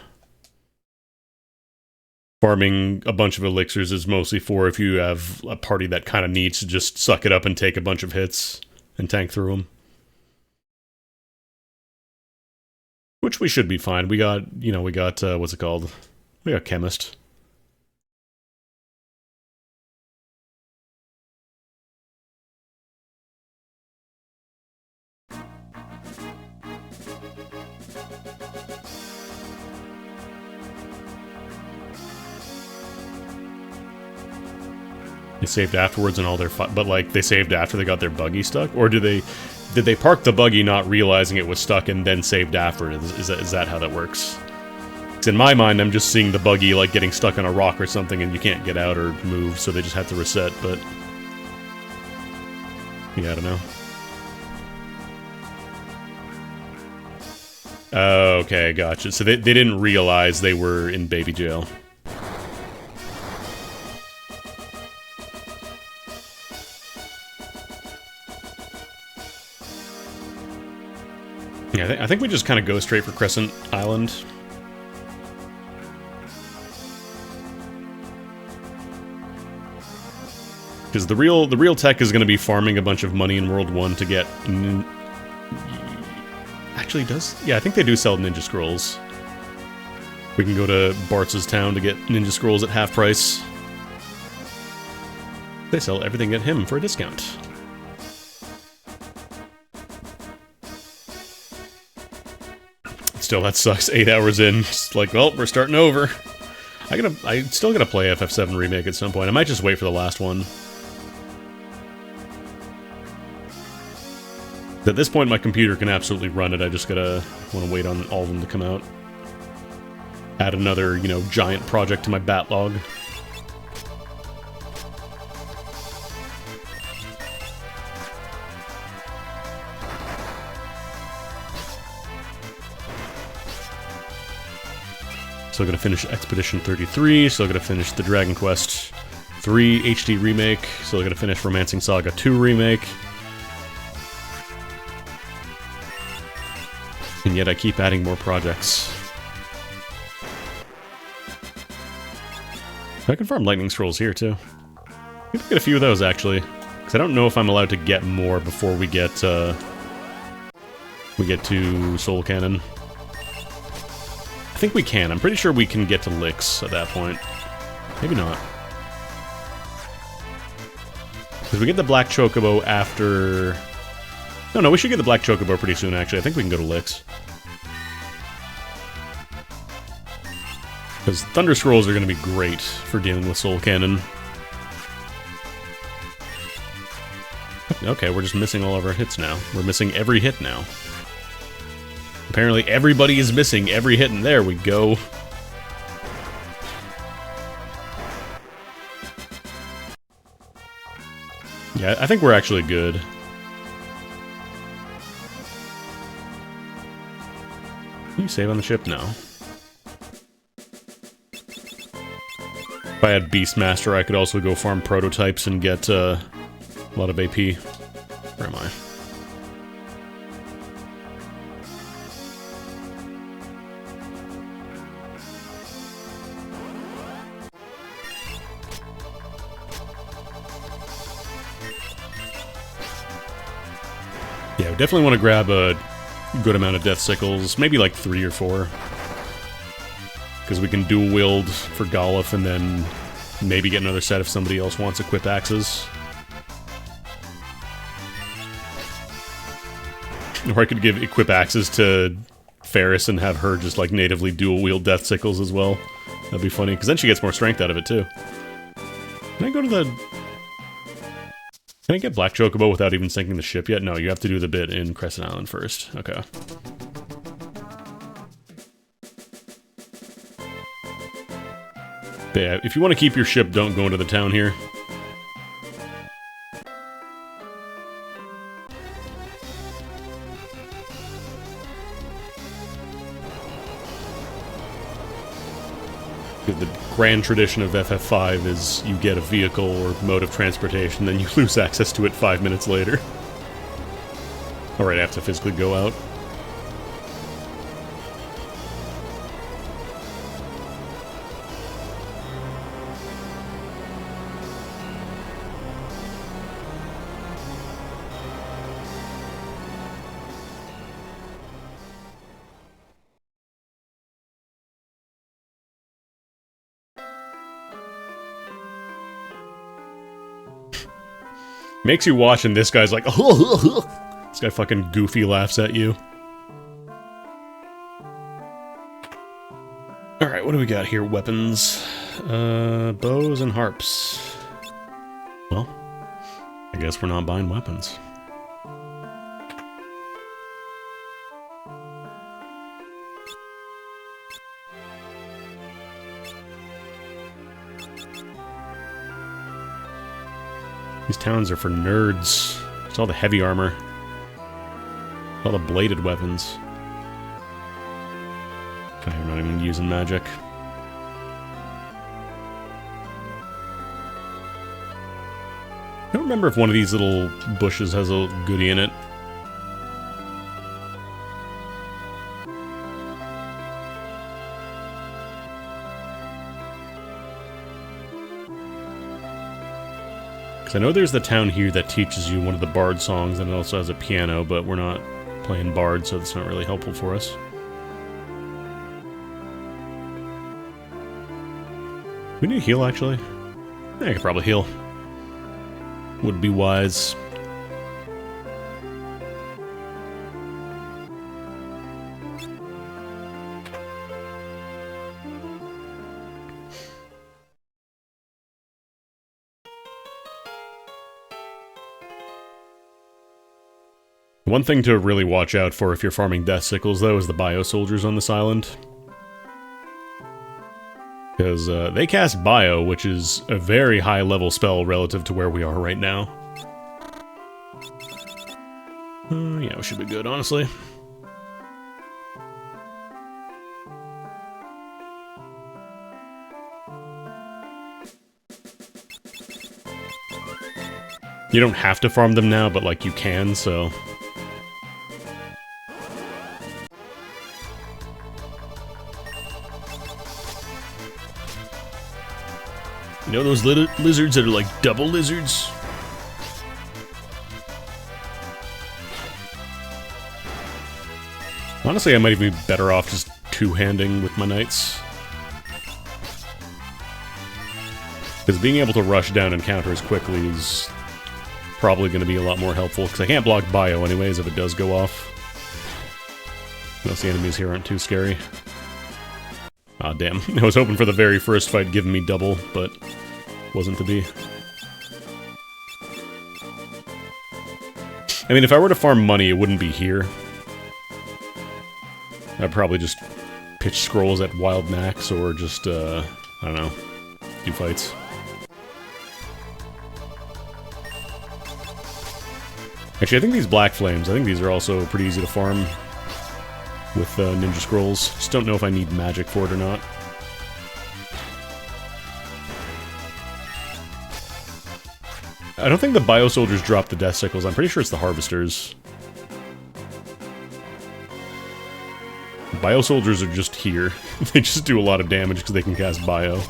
Farming a bunch of elixirs is mostly for if you have a party that kind of needs to just suck it up and take a bunch of hits and tank through them. Which we should be fine. We got, you know, what's it called? We got Chemist. They saved afterwards and all their but like they saved after they got their buggy stuck, or did they park the buggy not realizing it was stuck and then saved after? Is that how that works? 'Cause in my mind, I'm just seeing the buggy like getting stuck on a rock or something, and you can't get out or move, so they just have to reset. But yeah, I don't know. Okay, gotcha. So they didn't realize they were in baby jail. Yeah, I think we just kind of go straight for Crescent Island. Because the real tech is going to be farming a bunch of money in World 1 to get... Actually, yeah, I think they do sell Ninja Scrolls. We can go to Bartz's town to get Ninja Scrolls at half price. They sell everything at him for a discount. Still, that sucks. 8 hours in, just like, well, we're starting over. I still gotta play FF7 Remake at some point. I might just wait for the last one. At this point, my computer can absolutely run it. I just want to wait on all of them to come out. Add another, you know, giant project to my backlog. Still gonna finish Expedition 33, still gonna finish the Dragon Quest 3 HD Remake, still gonna finish Romancing Saga 2 Remake. And yet I keep adding more projects. I can farm Lightning Scrolls here too. Maybe get a few of those actually, because I don't know if I'm allowed to get more before we get to Soul Cannon. I think we can. I'm pretty sure we can get to licks at that point. Maybe not. Because we get the black chocobo after... No, we should get the black chocobo pretty soon, actually. I think we can go to licks. Because Thunder Scrolls are going to be great for dealing with Soul Cannon. Okay, we're just missing all of our hits now. We're missing every hit now. Apparently everybody is missing every hit, and there we go. Yeah, I think we're actually good. Can you save on the ship? No. If I had Beastmaster, I could also go farm prototypes and get a lot of AP. Where am I? Yeah, we definitely want to grab a good amount of Death Sickles, maybe like 3 or 4. Because we can dual wield for Golif and then maybe get another set if somebody else wants equip axes. Or I could give equip axes to Ferris and have her just like natively dual wield Death Sickles as well. That'd be funny, because then she gets more strength out of it too. Can I go to the... Can I get Black Chocobo without even sinking the ship yet? No, you have to do the bit in Crescent Island first. Okay. But yeah, if you want to keep your ship, don't go into the town here. The grand tradition of FF5 is you get a vehicle or mode of transportation, then you lose access to it 5 minutes later. Alright, I have to physically go out. Makes you watch and this guy's like, this guy fucking goofy laughs at you. Alright, what do we got here? Weapons. Bows and harps. Well, I guess we're not buying weapons. These towns are for nerds. It's all the heavy armor. All the bladed weapons. Okay, we're not even using magic. I don't remember if one of these little bushes has a goodie in it. I know there's the town here that teaches you one of the Bard songs, and it also has a piano, but we're not playing Bard, so it's not really helpful for us. We need to heal, actually. I could probably heal. Would be wise. One thing to really watch out for if you're farming Death Sickles, though, is the Bio Soldiers on this island. Because they cast Bio, which is a very high level spell relative to where we are right now. Yeah, we should be good, honestly. You don't have to farm them now, but, like, you can, so... You know those lizards that are like double lizards? Honestly, I might even be better off just two-handing with my knights. Because being able to rush down encounters quickly is probably going to be a lot more helpful, because I can't block bio anyways if it does go off. Unless the enemies here aren't too scary. Ah, damn. I was hoping for the very first fight giving me double, but wasn't to be. I mean, if I were to farm money, it wouldn't be here. I'd probably just pitch scrolls at Wild Max, or just, I don't know, do fights. Actually, I think these Black Flames, I think these are also pretty easy to farm with Ninja Scrolls. Just don't know if I need magic for it or not. I don't think the Bio Soldiers drop the Death Sickles. I'm pretty sure it's the Harvesters. Bio Soldiers are just here. They just do a lot of damage because they can cast Bio.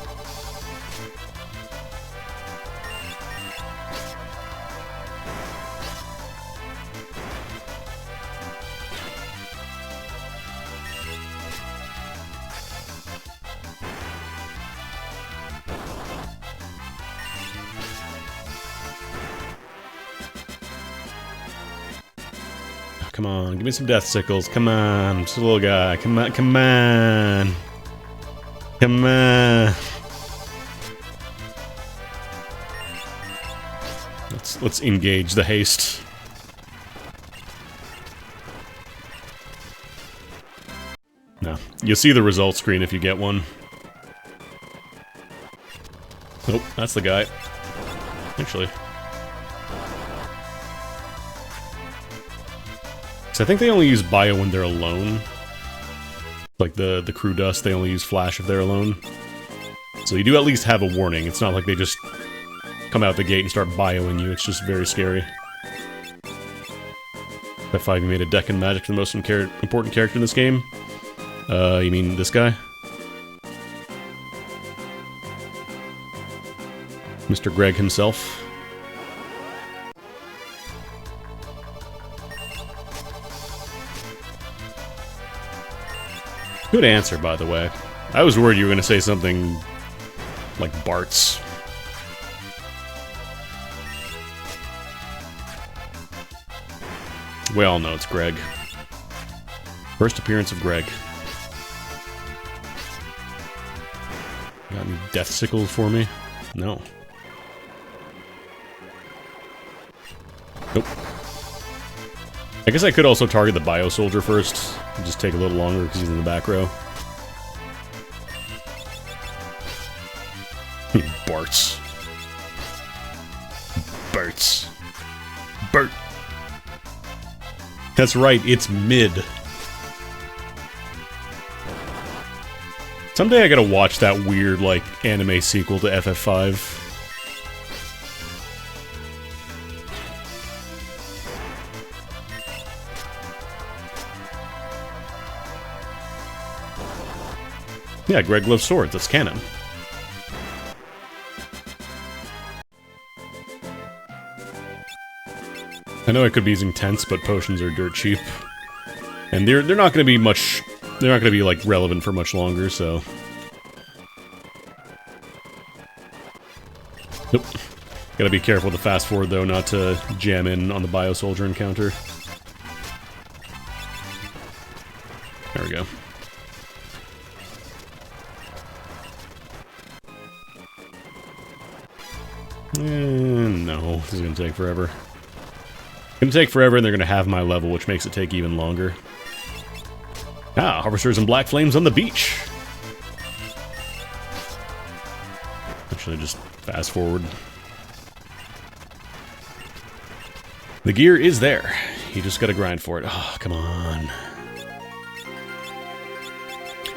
Come on, give me some Death Sickles. Come on, just a little guy. Come on, come on. Come on. Let's engage the haste. No, you'll see the result screen if you get one. Nope, that's the guy. Actually. I think they only use Bio when they're alone. Like the crew dust, they only use Flash if they're alone. So you do at least have a warning. It's not like they just come out the gate and start Bioing you. It's just very scary. If I made a deck in Magic for the most important character in this game. You mean this guy? Mr. Greg himself. Good answer, by the way. I was worried you were going to say something like Bart's. We all know it's Greg. First appearance of Greg. Got any Death Sickles for me? No. Nope. I guess I could also target the Bio Soldier first. It'd just take a little longer because he's in the back row. Barts. Barts. Bart. That's right, it's mid. Someday I gotta watch that weird, like, anime sequel to FF5. Yeah, Greg loves swords. That's canon. I know I could be using tents, but potions are dirt cheap, and they're not going to be much. They're not going to be like relevant for much longer. So, nope. Gotta be careful to fast forward though, not to jam in on the Bio Soldier encounter. There we go. No, this is gonna take forever. It's gonna take forever, and they're gonna have my level, which makes it take even longer. Ah, Harvesters and Black Flames on the beach! Actually, just fast forward. The gear is there. You just gotta grind for it. Oh, come on.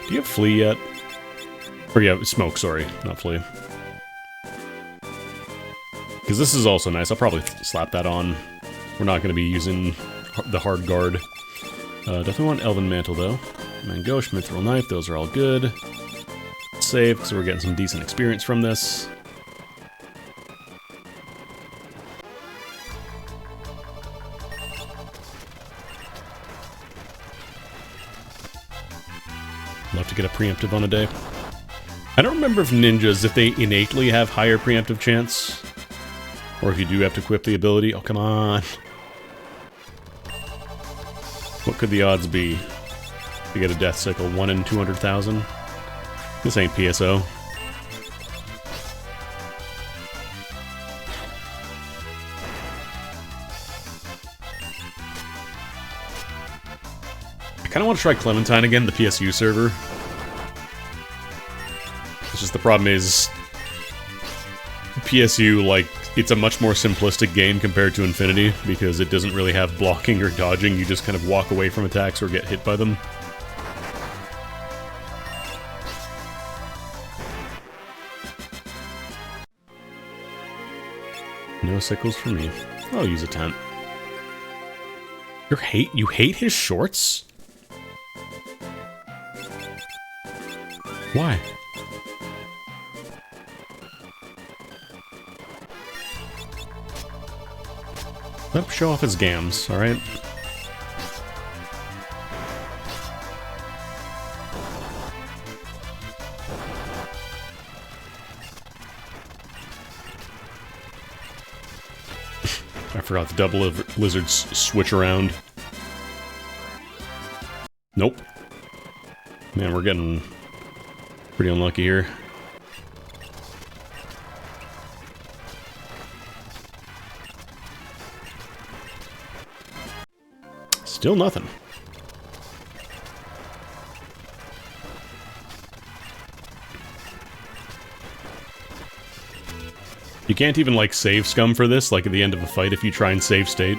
Do you have Flea yet? Or yeah, Smoke, sorry, not Flea. Because this is also nice. I'll probably slap that on. We're not going to be using the hard guard. Definitely want Elven Mantle, though. Mangosh, Mithril Knife, those are all good. Save, because we're getting some decent experience from this. Love to get a preemptive on a day. I don't remember if ninjas, if they innately have higher preemptive chance, or if you do have to equip the ability. Oh, come on. What could the odds be to get a death cycle? 1 in 200,000? This ain't PSO. I kind of want to try Clementine again, the PSU server. It's just the problem is PSU, like, it's a much more simplistic game compared to Infinity because it doesn't really have blocking or dodging. You just kind of walk away from attacks or get hit by them. No sickles for me. I'll use a tent. You hate his shorts? Why? Let him show off his gams, alright? I forgot the double lizards switch around. Nope. Man, we're getting pretty unlucky here. Still nothing. You can't even, like, save scum for this, like, at the end of a fight if you try and save state.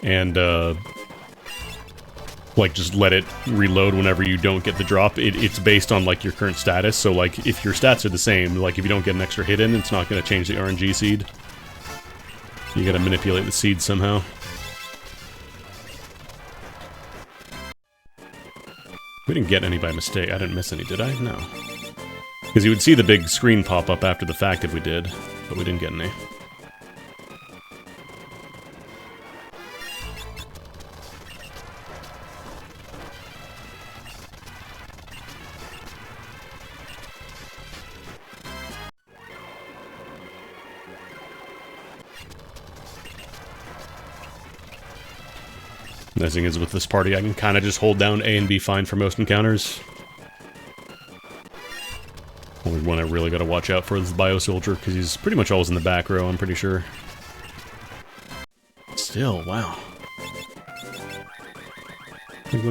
And, like, just let it reload whenever you don't get the drop. It's based on, like, your current status, so, like, if your stats are the same, like, if you don't get an extra hit in, it's not going to change the RNG seed. You gotta manipulate the seed somehow. We didn't get any by mistake. I didn't miss any, did I? No. Because you would see the big screen pop up after the fact if we did, but we didn't get any. Nice thing is with this party, I can kind of just hold down A and B fine for most encounters. Only one I really got to watch out for is the Bio Soldier, because he's pretty much always in the back row, I'm pretty sure. Still, wow. I feel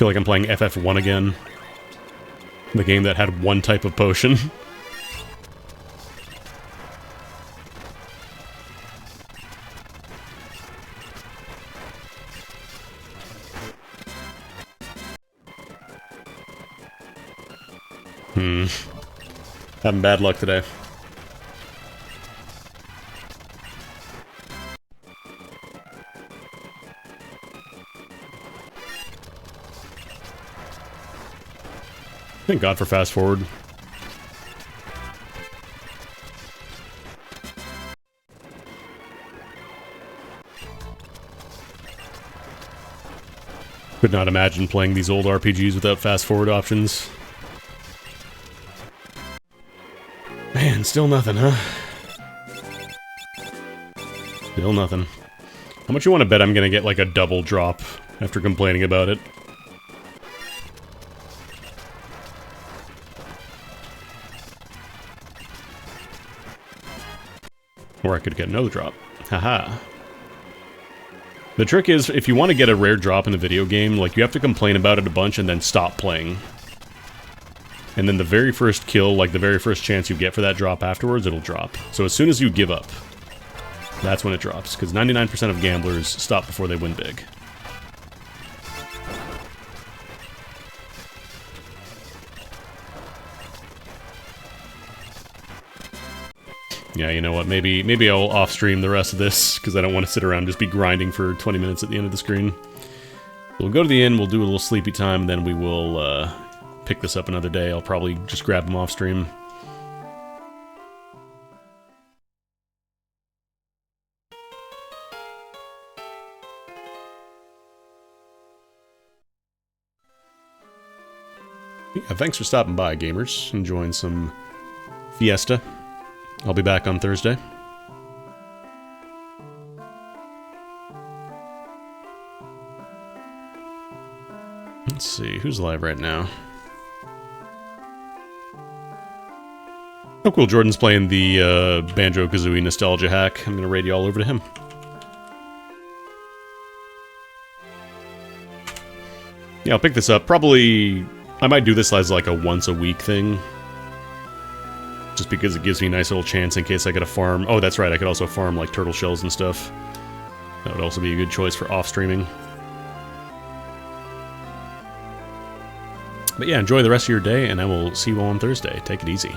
like I'm playing FF1 again. The game that had one type of potion. Having bad luck today. Thank God for fast forward. Could not imagine playing these old RPGs without fast forward options. Man, still nothing, huh? Still nothing. How much you want to bet I'm gonna get like a double drop after complaining about it? Or I could get no drop. Haha. The trick is, if you want to get a rare drop in a video game, like, you have to complain about it a bunch and then stop playing. And then the very first kill, like the very first chance you get for that drop afterwards, it'll drop. So as soon as you give up, that's when it drops. Because 99% of gamblers stop before they win big. Yeah, you know what, maybe I'll off-stream the rest of this, because I don't want to sit around and just be grinding for 20 minutes at the end of the screen. We'll go to the inn, we'll do a little sleepy time, and then we will pick this up another day. I'll probably just grab them off-stream. Yeah, thanks for stopping by, gamers. Enjoying some Fiesta. I'll be back on Thursday. Let's see, who's live right now? Oh cool, Jordan's playing the Banjo-Kazooie nostalgia hack. I'm gonna raid you all over to him. Yeah, I'll pick this up. Probably, I might do this as like a once-a-week thing. Just because it gives me a nice little chance in case I get a farm. Oh, that's right, I could also farm like turtle shells and stuff. That would also be a good choice for off-streaming. But yeah, enjoy the rest of your day, and I will see you all on Thursday. Take it easy.